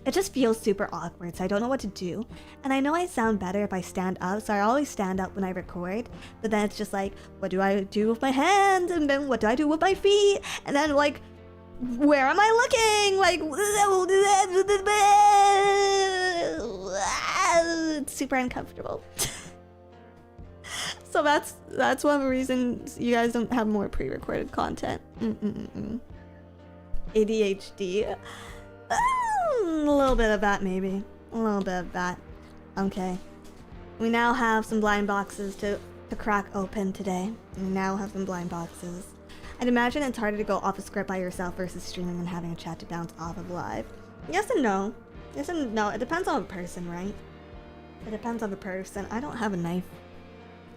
It just feels super awkward, so I don't know what to do. And I know I sound better if I stand up, so I always stand up when I record. But then it's just like, what do I do with my hands? And then what do I do with my feet? And then like, where am I looking? Like, it's super uncomfortable. So that's one of the reasons you guys don't have more pre-recorded content. ADHD. A little bit of that, maybe. A little bit of that. Okay. We now have some blind boxes to crack open today. We now have some blind boxes. I'd imagine it's harder to go off a script by yourself versus streaming and having a chat to bounce off of live. Yes and no. Yes and no. It depends on the person, right? It depends on the person. I don't have a knife.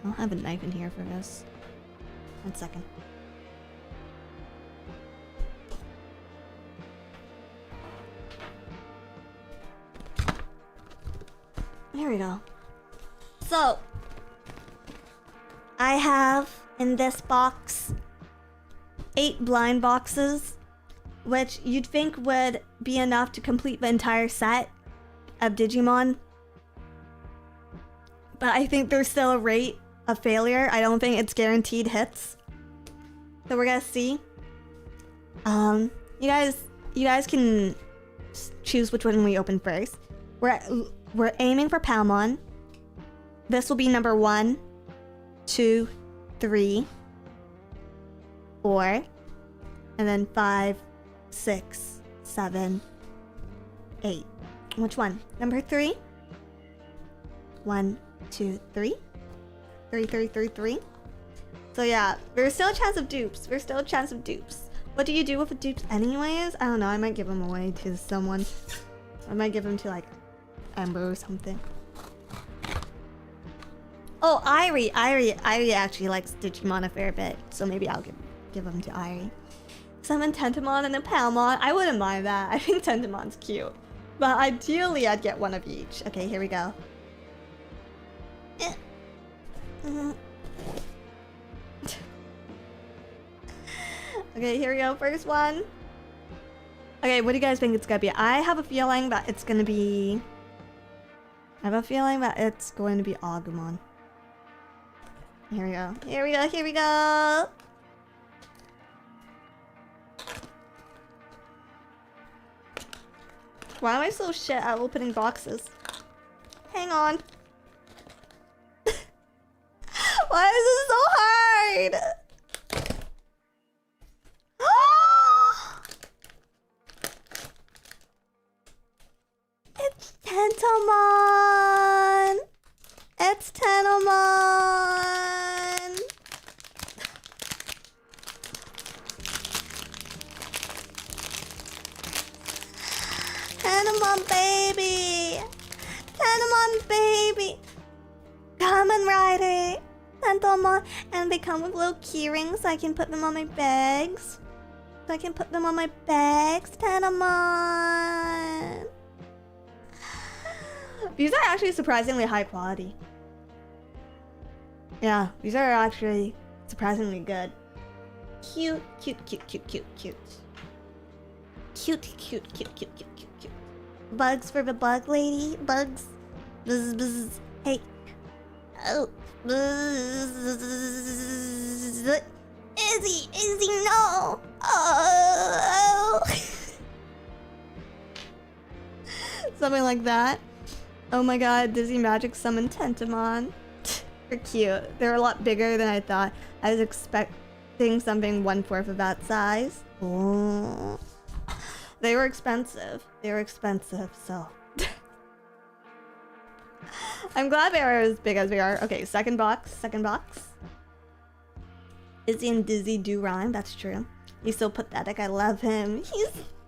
I don't have a knife in here for this. 1 second. Here we go. So, I have in this box 8 blind boxes, which you'd think would be enough to complete the entire set of Digimon. But I think there's still a rate of failure. I don't think it's guaranteed hits. So we're gonna see. You guys can choose which one we open first. We're aiming for Palmon. This will be number 1, 2, 3, 4, and then 5, 6, 7, 8. Which one? Number 3? 1, 2, 3. 3, 3, 3, 3. So yeah, there's still a chance of dupes. There's still a chance of dupes. What do you do with the dupes anyways? I don't know. I might give them away to someone. I might give them to like Ember or something. Oh, Irie actually likes Digimon a fair bit, so maybe I'll give them to Irie. Summon Tentamon and a Palmon. I wouldn't mind that. I think Tentamon's cute. But ideally, I'd get one of each. Okay, here we go. Okay, here we go. First one. Okay, what do you guys think it's gonna be? I have a feeling that it's gonna be... Agumon. Here we go. Here we go. Here we go. Why am I so shit at opening boxes? Hang on. Why is this so hard? It's Tentamon! It's Tentamon! Tentamon baby! Tentamon baby! Kamen Rider! Tentamon! And they come with little key rings so I can put them on my bags. Tentamon! These are actually surprisingly high quality. Yeah, these are actually surprisingly good. Cute. Bugs for the bug lady. Bugs. Buzz, buzz. Hey. Oh. Buzz. Izzy, no. Oh. Something like that. Oh my god, Dizzy Magic summoned Tentamon. They're cute. They're a lot bigger than I thought. I was expecting something 1/4 of that size. Oh. They were expensive. So. I'm glad they are as big as they are. Okay, second box. Izzy and Dizzy do rhyme, that's true. He's so pathetic, I love him.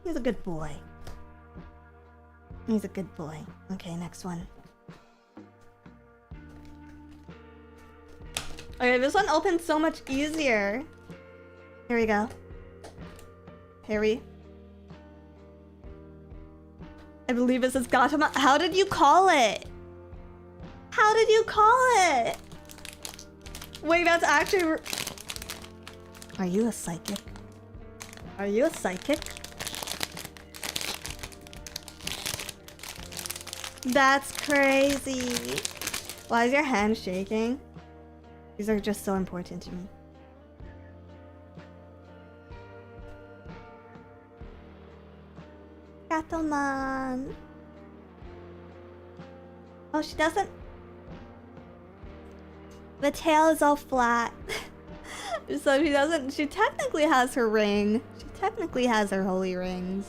He's a good boy. He's a good boy. Okay, next one. Okay, this one opens so much easier. Here we go. I believe this is Gautama. How did you call it? Wait, that's actually... Are you a psychic? That's crazy. Why is your hand shaking? These are just so important to me. Gatomon. Oh, she doesn't... The tail is all flat. So she technically has her ring. She technically has her holy rings.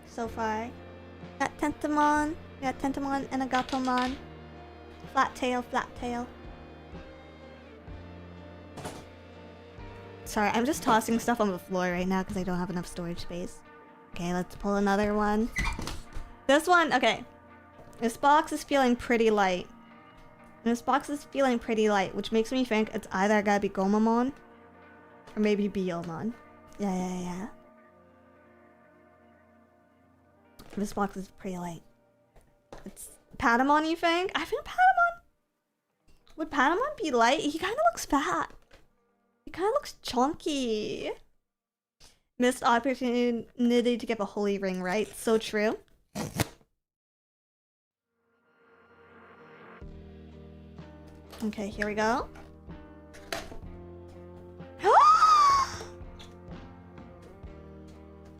So far. Got Tentamon and a Gatomon. Flat tail. Sorry, I'm just tossing stuff on the floor right now because I don't have enough storage space. Okay, let's pull another one. This one, okay. This box is feeling pretty light. This box is feeling pretty light, which makes me think it's either gotta be Gomamon or maybe Biyomon. Yeah. This box is pretty light. It's Patamon, you think? I think Patamon... Would Patamon be light? He kind of looks fat. He kind of looks chunky. Missed opportunity to get the holy ring right. So true. Okay, here we go.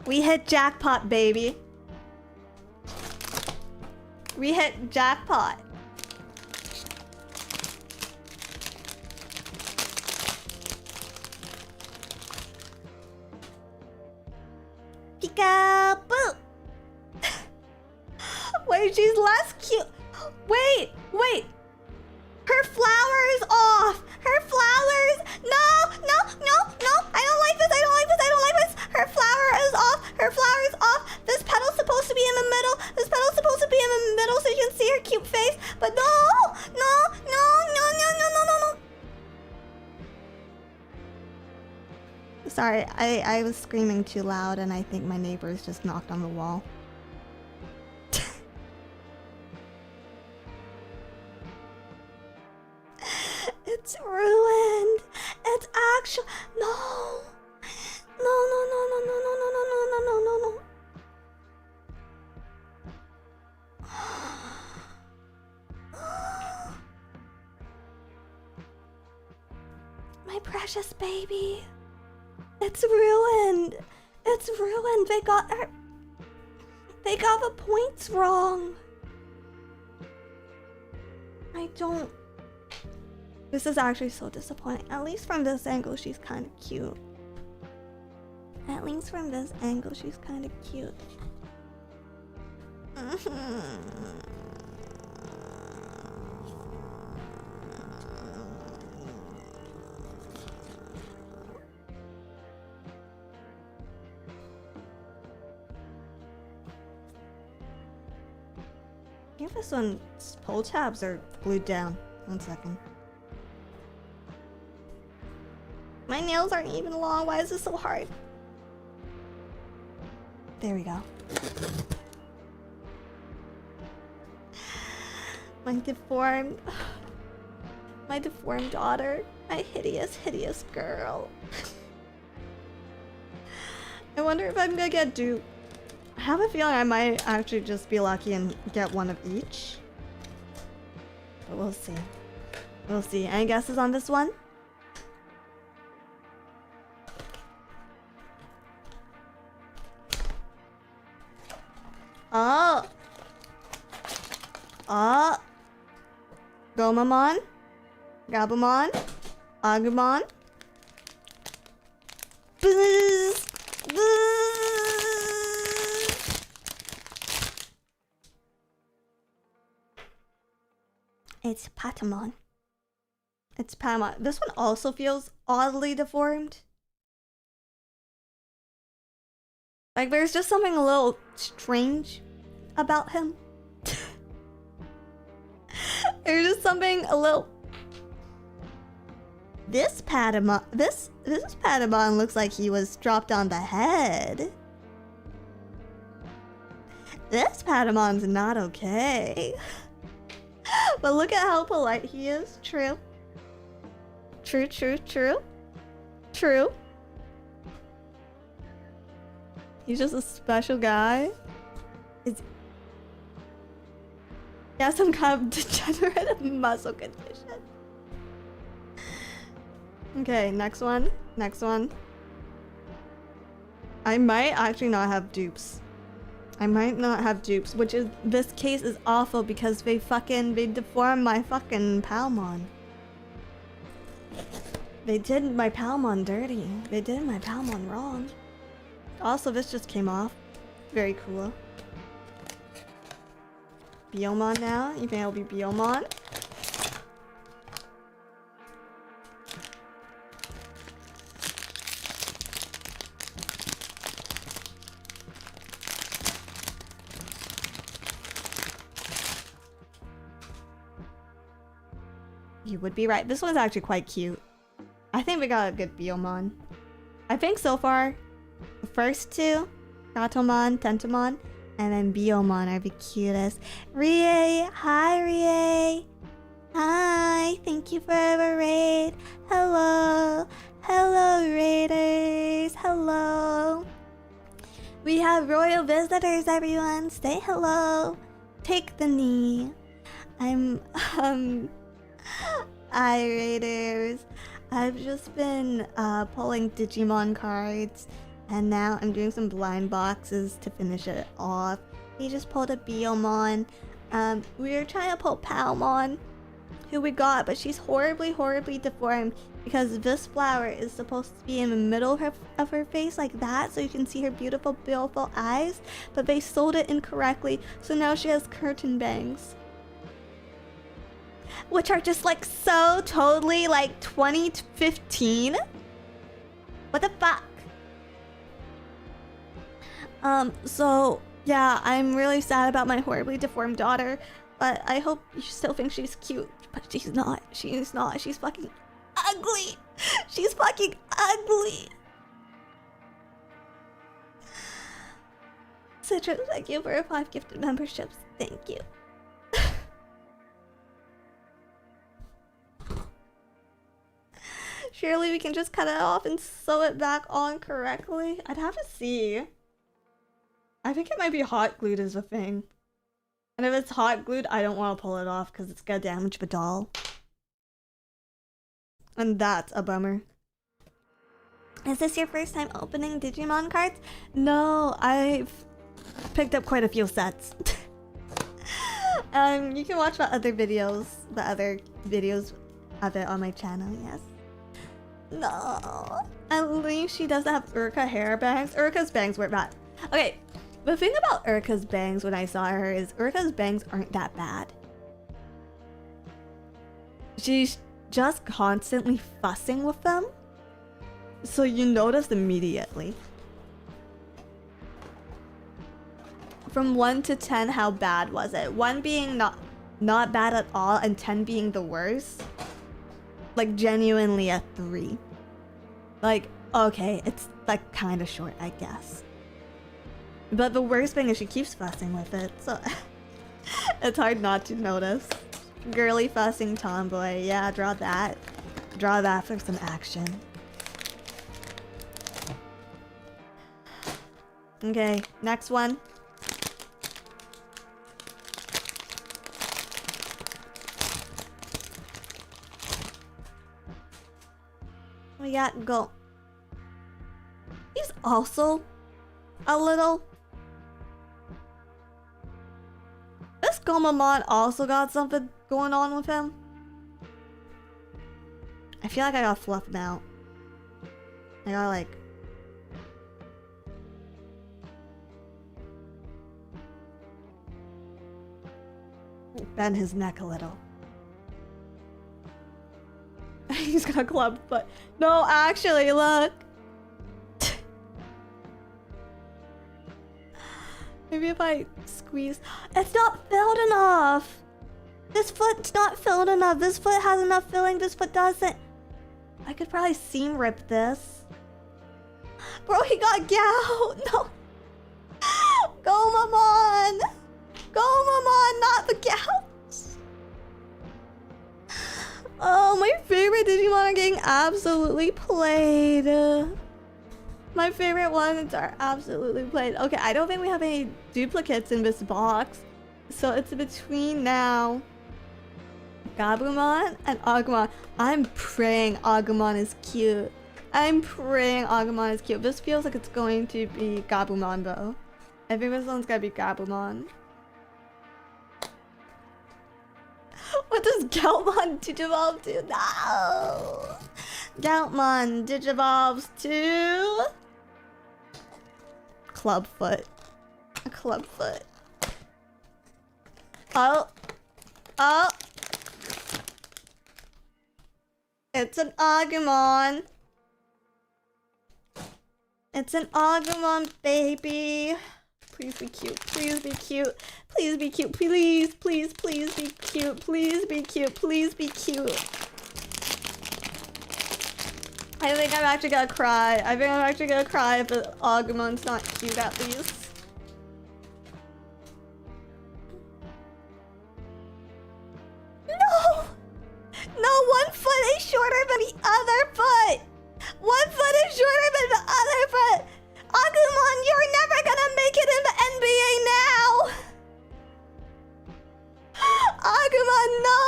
We hit jackpot, baby. We hit jackpot. Peekaboo! Wait, she's less cute. Wait! Her flower is off! Her flowers! No! I don't like this! Her flower is off! Her flower is off! This petal's supposed to be in the middle! So you can see her cute face! But no! Sorry, I was screaming too loud and I think my neighbors just knocked on the wall. It's ruined. It's actual. No. My precious baby. It's ruined. It's ruined. They got the points wrong. I don't. This is actually so disappointing. At least from this angle, she's kind of cute. I think this one's pull tabs are glued down. 1 second. My nails aren't even long. Why is this so hard? There we go. My deformed daughter. My hideous girl. I wonder if I'm gonna get duped. I have a feeling I might actually just be lucky and get one of each. But we'll see. We'll see. Any guesses on this one? Gomamon, Gabumon, Agumon. Buzz! It's Patamon. It's Patamon. This one also feels oddly deformed. Like there's just something a little strange about him. There's just something a little. This Patamon looks like he was dropped on the head. This Patamon's not okay. But look at how polite he is. True. He's just a special guy. He has some kind of degenerative muscle condition. Okay, next one. I might actually not have dupes. Which is, this case is awful because they deformed my fucking Palmon. They did my Palmon dirty. They did my Palmon wrong. Also, this just came off. Very cool. Biyomon now. You think it'll be Biyomon? You would be right. This one's actually quite cute. I think we got a good Biomon. I think so far, the first two, Gatomon, Tentomon, and then Biomon are the cutest. Rie! Hi, Rie! Hi! Thank you for the raid! Hello! Hello, raiders! Hello! We have royal visitors, everyone! Say hello! Take the knee! Hi, raiders! I've just been pulling Digimon cards, and now I'm doing some blind boxes to finish it off. We just pulled a Biomon. We were trying to pull Palmon, who we got, but she's horribly deformed because this flower is supposed to be in the middle of her face like that, so you can see her beautiful eyes, but they sold it incorrectly, so now she has curtain bangs. Which are just like so totally like 2015. What the fuck? So yeah, I'm really sad about my horribly deformed daughter, but I hope you still think she's cute. But she's not. She's not. She's fucking ugly. She's fucking ugly. Citrus, thank you for 5 gifted memberships. Thank you. Surely we can just cut it off and sew it back on correctly. I'd have to see. I think it might be hot glued is the thing. And if it's hot glued, I don't want to pull it off because it's gonna damage the doll. And that's a bummer. Is this your first time opening Digimon cards? No, I've picked up quite a few sets. You can watch the other videos of it on my channel, yes. No. At least she doesn't have Urka hair bangs. Urka's bangs weren't bad. Okay, the thing about Urka's bangs when I saw her is Urka's bangs aren't that bad. She's just constantly fussing with them, so you notice immediately. From 1 to 10, how bad was it? 1 being not bad at all and 10 being the worst. Like genuinely a 3. Like, okay, it's like kind of short, I guess. But the worst thing is she keeps fussing with it, so it's hard not to notice. Girly fussing tomboy, yeah, draw that. Draw that for some action. Okay, next one. We got Go. He's also a little. This Gomamon also got something going on with him. I feel like I gotta fluff him out. I gotta like. Bend his neck a little. He's got a club foot. No, actually, look. Maybe if I squeeze. It's not filled enough. This foot's not filled enough. This foot has enough filling. This foot doesn't. I could probably seam rip this. Bro, he got gout. No. Go, Mamon. Go, Mamon, not the gout. Oh, my favorite Digimon are getting absolutely played. My favorite ones are absolutely played. Okay, I don't think we have any duplicates in this box. So it's between now Gabumon and Agumon. I'm praying Agumon is cute. I'm praying Agumon is cute. This feels like it's going to be Gabumon though. I think this one's gonna be Gabumon. What does Goutmon Digivolve do? No! Goutmon Digivolves to... Clubfoot. A Clubfoot. Oh. Oh. It's an Agumon. It's an Agumon, baby. Please be cute. Please be cute. Please be cute. Please, please, please be cute. Please be cute. Please be cute. I think I'm actually gonna cry. I think I'm actually gonna cry if the Agumon's not cute at least. No! No, one foot is shorter than the other foot! One foot is shorter than the other foot! Agumon, you're never gonna make it in the NBA now! Agumon, no!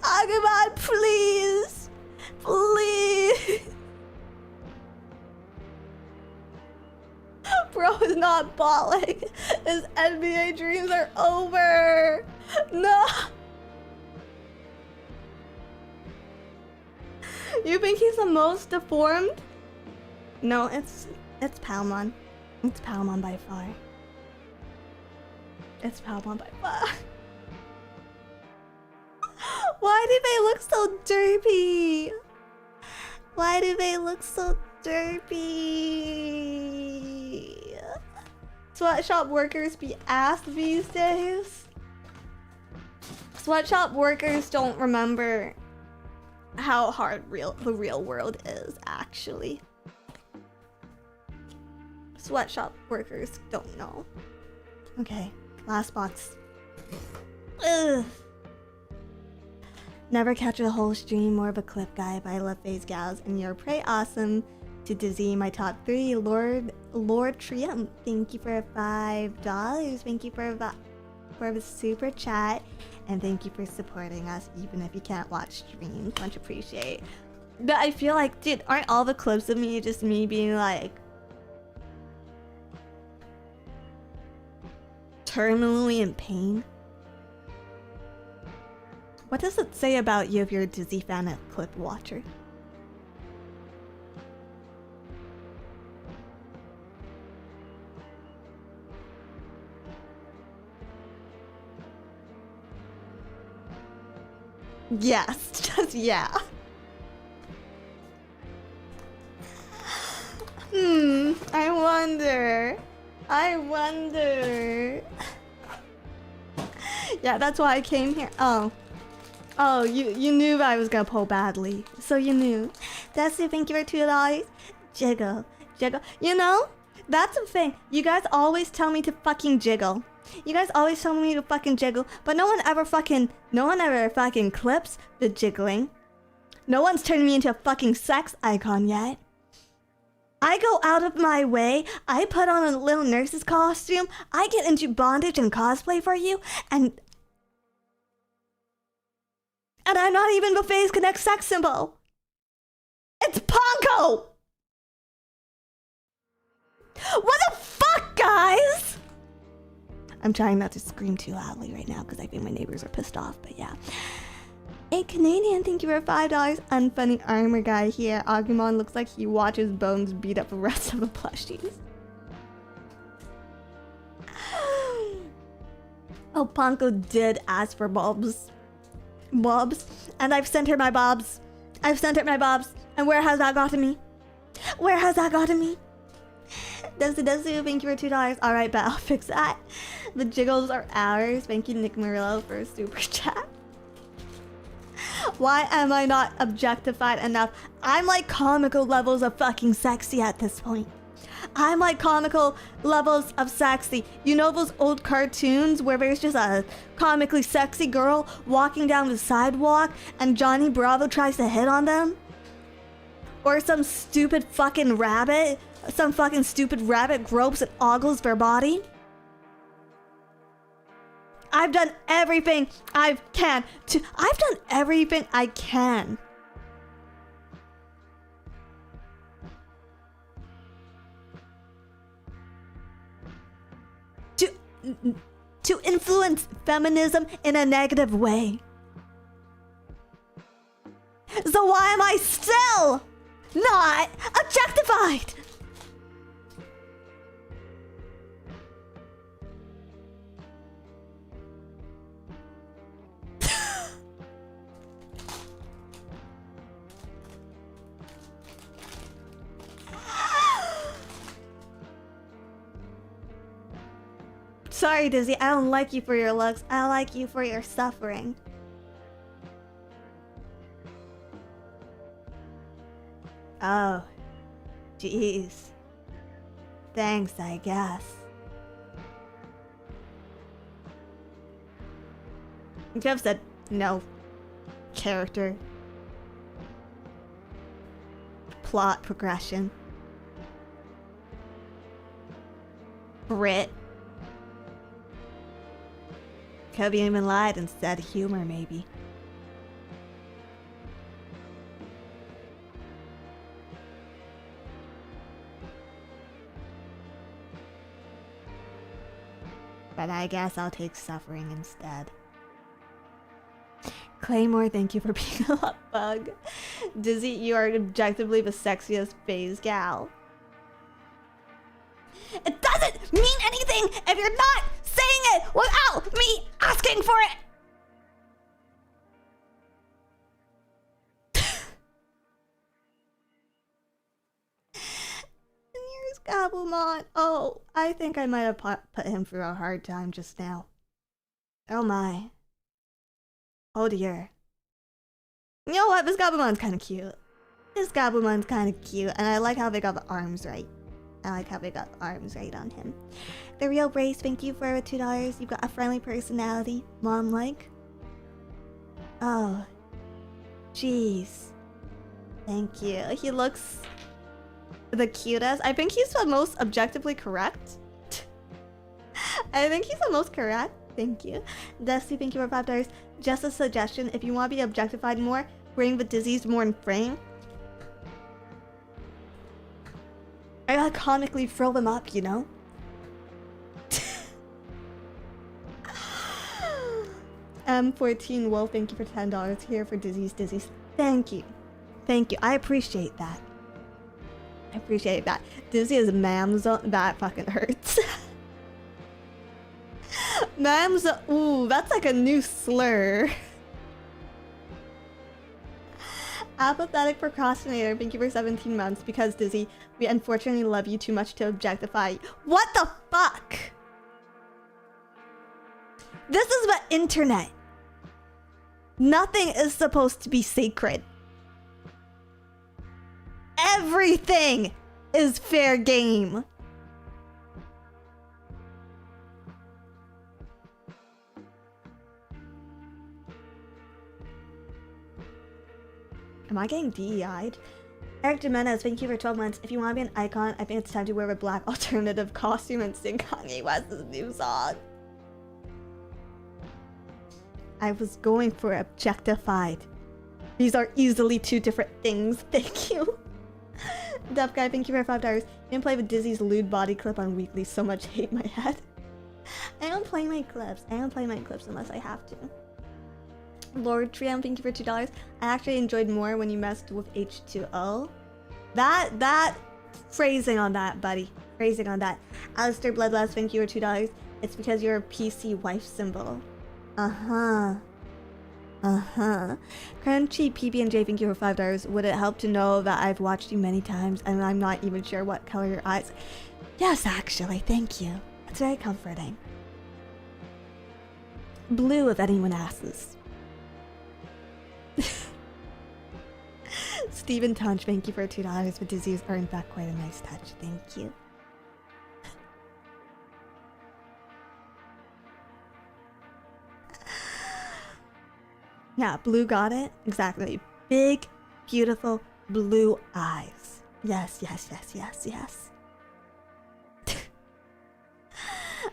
Agumon, please! Please! Bro is not balling. His NBA dreams are over. No! You think he's the most deformed? No, it's Palmon. It's Palmon by far. It's Palmon by far. Why do they look so derpy? Why do they look so derpy? Sweatshop workers be ass these days. Sweatshop workers don't remember how hard the real world is, actually. Sweatshop workers don't know. Okay, last box. Ugh. Never catch a whole stream, more of a clip guy, but I love phase gals, and you're pretty awesome. To Dizzy, my top 3, Lord Triumph. Thank you for $5. Thank you for the super chat, and thank you for supporting us, even if you can't watch streams. Much appreciate. But I feel like, dude, aren't all the clips of me just me being like terminally in pain? What does it say about you if you're a Dizzy fan and clip watcher? Yes, just yeah. I wonder. Yeah, that's why I came here. Oh, you knew I was gonna pull badly. So you knew. That's the thank you for $2. Jiggle. You know, that's the thing. You guys always tell me to fucking jiggle. You guys always tell me to fucking jiggle, but no one ever fucking clips the jiggling. No one's turned me into a fucking sex icon yet. I go out of my way, I put on a little nurse's costume, I get into bondage and cosplay for you, and I'm not even the Phase Connect sex symbol. It's Ponko! What the fuck, guys? I'm trying not to scream too loudly right now because I think my neighbors are pissed off, but yeah. A Canadian, thank you for $5. Unfunny armor guy here. Agumon looks like he watches Bones beat up the rest of the plushies. Oh, Ponko did ask for bobs. And I've sent her my bobs. And where has that gotten me? Desu, thank you for $2. Alright, but I'll fix that. The jiggles are ours. Thank you, Nick Murillo, for a super chat. Why am I not objectified enough? I'm like comical levels of fucking sexy at this point. I'm like comical levels of sexy. You know those old cartoons where there's just a comically sexy girl walking down the sidewalk and Johnny Bravo tries to hit on them? Or some stupid fucking rabbit gropes and ogles their body? I've done everything I can to influence feminism in a negative way. So why am I still not objectified? Sorry, Dizzy, I don't like you for your looks. I like you for your suffering. Oh. Jeez. Thanks, I guess. You could have said, no. Character. Plot progression. Grit. Could have even lied and said humor, maybe. But I guess I'll take suffering instead. Claymore, thank you for being a luck bug. Dizzy, you are objectively the sexiest phase gal. It doesn't mean anything if you're not saying it without me asking for it! And here's Gabumon. Oh, I think I might have put him through a hard time just now. Oh my. Oh dear. You know what? This Gabumon's kind of cute. This Gabumon's kind of cute, and I like how they got the arms right. I like how they got the arms right on him. The Real Brace, thank you for $2. You've got a friendly personality. Mom-like. Oh. Jeez. Thank you. He looks the cutest. I think he's the most objectively correct. I think he's the most correct. Thank you. Dusty, thank you for $5. Just a suggestion, if you want to be objectified more, bring the Dizzies more in frame. I gotta comically throw them up, you know? M14 Wolf, thank you for $10 here for Dizzies. Thank you. Thank you. I appreciate that. I appreciate that. Dizzy is Mamza. That fucking hurts. Mamza. Ooh, that's like a new slur. Apathetic procrastinator, thank you for 17 months. Because Dizzy, we unfortunately love you too much to objectify you. What the fuck? This is the internet. Nothing is supposed to be sacred. Everything is fair game. Am I getting DEI'd? Eric Jimenez, thank you for 12 months. If you want to be an icon, I think it's time to wear a black alternative costume and sing Kanye West's new song. I was going for objectified. These are easily two different things. Thank you. Deaf Guy, thank you for $5. You can play with Dizzy's lewd body clip on weekly. So much hate in my head. I don't play my clips. I don't play my clips unless I have to. Lord Triumph, thank you for $2. I actually enjoyed more when you messed with H2O. That phrasing on that, buddy. Phrasing on that. Alistair Bloodlust, thank you for $2. It's because you're a PC wife symbol. Uh-huh. Crunchy PB&J, thank you for $5. Would it help to know that I've watched you many times and I'm not even sure what color your eyes? Yes, actually, thank you. That's very comforting. Blue, if anyone asks. Stephen Tunch, thank you for $2. But Dizzy's are in fact quite a nice touch. Thank you. Yeah, blue got it. Exactly. Big, beautiful blue eyes. Yes.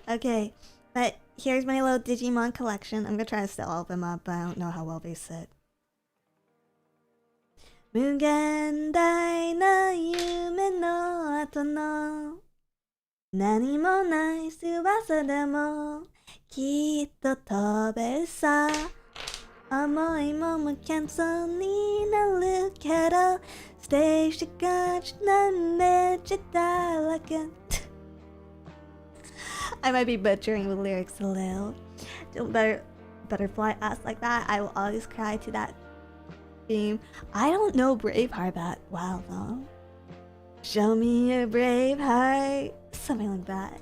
Okay, but here's my little Digimon collection. I'm gonna try to set all of them up, but I don't know how well they sit. 무간다이 나夢の後の何もない翼でもきっと飛べるさ思いも無限そうになるけどステージがなんめちゃだらけI might be butchering the lyrics a little. Don't butterfly ass like that. I will always cry to that theme. I don't know Braveheart that well though. Show me your brave heart. Something like that.